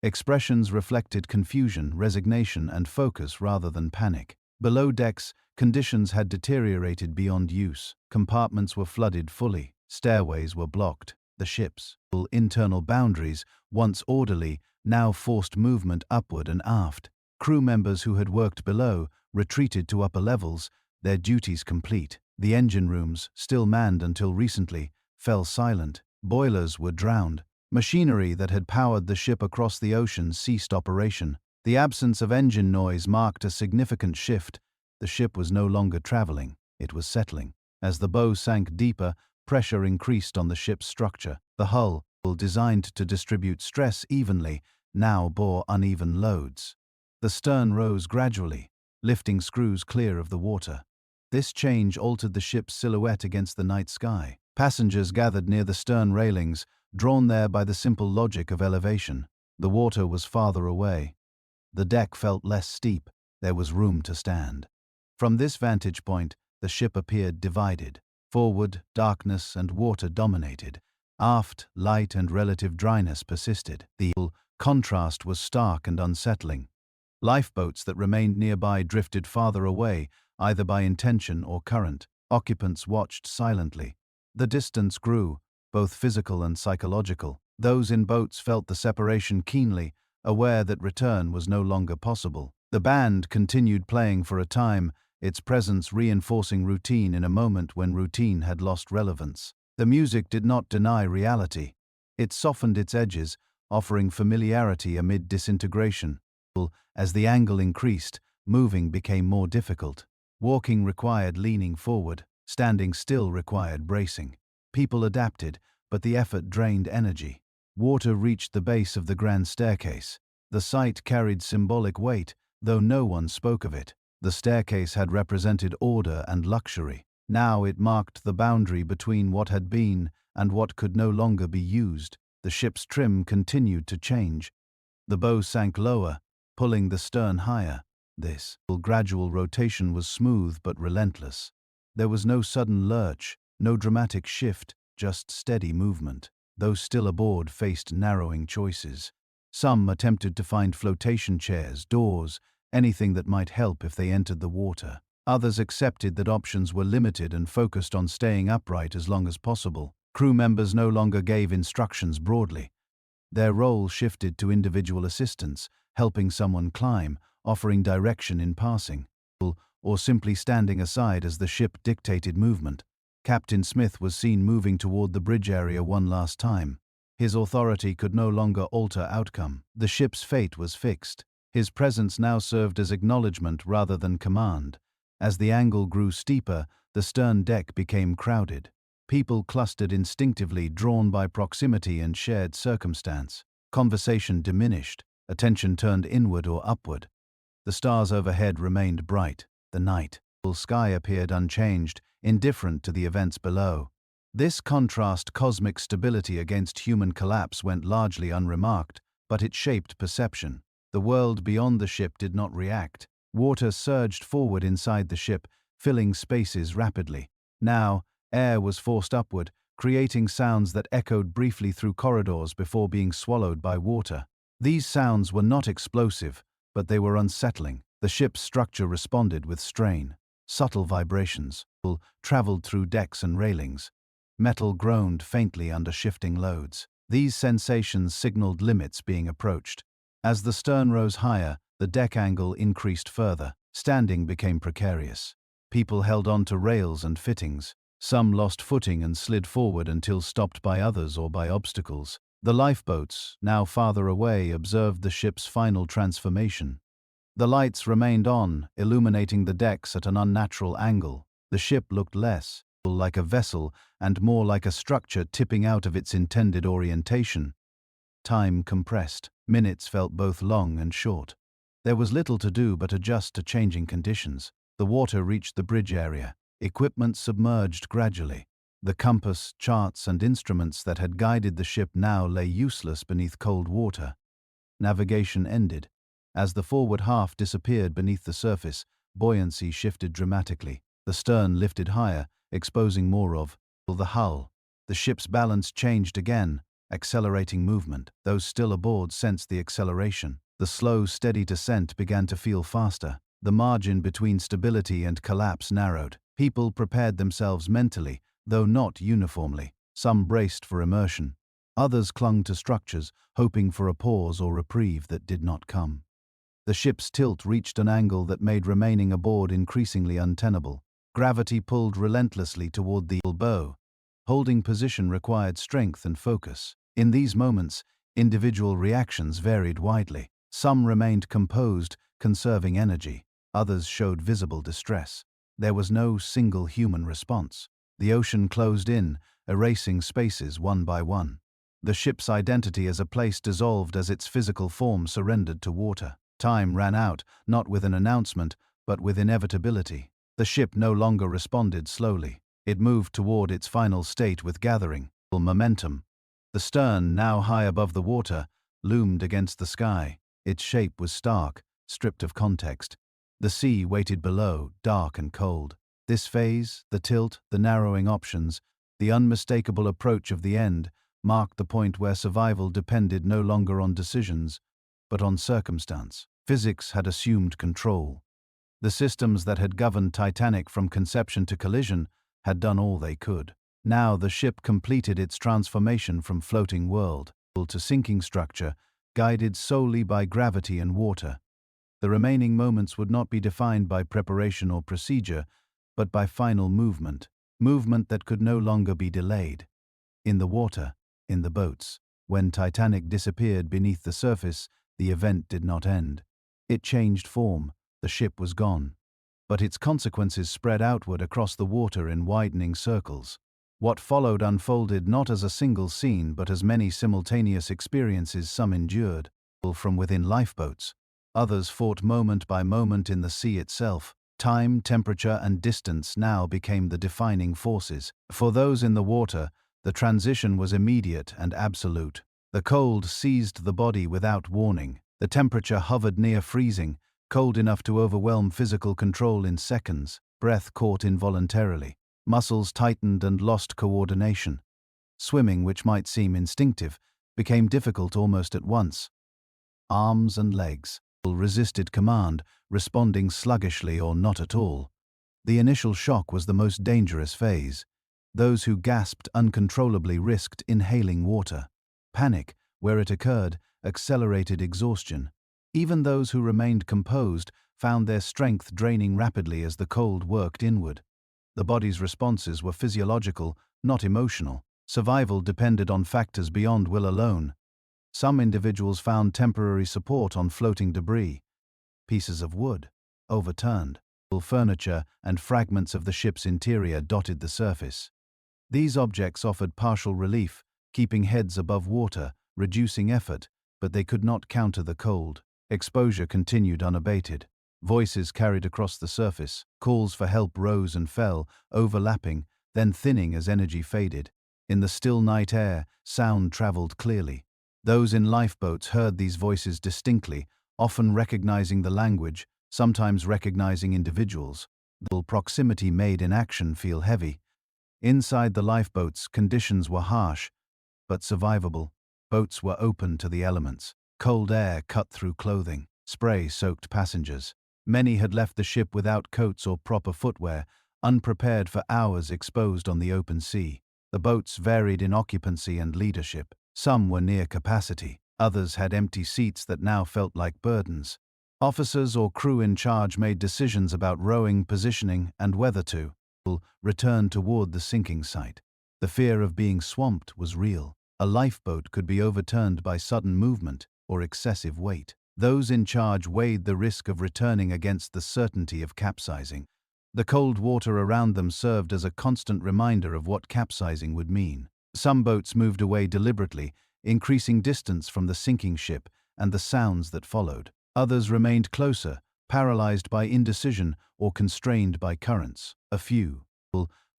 Expressions reflected confusion, resignation, and focus rather than panic. Below decks, conditions had deteriorated beyond use. Compartments were flooded fully. Stairways were blocked. The ship's internal boundaries, once orderly, now forced movement upward and aft. Crew members who had worked below retreated to upper levels, their duties complete. The engine rooms, still manned until recently, fell silent. Boilers were drowned. Machinery that had powered the ship across the ocean ceased operation. The absence of engine noise marked a significant shift. The ship was no longer traveling, it was settling. As the bow sank deeper, pressure increased on the ship's structure. The hull, designed to distribute stress evenly, now bore uneven loads. The stern rose gradually, lifting screws clear of the water. This change altered the ship's silhouette against the night sky. Passengers gathered near the stern railings, drawn there by the simple logic of elevation. The water was farther away. The deck felt less steep. There was room to stand. From this vantage point, the ship appeared divided. Forward, darkness and water dominated. Aft, light and relative dryness persisted. The contrast was stark and unsettling. Lifeboats that remained nearby drifted farther away, either by intention or current. Occupants watched silently. The distance grew, both physical and psychological. Those in boats felt the separation keenly, aware that return was no longer possible. The band continued playing for a time, its presence reinforcing routine in a moment when routine had lost relevance. The music did not deny reality. It softened its edges, offering familiarity amid disintegration. As the angle increased, moving became more difficult. Walking required leaning forward, standing still required bracing. People adapted, but the effort drained energy. Water reached the base of the grand staircase. The sight carried symbolic weight, though no one spoke of it. The staircase had represented order and luxury. Now it marked the boundary between what had been and what could no longer be used. The ship's trim continued to change. The bow sank lower, pulling the stern higher. This gradual rotation was smooth but relentless. There was no sudden lurch, no dramatic shift, just steady movement. Those still aboard faced narrowing choices. Some attempted to find flotation chairs, doors, anything that might help if they entered the water. Others accepted that options were limited and focused on staying upright as long as possible. Crew members no longer gave instructions broadly. Their role shifted to individual assistance, helping someone climb, offering direction in passing, or simply standing aside as the ship dictated movement. Captain Smith was seen moving toward the bridge area one last time. His authority could no longer alter outcome. The ship's fate was fixed. His presence now served as acknowledgement rather than command. As the angle grew steeper, the stern deck became crowded. People clustered instinctively, drawn by proximity and shared circumstance. Conversation diminished. Attention turned inward or upward. The stars overhead remained bright. The night sky appeared unchanged, indifferent to the events below. This contrast cosmic stability against human collapse went largely unremarked, but it shaped perception. The world beyond the ship did not react. Water surged forward inside the ship, filling spaces rapidly. Now, air was forced upward, creating sounds that echoed briefly through corridors before being swallowed by water. These sounds were not explosive, but they were unsettling. The ship's structure responded with strain. Subtle vibrations traveled through decks and railings. Metal groaned faintly under shifting loads. These sensations signaled limits being approached. As the stern rose higher, the deck angle increased further. Standing became precarious. People held on to rails and fittings. Some lost footing and slid forward until stopped by others or by obstacles. The lifeboats, now farther away, observed the ship's final transformation. The lights remained on, illuminating the decks at an unnatural angle. The ship looked less like a vessel and more like a structure tipping out of its intended orientation. Time compressed. Minutes felt both long and short. There was little to do but adjust to changing conditions. The water reached the bridge area. Equipment submerged gradually. The compass, charts, and instruments that had guided the ship now lay useless beneath cold water. Navigation ended. As the forward half disappeared beneath the surface, buoyancy shifted dramatically. The stern lifted higher, exposing more of the hull. The ship's balance changed again, accelerating movement. Those still aboard sensed the acceleration. The slow, steady descent began to feel faster. The margin between stability and collapse narrowed. People prepared themselves mentally, though not uniformly. Some braced for immersion. Others clung to structures, hoping for a pause or reprieve that did not come. The ship's tilt reached an angle that made remaining aboard increasingly untenable. Gravity pulled relentlessly toward the bow. Holding position required strength and focus. In these moments, individual reactions varied widely. Some remained composed, conserving energy. Others showed visible distress. There was no single human response. The ocean closed in, erasing spaces one by one. The ship's identity as a place dissolved as its physical form surrendered to water. Time ran out, not with an announcement, but with inevitability. The ship no longer responded slowly. It moved toward its final state with gathering momentum. The stern, now high above the water, loomed against the sky. Its shape was stark, stripped of context. The sea waited below, dark and cold. This phase, the tilt, the narrowing options, the unmistakable approach of the end, marked the point where survival depended no longer on decisions, but on circumstance. Physics had assumed control. The systems that had governed Titanic from conception to collision had done all they could. Now the ship completed its transformation from floating world to sinking structure, guided solely by gravity and water. The remaining moments would not be defined by preparation or procedure, but by final movement that could no longer be delayed. In the water, in the boats, when Titanic disappeared beneath the surface, the event did not end. It changed form, the ship was gone. But its consequences spread outward across the water in widening circles. What followed unfolded not as a single scene but as many simultaneous experiences. Some endured from within lifeboats. Others fought moment by moment in the sea itself. Time, temperature, and distance now became the defining forces. For those in the water, the transition was immediate and absolute. The cold seized the body without warning. The temperature hovered near freezing, cold enough to overwhelm physical control in seconds. Breath caught involuntarily. Muscles tightened and lost coordination. Swimming, which might seem instinctive, became difficult almost at once. Arms and legs resisted command, responding sluggishly or not at all. The initial shock was the most dangerous phase. Those who gasped uncontrollably risked inhaling water. Panic, where it occurred, accelerated exhaustion. Even those who remained composed found their strength draining rapidly as the cold worked inward. The body's responses were physiological, not emotional. Survival depended on factors beyond will alone. Some individuals found temporary support on floating debris. Pieces of wood, overturned, furniture, and fragments of the ship's interior dotted the surface. These objects offered partial relief, keeping heads above water, reducing effort, but they could not counter the cold. Exposure continued unabated. Voices carried across the surface. Calls for help rose and fell, overlapping, then thinning as energy faded. In the still night air, sound traveled clearly. Those in lifeboats heard these voices distinctly, often recognizing the language, sometimes recognizing individuals. The proximity made inaction feel heavy. Inside the lifeboats, conditions were harsh, but survivable. Boats were open to the elements. Cold air cut through clothing. Spray soaked passengers. Many had left the ship without coats or proper footwear, unprepared for hours exposed on the open sea. The boats varied in occupancy and leadership. Some were near capacity. Others had empty seats that now felt like burdens. Officers or crew in charge made decisions about rowing, positioning, and whether to return toward the sinking site. The fear of being swamped was real. A lifeboat could be overturned by sudden movement or excessive weight. Those in charge weighed the risk of returning against the certainty of capsizing. The cold water around them served as a constant reminder of what capsizing would mean. Some boats moved away deliberately, increasing distance from the sinking ship and the sounds that followed. Others remained closer, paralyzed by indecision or constrained by currents. A few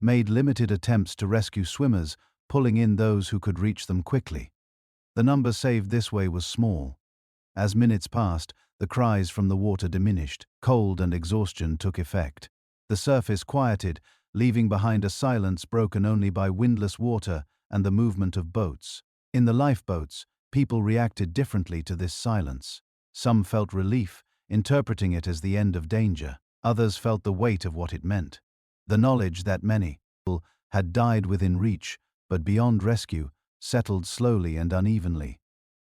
made limited attempts to rescue swimmers, pulling in those who could reach them quickly. The number saved this way was small. As minutes passed, the cries from the water diminished. Cold and exhaustion took effect. The surface quieted, leaving behind a silence broken only by windless water and the movement of boats. In the lifeboats, people reacted differently to this silence. Some felt relief, interpreting it as the end of danger. Others felt the weight of what it meant. The knowledge that many people had died within reach, but beyond rescue, settled slowly and unevenly.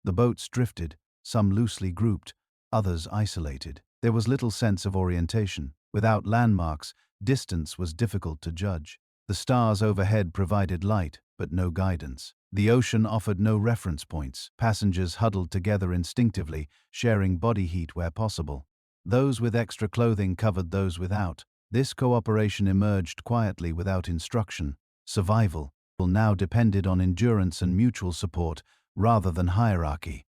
The boats drifted, some loosely grouped, others isolated. There was little sense of orientation. Without landmarks, distance was difficult to judge. The stars overhead provided light, but no guidance. The ocean offered no reference points. Passengers huddled together instinctively, sharing body heat where possible. Those with extra clothing covered those without. This cooperation emerged quietly without instruction. Survival now depended on endurance and mutual support rather than hierarchy.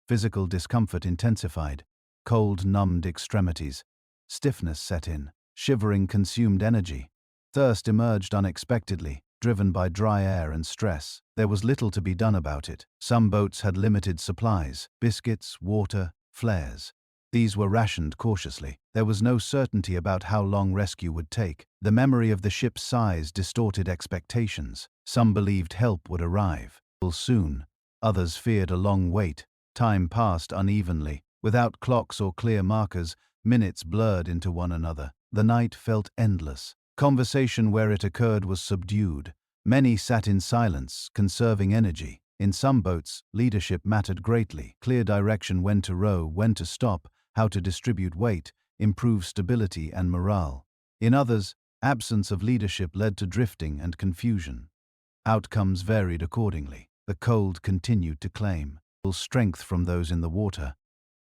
Physical discomfort intensified. Cold numbed extremities. Stiffness set in. Shivering consumed energy. Thirst emerged unexpectedly, driven by dry air and stress. There was little to be done about it. Some boats had limited supplies: biscuits, water, flares. These were rationed cautiously. There was no certainty about how long rescue would take. The memory of the ship's size distorted expectations. Some believed help would arrive soon. Others feared a long wait. Time passed unevenly. Without clocks or clear markers, minutes blurred into one another. The night felt endless. Conversation where it occurred was subdued. Many sat in silence, conserving energy. In some boats, leadership mattered greatly. Clear direction when to row, when to stop, how to distribute weight, improve stability and morale. In others, absence of leadership led to drifting and confusion. Outcomes varied accordingly. The cold continued to claim strength from those in the water.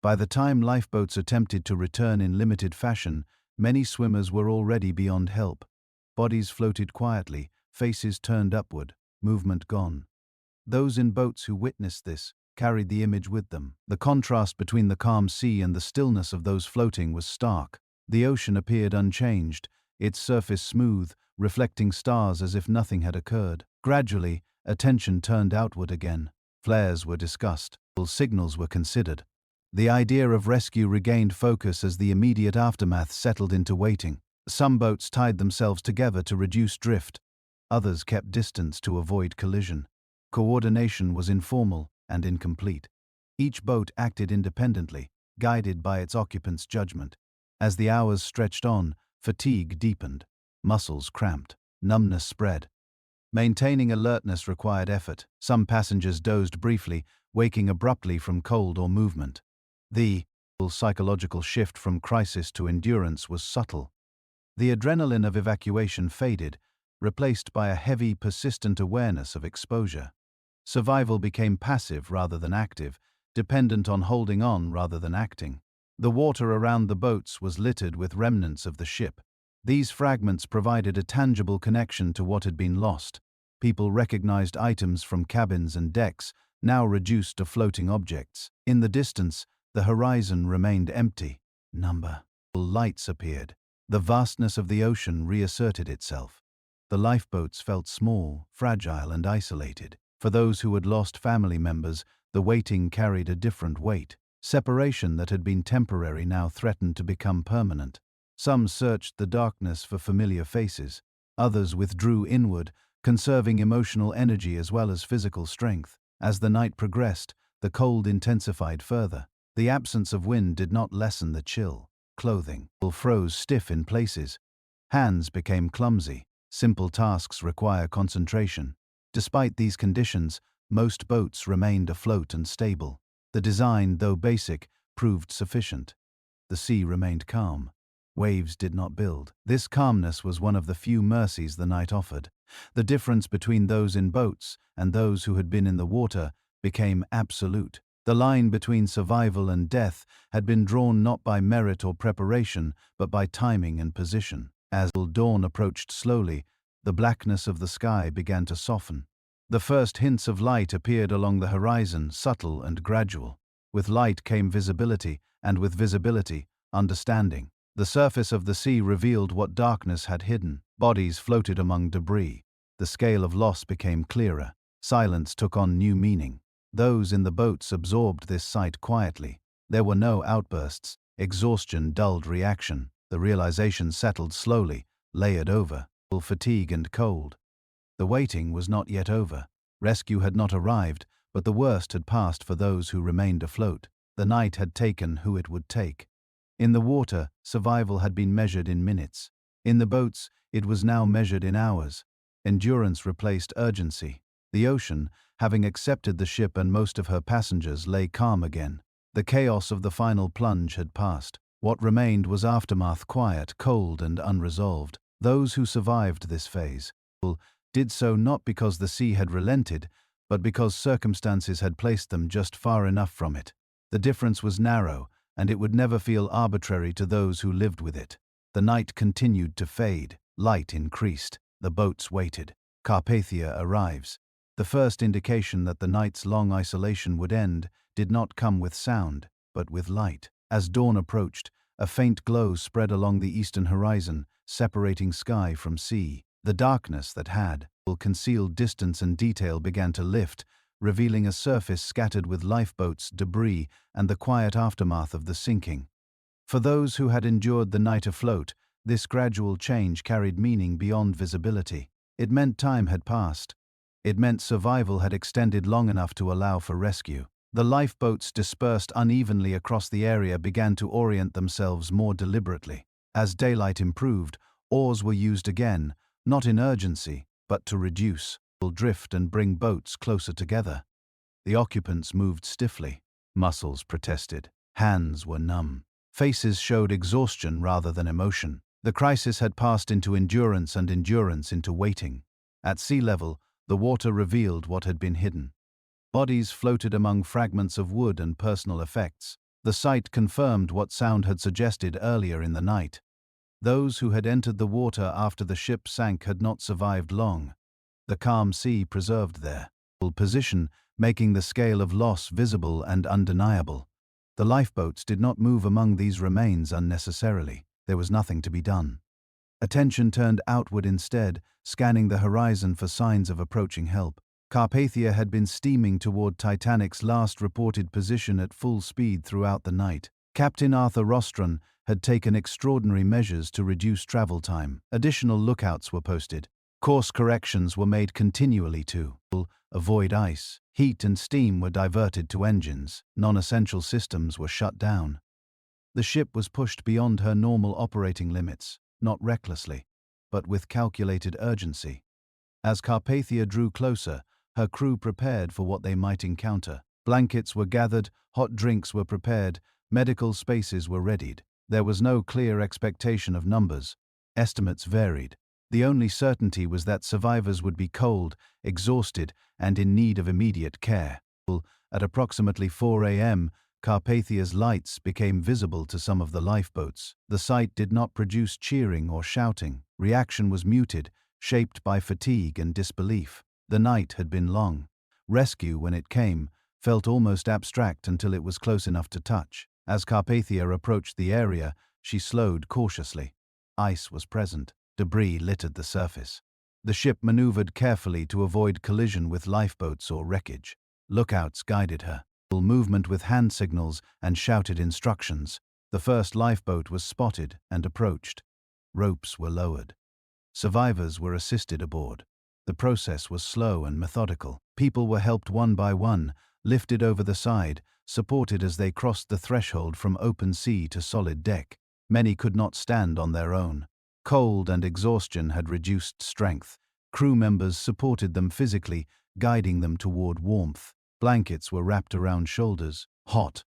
By the time lifeboats attempted to return in limited fashion, many swimmers were already beyond help. Bodies floated quietly, faces turned upward, movement gone. Those in boats who witnessed this carried the image with them. The contrast between the calm sea and the stillness of those floating was stark. The ocean appeared unchanged, its surface smooth, reflecting stars as if nothing had occurred. Gradually, attention turned outward again. Flares were discussed. Signals were considered. The idea of rescue regained focus as the immediate aftermath settled into waiting. Some boats tied themselves together to reduce drift. Others kept distance to avoid collision. Coordination was informal and incomplete. Each boat acted independently, guided by its occupant's judgment. As the hours stretched on, fatigue deepened. Muscles cramped. Numbness spread. Maintaining alertness required effort. Some passengers dozed briefly, waking abruptly from cold or movement. The psychological shift from crisis to endurance was subtle. The adrenaline of evacuation faded, replaced by a heavy, persistent awareness of exposure. Survival became passive rather than active, dependent on holding on rather than acting. The water around the boats was littered with remnants of the ship. These fragments provided a tangible connection to what had been lost. People recognized items from cabins and decks, now reduced to floating objects. In the distance, the horizon remained empty. Lights appeared. The vastness of the ocean reasserted itself. The lifeboats felt small, fragile, and isolated. For those who had lost family members, the waiting carried a different weight. Separation that had been temporary now threatened to become permanent. Some searched the darkness for familiar faces. Others withdrew inward, conserving emotional energy as well as physical strength. As the night progressed, the cold intensified further. The absence of wind did not lessen the chill. Clothing froze stiff in places. Hands became clumsy. Simple tasks require concentration. Despite these conditions, most boats remained afloat and stable. The design, though basic, proved sufficient. The sea remained calm. Waves did not build. This calmness was one of the few mercies the night offered. The difference between those in boats and those who had been in the water became absolute. The line between survival and death had been drawn not by merit or preparation, but by timing and position. As dawn approached slowly, the blackness of the sky began to soften. The first hints of light appeared along the horizon, subtle and gradual. With light came visibility, and with visibility, understanding. The surface of the sea revealed what darkness had hidden. Bodies floated among debris. The scale of loss became clearer. Silence took on new meaning. Those in the boats absorbed this sight quietly. There were no outbursts. Exhaustion dulled reaction. The realization settled slowly, layered over fatigue and cold. The waiting was not yet over. Rescue had not arrived, but the worst had passed for those who remained afloat. The night had taken who it would take. In the water, survival had been measured in minutes. In the boats, it was now measured in hours. Endurance replaced urgency. The ocean, having accepted the ship and most of her passengers, lay calm again. The chaos of the final plunge had passed. What remained was aftermath, quiet, cold, and unresolved. Those who survived this phase did so not because the sea had relented, but because circumstances had placed them just far enough from it. The difference was narrow, and it would never feel arbitrary to those who lived with it. The night continued to fade. Light increased. The boats waited. Carpathia arrives. The first indication that the night's long isolation would end did not come with sound, but with light. As dawn approached, a faint glow spread along the eastern horizon, separating sky from sea. The darkness that had concealed distance and detail began to lift, revealing a surface scattered with lifeboats, debris, and the quiet aftermath of the sinking. For those who had endured the night afloat, this gradual change carried meaning beyond visibility. It meant time had passed. It meant survival had extended long enough to allow for rescue. The lifeboats dispersed unevenly across the area began to orient themselves more deliberately. As daylight improved, oars were used again, not in urgency, but to reduce drift and bring boats closer together. The occupants moved stiffly. Muscles protested. Hands were numb. Faces showed exhaustion rather than emotion. The crisis had passed into endurance and endurance into waiting. At sea level, the water revealed what had been hidden. Bodies floated among fragments of wood and personal effects. The sight confirmed what sound had suggested earlier in the night. Those who had entered the water after the ship sank had not survived long. The calm sea preserved their position, making the scale of loss visible and undeniable. The lifeboats did not move among these remains unnecessarily. There was nothing to be done. Attention turned outward instead, scanning the horizon for signs of approaching help. Carpathia had been steaming toward Titanic's last reported position at full speed throughout the night. Captain Arthur Rostron had taken extraordinary measures to reduce travel time. Additional lookouts were posted. Course corrections were made continually to avoid ice. Heat and steam were diverted to engines. Non-essential systems were shut down. The ship was pushed beyond her normal operating limits, not recklessly, but with calculated urgency. As Carpathia drew closer, her crew prepared for what they might encounter. Blankets were gathered, hot drinks were prepared, medical spaces were readied. There was no clear expectation of numbers. Estimates varied. The only certainty was that survivors would be cold, exhausted, and in need of immediate care. At approximately 4 a.m., Carpathia's lights became visible to some of the lifeboats. The sight did not produce cheering or shouting. Reaction was muted, shaped by fatigue and disbelief. The night had been long. Rescue, when it came, felt almost abstract until it was close enough to touch. As Carpathia approached the area, she slowed cautiously. Ice was present. Debris littered the surface. The ship maneuvered carefully to avoid collision with lifeboats or wreckage. Lookouts guided her. Movement with hand signals and shouted instructions. The first lifeboat was spotted and approached. Ropes were lowered. Survivors were assisted aboard. The process was slow and methodical. People were helped one by one, lifted over the side, supported as they crossed the threshold from open sea to solid deck. Many could not stand on their own. Cold and exhaustion had reduced strength. Crew members supported them physically, guiding them toward warmth. Blankets were wrapped around shoulders. Hot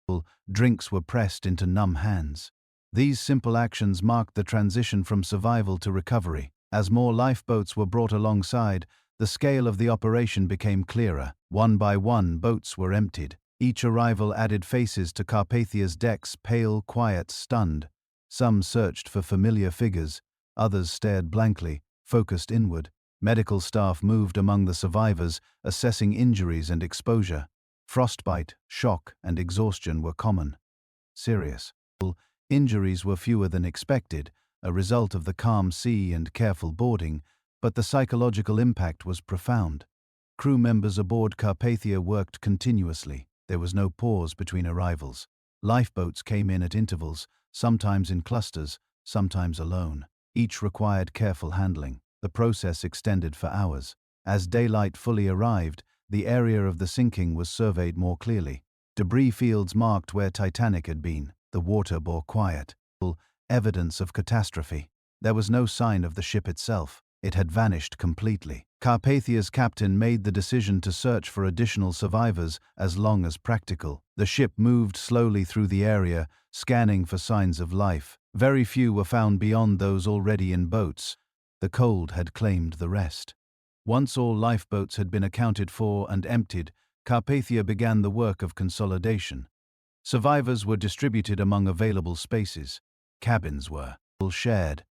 drinks were pressed into numb hands. These simple actions marked the transition from survival to recovery. As more lifeboats were brought alongside, the scale of the operation became clearer. One by one, boats were emptied. Each arrival added faces to Carpathia's decks, pale, quiet, stunned. Some searched for familiar figures. Others stared blankly, focused inward. Medical staff moved among the survivors, assessing injuries and exposure. Frostbite, shock, and exhaustion were common. Serious injuries were fewer than expected, a result of the calm sea and careful boarding, but the psychological impact was profound. Crew members aboard Carpathia worked continuously. There was no pause between arrivals. Lifeboats came in at intervals, sometimes in clusters, sometimes alone. Each required careful handling. The process extended for hours. As daylight fully arrived, the area of the sinking was surveyed more clearly. Debris fields marked where Titanic had been. The water bore quiet, evidence of catastrophe. There was no sign of the ship itself. It had vanished completely. Carpathia's captain made the decision to search for additional survivors as long as practical. The ship moved slowly through the area, scanning for signs of life. Very few were found beyond those already in boats. The cold had claimed the rest. Once all lifeboats had been accounted for and emptied, Carpathia began the work of consolidation. Survivors were distributed among available spaces. Cabins were shared.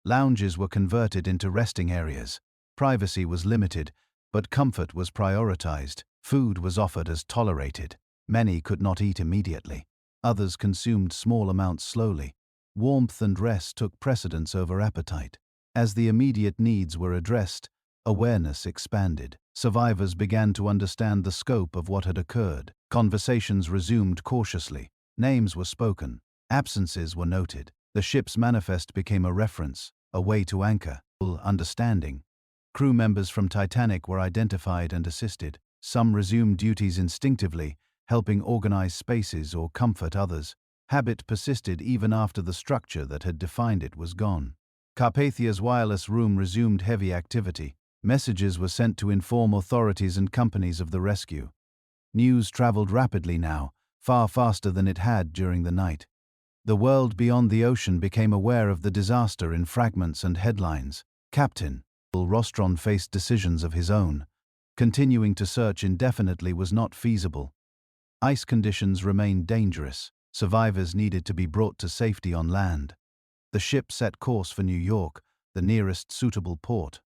Lounges were converted into resting areas. Privacy was limited, but comfort was prioritized. Food was offered as tolerated. Many could not eat immediately. Others consumed small amounts slowly. Warmth and rest took precedence over appetite. As the immediate needs were addressed, awareness expanded. Survivors began to understand the scope of what had occurred. Conversations resumed cautiously. Names were spoken. Absences were noted. The ship's manifest became a reference, a way to anchor, understanding. Crew members from Titanic were identified and assisted. Some resumed duties instinctively, helping organize spaces or comfort others. Habit persisted even after the structure that had defined it was gone. Carpathia's wireless room resumed heavy activity. Messages were sent to inform authorities and companies of the rescue. News traveled rapidly now, far faster than it had during the night. The world beyond the ocean became aware of the disaster in fragments and headlines. Captain Rostron faced decisions of his own. Continuing to search indefinitely was not feasible. Ice conditions remained dangerous. Survivors needed to be brought to safety on land. The ship set course for New York, the nearest suitable port.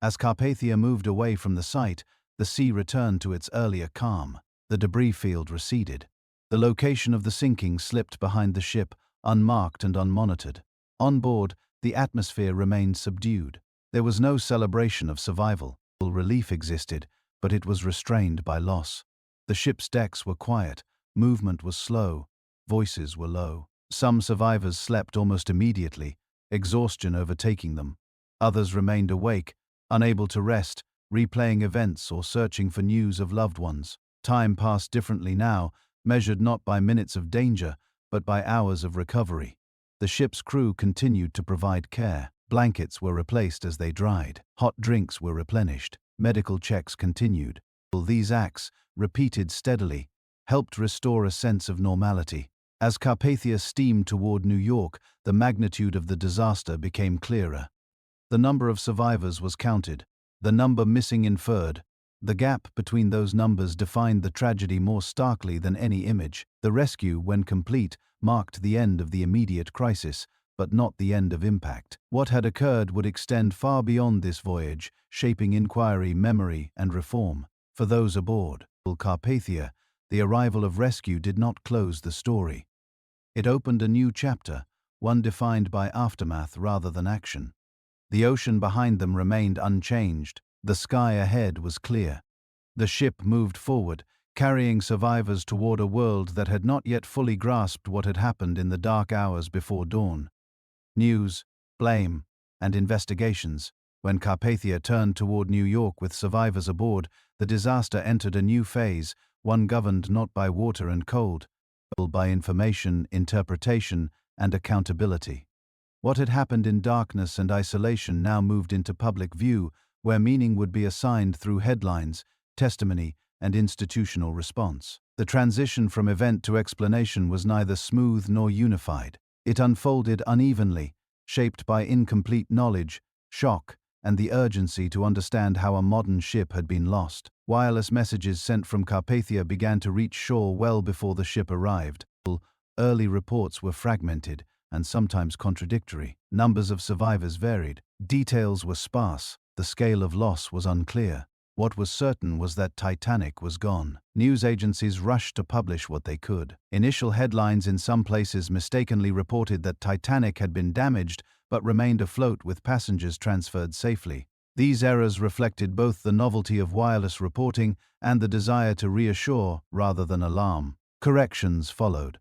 As Carpathia moved away from the site, the sea returned to its earlier calm. The debris field receded. The location of the sinking slipped behind the ship, unmarked and unmonitored. On board, the atmosphere remained subdued. There was no celebration of survival. Relief existed, but it was restrained by loss. The ship's decks were quiet, movement was slow, voices were low. Some survivors slept almost immediately, exhaustion overtaking them. Others remained awake, unable to rest, replaying events or searching for news of loved ones. Time passed differently now, measured not by minutes of danger, but by hours of recovery. The ship's crew continued to provide care. Blankets were replaced as they dried. Hot drinks were replenished. Medical checks continued. These acts, repeated steadily, helped restore a sense of normality. As Carpathia steamed toward New York, the magnitude of the disaster became clearer. The number of survivors was counted, the number missing inferred. The gap between those numbers defined the tragedy more starkly than any image. The rescue, when complete, marked the end of the immediate crisis, but not the end of impact. What had occurred would extend far beyond this voyage, shaping inquiry, memory, and reform. For those aboard Carpathia, the arrival of rescue did not close the story. It opened a new chapter, one defined by aftermath rather than action. The ocean behind them remained unchanged. The sky ahead was clear. The ship moved forward, carrying survivors toward a world that had not yet fully grasped what had happened in the dark hours before dawn. News, blame, and investigations. When Carpathia turned toward New York with survivors aboard, the disaster entered a new phase, one governed not by water and cold, but by information, interpretation, and accountability. What had happened in darkness and isolation now moved into public view, where meaning would be assigned through headlines, testimony, and institutional response. The transition from event to explanation was neither smooth nor unified. It unfolded unevenly, shaped by incomplete knowledge, shock, and the urgency to understand how a modern ship had been lost. Wireless messages sent from Carpathia began to reach shore well before the ship arrived. Early reports were fragmented and sometimes contradictory. Numbers of survivors varied. Details were sparse. The scale of loss was unclear. What was certain was that Titanic was gone. News agencies rushed to publish what they could. Initial headlines in some places mistakenly reported that Titanic had been damaged but remained afloat with passengers transferred safely. These errors reflected both the novelty of wireless reporting and the desire to reassure rather than alarm. Corrections followed,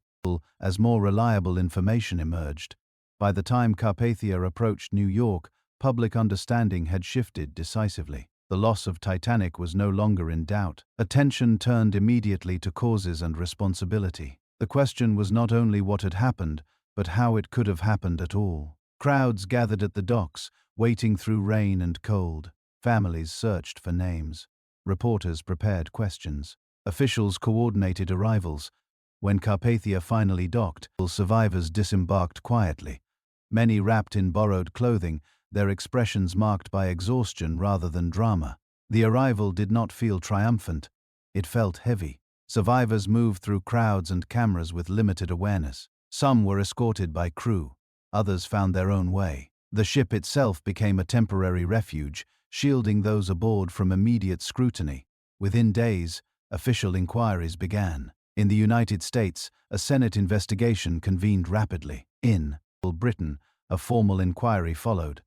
as more reliable information emerged. By the time Carpathia approached New York, public understanding had shifted decisively. The loss of Titanic was no longer in doubt. Attention turned immediately to causes and responsibility. The question was not only what had happened, but how it could have happened at all. Crowds gathered at the docks, waiting through rain and cold. Families searched for names. Reporters prepared questions. Officials coordinated arrivals. When Carpathia finally docked, survivors disembarked quietly. Many wrapped in borrowed clothing, their expressions marked by exhaustion rather than drama. The arrival did not feel triumphant. It felt heavy. Survivors moved through crowds and cameras with limited awareness. Some were escorted by crew. Others found their own way. The ship itself became a temporary refuge, shielding those aboard from immediate scrutiny. Within days, official inquiries began. In the United States, a Senate investigation convened rapidly. In Britain, a formal inquiry followed.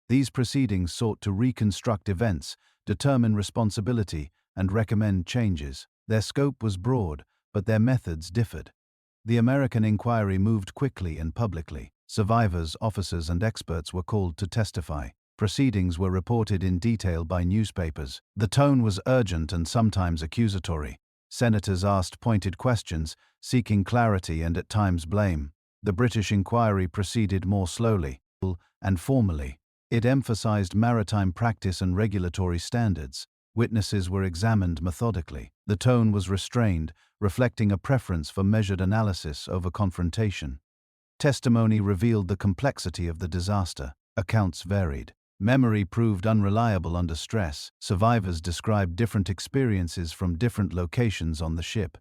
These proceedings sought to reconstruct events, determine responsibility, and recommend changes. Their scope was broad, but their methods differed. The American inquiry moved quickly and publicly. Survivors, officers, and experts were called to testify. Proceedings were reported in detail by newspapers. The tone was urgent and sometimes accusatory. Senators asked pointed questions, seeking clarity and at times blame. The British inquiry proceeded more slowly and formally. It emphasized maritime practice and regulatory standards. Witnesses were examined methodically. The tone was restrained, reflecting a preference for measured analysis over confrontation. Testimony revealed the complexity of the disaster. Accounts varied. Memory proved unreliable under stress. Survivors described different experiences from different locations on the ship.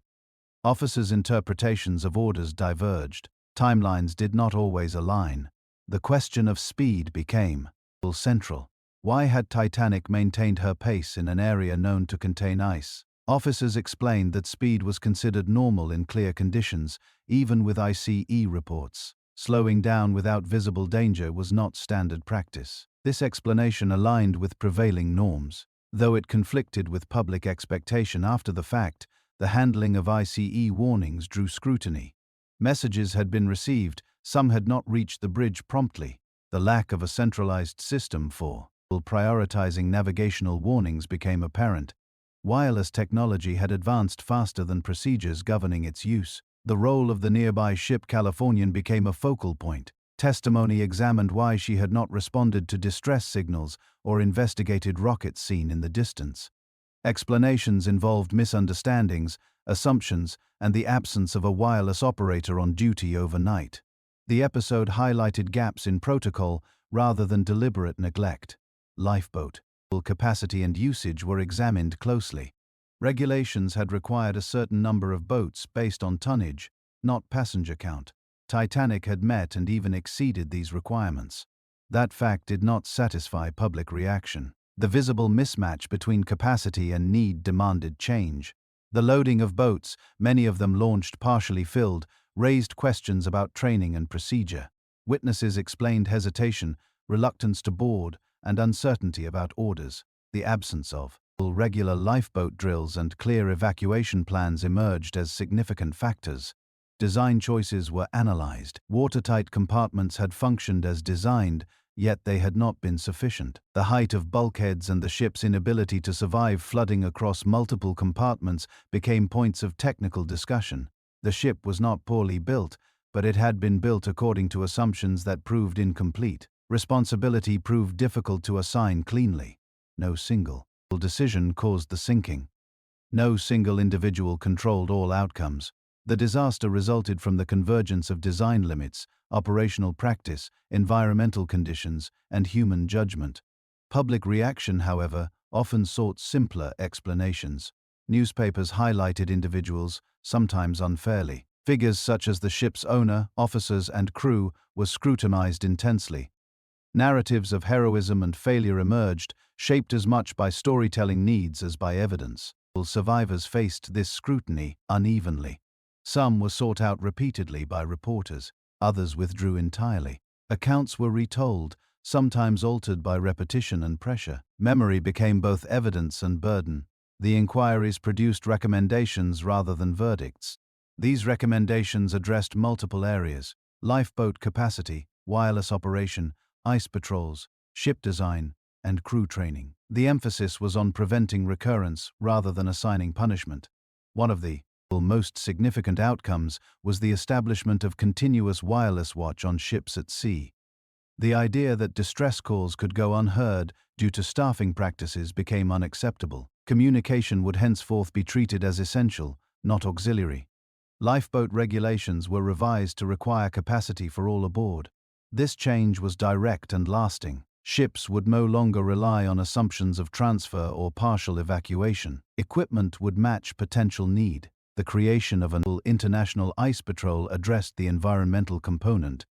Officers' interpretations of orders diverged. Timelines did not always align. The question of speed became central. Why had Titanic maintained her pace in an area known to contain ice? Officers explained that speed was considered normal in clear conditions, even with ICE reports. Slowing down without visible danger was not standard practice. This explanation aligned with prevailing norms. Though it conflicted with public expectation after the fact, the handling of ICE warnings drew scrutiny. Messages had been received, some had not reached the bridge promptly. The lack of a centralized system for prioritizing navigational warnings became apparent. Wireless technology had advanced faster than procedures governing its use. The role of the nearby ship Californian became a focal point. Testimony examined why she had not responded to distress signals or investigated rockets seen in the distance. Explanations involved misunderstandings, assumptions, and the absence of a wireless operator on duty overnight. The episode highlighted gaps in protocol rather than deliberate neglect. Lifeboat capacity and usage were examined closely. Regulations had required a certain number of boats based on tonnage, not passenger count. Titanic had met and even exceeded these requirements. That fact did not satisfy public reaction. The visible mismatch between capacity and need demanded change. The loading of boats, many of them launched partially filled, raised questions about training and procedure. Witnesses explained hesitation, reluctance to board, and uncertainty about orders. The absence of regular lifeboat drills and clear evacuation plans emerged as significant factors. Design choices were analyzed. Watertight compartments had functioned as designed, yet they had not been sufficient. The height of bulkheads and the ship's inability to survive flooding across multiple compartments became points of technical discussion. The ship was not poorly built, but it had been built according to assumptions that proved incomplete. Responsibility proved difficult to assign cleanly. No single decision caused the sinking. No single individual controlled all outcomes. The disaster resulted from the convergence of design limits, operational practice, environmental conditions, and human judgment. Public reaction, however, often sought simpler explanations. Newspapers highlighted individuals, sometimes unfairly. Figures such as the ship's owner, officers, and crew were scrutinized intensely. Narratives of heroism and failure emerged, shaped as much by storytelling needs as by evidence. Survivors faced this scrutiny unevenly. Some were sought out repeatedly by reporters, others withdrew entirely. Accounts were retold, sometimes altered by repetition and pressure. Memory became both evidence and burden. The inquiries produced recommendations rather than verdicts. These recommendations addressed multiple areas: lifeboat capacity, wireless operation, ice patrols, ship design, and crew training. The emphasis was on preventing recurrence rather than assigning punishment. One of the most significant outcomes was the establishment of continuous wireless watch on ships at sea. The idea that distress calls could go unheard due to staffing practices became unacceptable. Communication would henceforth be treated as essential, not auxiliary. Lifeboat regulations were revised to require capacity for all aboard. This change was direct and lasting. Ships would no longer rely on assumptions of transfer or partial evacuation. Equipment would match potential need. The creation of an international ice patrol addressed the environmental component.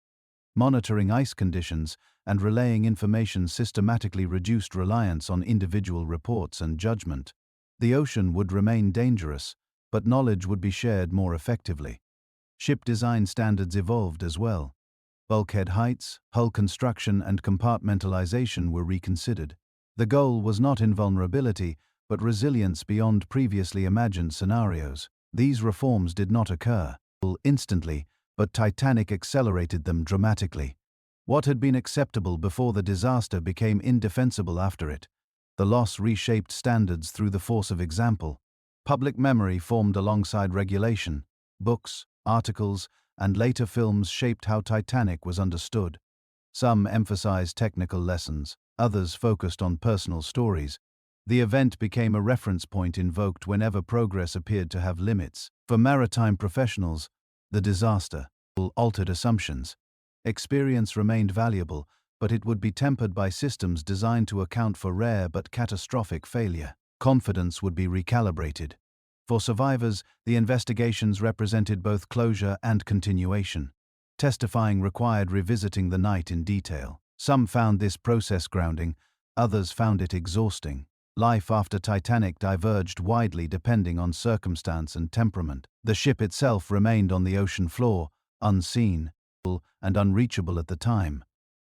Monitoring ice conditions and relaying information systematically reduced reliance on individual reports and judgment. The ocean would remain dangerous, but knowledge would be shared more effectively. Ship design standards evolved as well. Bulkhead heights, hull construction, and compartmentalization were reconsidered. The goal was not invulnerability, but resilience beyond previously imagined scenarios. These reforms did not occur instantly, but Titanic accelerated them dramatically. What had been acceptable before the disaster became indefensible after it. The loss reshaped standards through the force of example. Public memory formed alongside regulation. Books, articles, and later films shaped how Titanic was understood. Some emphasized technical lessons, others focused on personal stories. The event became a reference point invoked whenever progress appeared to have limits. For maritime professionals, the disaster altered assumptions. Experience remained valuable, but it would be tempered by systems designed to account for rare but catastrophic failure. Confidence would be recalibrated. For survivors, the investigations represented both closure and continuation. Testifying required revisiting the night in detail. Some found this process grounding, others found it exhausting. Life after Titanic diverged widely depending on circumstance and temperament. The ship itself remained on the ocean floor, unseen and unreachable at the time.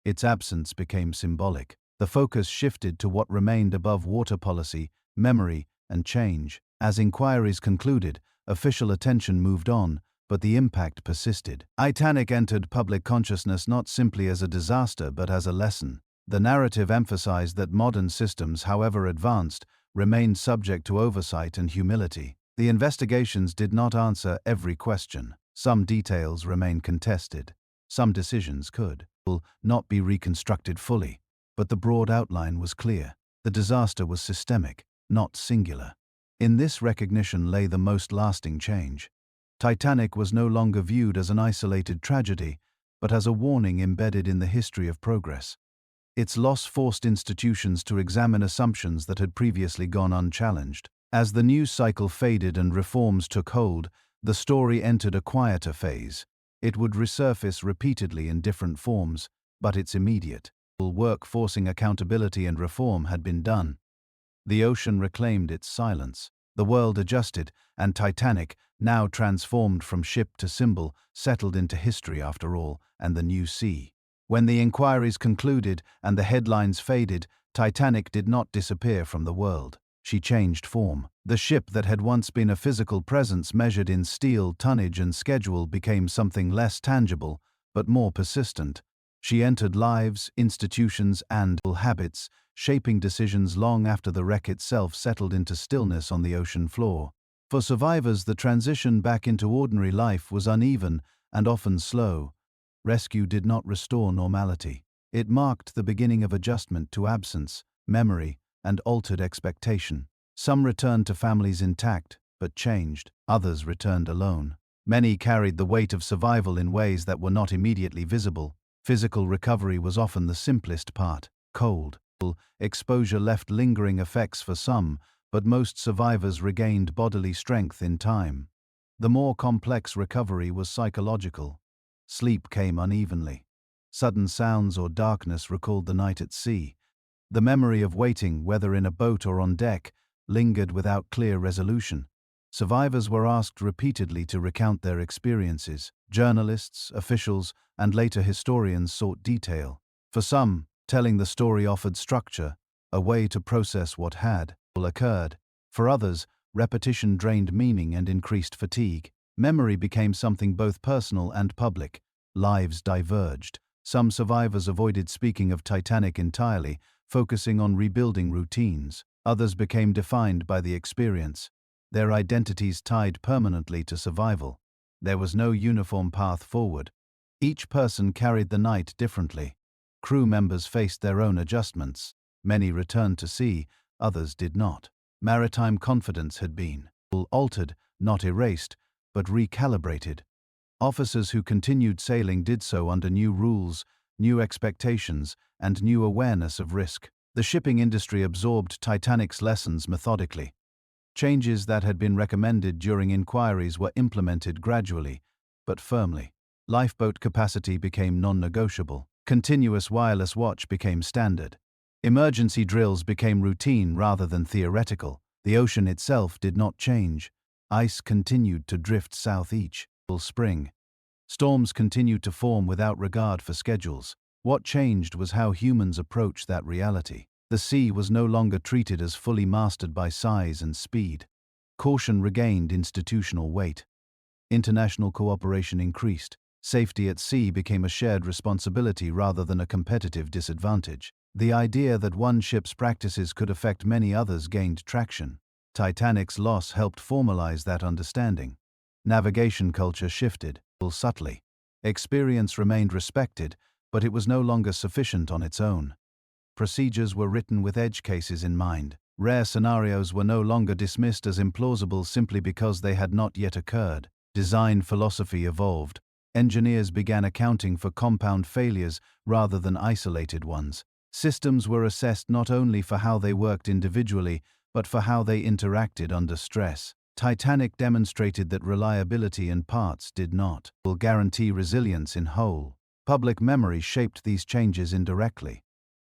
Its absence became symbolic. The focus shifted to what remained above water policy, memory, and change. As inquiries concluded, official attention moved on, but the impact persisted. Titanic entered public consciousness not simply as a disaster but as a lesson. The narrative emphasized that modern systems, however advanced, remained subject to oversight and humility. The investigations did not answer every question. Some details remained contested. Some decisions could not be reconstructed fully, but the broad outline was clear. The disaster was systemic, not singular. In this recognition lay the most lasting change. Titanic was no longer viewed as an isolated tragedy, but as a warning embedded in the history of progress. Its loss forced institutions to examine assumptions that had previously gone unchallenged. As the news cycle faded and reforms took hold, the story entered a quieter phase. It would resurface repeatedly in different forms, but its immediate work forcing accountability and reform had been done. The ocean reclaimed its silence. The world adjusted, and Titanic, now transformed from ship to symbol, settled into history after all, and the new sea. When the inquiries concluded and the headlines faded, Titanic did not disappear from the world. She changed form. The ship that had once been a physical presence measured in steel, tonnage, and schedule became something less tangible, but more persistent. She entered lives, institutions, and habits, shaping decisions long after the wreck itself settled into stillness on the ocean floor. For survivors, the transition back into ordinary life was uneven and often slow. Rescue did not restore normality. It marked the beginning of adjustment to absence, memory, and altered expectation. Some returned to families intact, but changed. Others returned alone. Many carried the weight of survival in ways that were not immediately visible. Physical recovery was often the simplest part. Cold exposure left lingering effects for some, but most survivors regained bodily strength in time. The more complex recovery was psychological. Sleep came unevenly. Sudden sounds or darkness recalled the night at sea. The memory of waiting, whether in a boat or on deck, lingered without clear resolution. Survivors were asked repeatedly to recount their experiences. Journalists, officials, and later historians sought detail. For some, telling the story offered structure, a way to process what had occurred. For others, repetition drained meaning and increased fatigue. Memory became something both personal and public. Lives diverged. Some survivors avoided speaking of Titanic entirely, focusing on rebuilding routines. Others became defined by the experience, their identities tied permanently to survival. There was no uniform path forward. Each person carried the night differently. Crew members faced their own adjustments. Many returned to sea, others did not. Maritime confidence had been altered, not erased, but recalibrated. Officers who continued sailing did so under new rules, new expectations, and new awareness of risk. The shipping industry absorbed Titanic's lessons methodically. Changes that had been recommended during inquiries were implemented gradually, but firmly. Lifeboat capacity became non-negotiable. Continuous wireless watch became standard. Emergency drills became routine rather than theoretical. The ocean itself did not change. Ice continued to drift south each spring. Storms continued to form without regard for schedules. What changed was how humans approached that reality. The sea was no longer treated as fully mastered by size and speed. Caution regained institutional weight. International cooperation increased. Safety at sea became a shared responsibility rather than a competitive disadvantage. The idea that one ship's practices could affect many others gained traction. Titanic's loss helped formalize that understanding. Navigation culture shifted, subtly. Experience remained respected, but it was no longer sufficient on its own. Procedures were written with edge cases in mind. Rare scenarios were no longer dismissed as implausible simply because they had not yet occurred. Design philosophy evolved. Engineers began accounting for compound failures rather than isolated ones. Systems were assessed not only for how they worked individually, but for how they interacted under stress. Titanic demonstrated that reliability in parts did not guarantee resilience in whole. Public memory shaped these changes indirectly.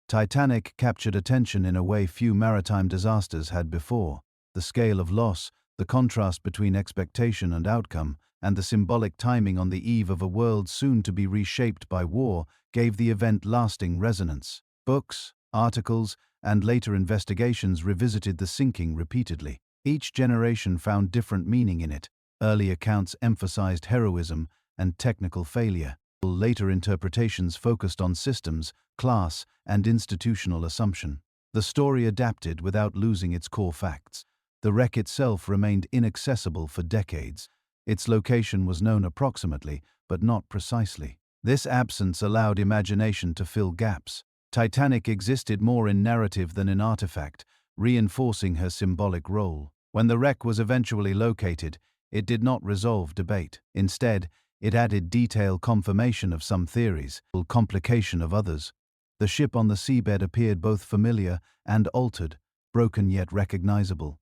Titanic captured attention in a way few maritime disasters had before. The scale of loss, the contrast between expectation and outcome, and the symbolic timing on the eve of a world soon to be reshaped by war gave the event lasting resonance. Books, articles, and later investigations revisited the sinking repeatedly. Each generation found different meaning in it. Early accounts emphasized heroism and technical failure. Later interpretations focused on systems, class, and institutional assumption. The story adapted without losing its core facts. The wreck itself remained inaccessible for decades. Its location was known approximately, but not precisely. This absence allowed imagination to fill gaps. Titanic existed more in narrative than in artifact, reinforcing her symbolic role. When the wreck was eventually located, it did not resolve debate. Instead, it added detailed confirmation of some theories, complication of others. The ship on the seabed appeared both familiar and altered, broken yet recognizable.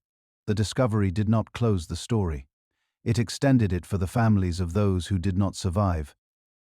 The discovery did not close the story. It extended it for the families of those who did not survive.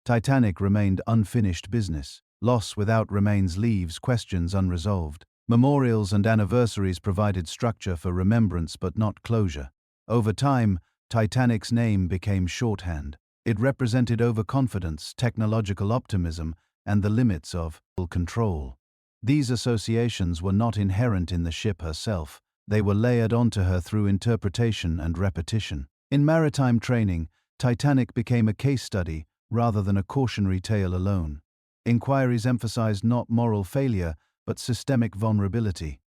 Titanic remained unfinished business. Loss without remains leaves questions unresolved. Memorials and anniversaries provided structure for remembrance but not closure. Over time, Titanic's name became shorthand. It represented overconfidence, technological optimism, and the limits of control. These associations were not inherent in the ship herself. They were layered onto her through interpretation and repetition. In maritime training, Titanic became a case study rather than a cautionary tale alone. Inquiries emphasized not moral failure, but systemic vulnerability.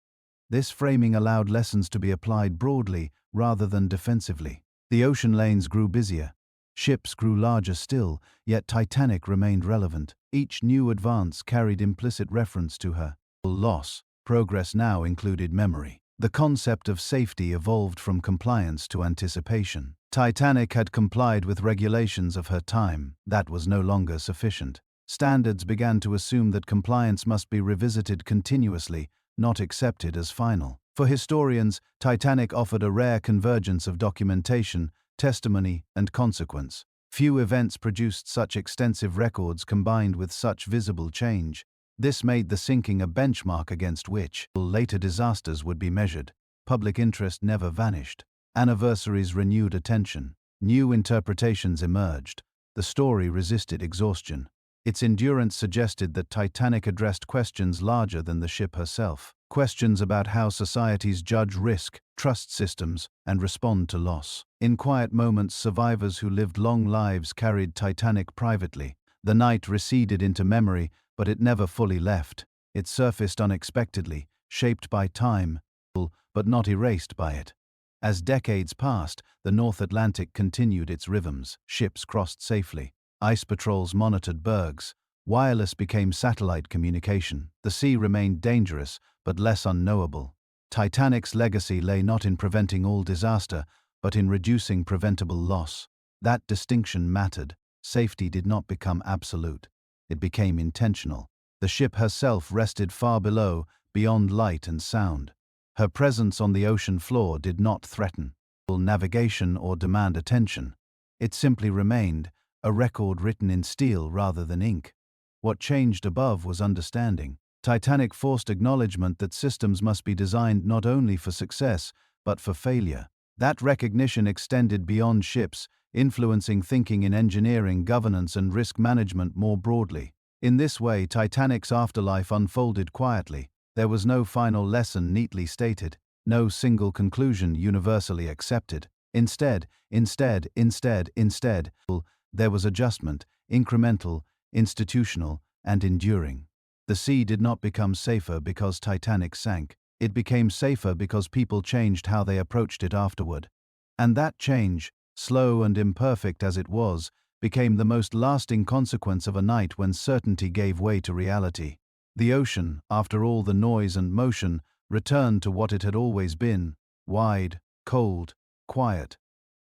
This framing allowed lessons to be applied broadly rather than defensively. The ocean lanes grew busier. Ships grew larger still, yet Titanic remained relevant. Each new advance carried implicit reference to her loss. Progress now included memory. The concept of safety evolved from compliance to anticipation. Titanic had complied with regulations of her time. That was no longer sufficient. Standards began to assume that compliance must be revisited continuously, not accepted as final. For historians, Titanic offered a rare convergence of documentation, testimony, and consequence. Few events produced such extensive records combined with such visible change. This made the sinking a benchmark against which later disasters would be measured. Public interest never vanished. Anniversaries renewed attention. New interpretations emerged. The story resisted exhaustion. Its endurance suggested that Titanic addressed questions larger than the ship herself. Questions about how societies judge risk, trust systems, and respond to loss. In quiet moments, survivors who lived long lives carried Titanic privately. The night receded into memory, but it never fully left. It surfaced unexpectedly, shaped by time, but not erased by it. As decades passed, the North Atlantic continued its rhythms. Ships crossed safely. Ice patrols monitored bergs. Wireless became satellite communication. The sea remained dangerous, but less unknowable. Titanic's legacy lay not in preventing all disaster, but in reducing preventable loss. That distinction mattered. Safety did not become absolute. It became intentional. The ship herself rested far below, beyond light and sound. Her presence on the ocean floor did not threaten navigation or demand attention. It simply remained, a record written in steel rather than ink. What changed above was understanding. Titanic forced acknowledgement that systems must be designed not only for success, but for failure. That recognition extended beyond ships, influencing thinking in engineering, governance, and risk management more broadly. In this way, Titanic's afterlife unfolded quietly. There was no final lesson neatly stated, no single conclusion universally accepted. Instead, there was adjustment, incremental, institutional, and enduring. The sea did not become safer because Titanic sank. It became safer because people changed how they approached it afterward. And that change, slow and imperfect as it was, became the most lasting consequence of a night when certainty gave way to reality. The ocean, after all the noise and motion, returned to what it had always been: wide, cold, quiet.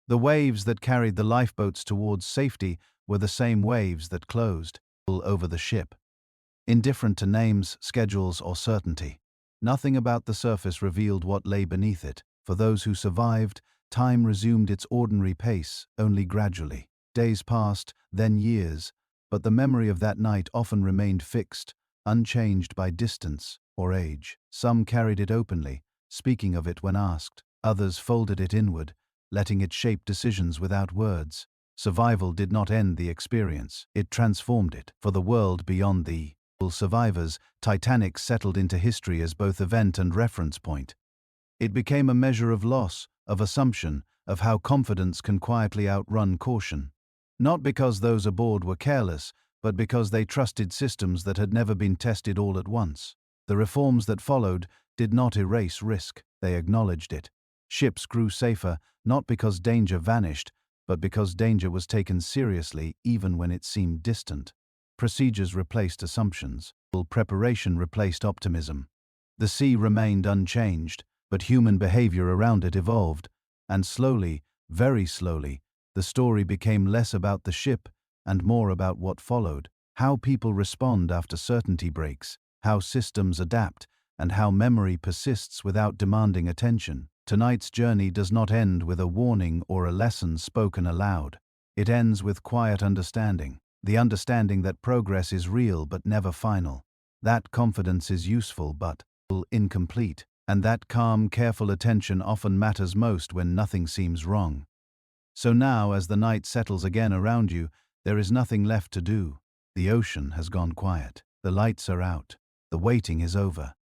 The waves that carried the lifeboats towards safety were the same waves that closed over the ship. Indifferent to names, schedules, or certainty. Nothing about the surface revealed what lay beneath it. For those who survived, time resumed its ordinary pace, only gradually. Days passed, then years, but the memory of that night often remained fixed, unchanged by distance or age. Some carried it openly, speaking of it when asked. Others folded it inward, letting it shape decisions without words. Survival did not end the experience, it transformed it. For the world beyond the survivors, Titanic settled into history as both event and reference point. It became a measure of loss, of assumption, of how confidence can quietly outrun caution. Not because those aboard were careless, but because they trusted systems that had never been tested all at once. The reforms that followed did not erase risk, they acknowledged it. Ships grew safer, not because danger vanished, but because danger was taken seriously even when it seemed distant. Procedures replaced assumptions. Preparation replaced optimism. The sea remained unchanged, but human behavior around it evolved, and slowly, very slowly, the story became less about the ship and more about what followed: how people respond after certainty breaks, how systems adapt, and how memory persists without demanding attention. Tonight's journey does not end with a warning or a lesson spoken aloud. It ends with quiet understanding, the understanding that progress is real but never final, that confidence is useful but incomplete, and that calm, careful attention often matters most when nothing seems wrong. So now, as the night settles again around you, there is nothing left to do. The ocean has gone quiet. The lights are out. The waiting is over.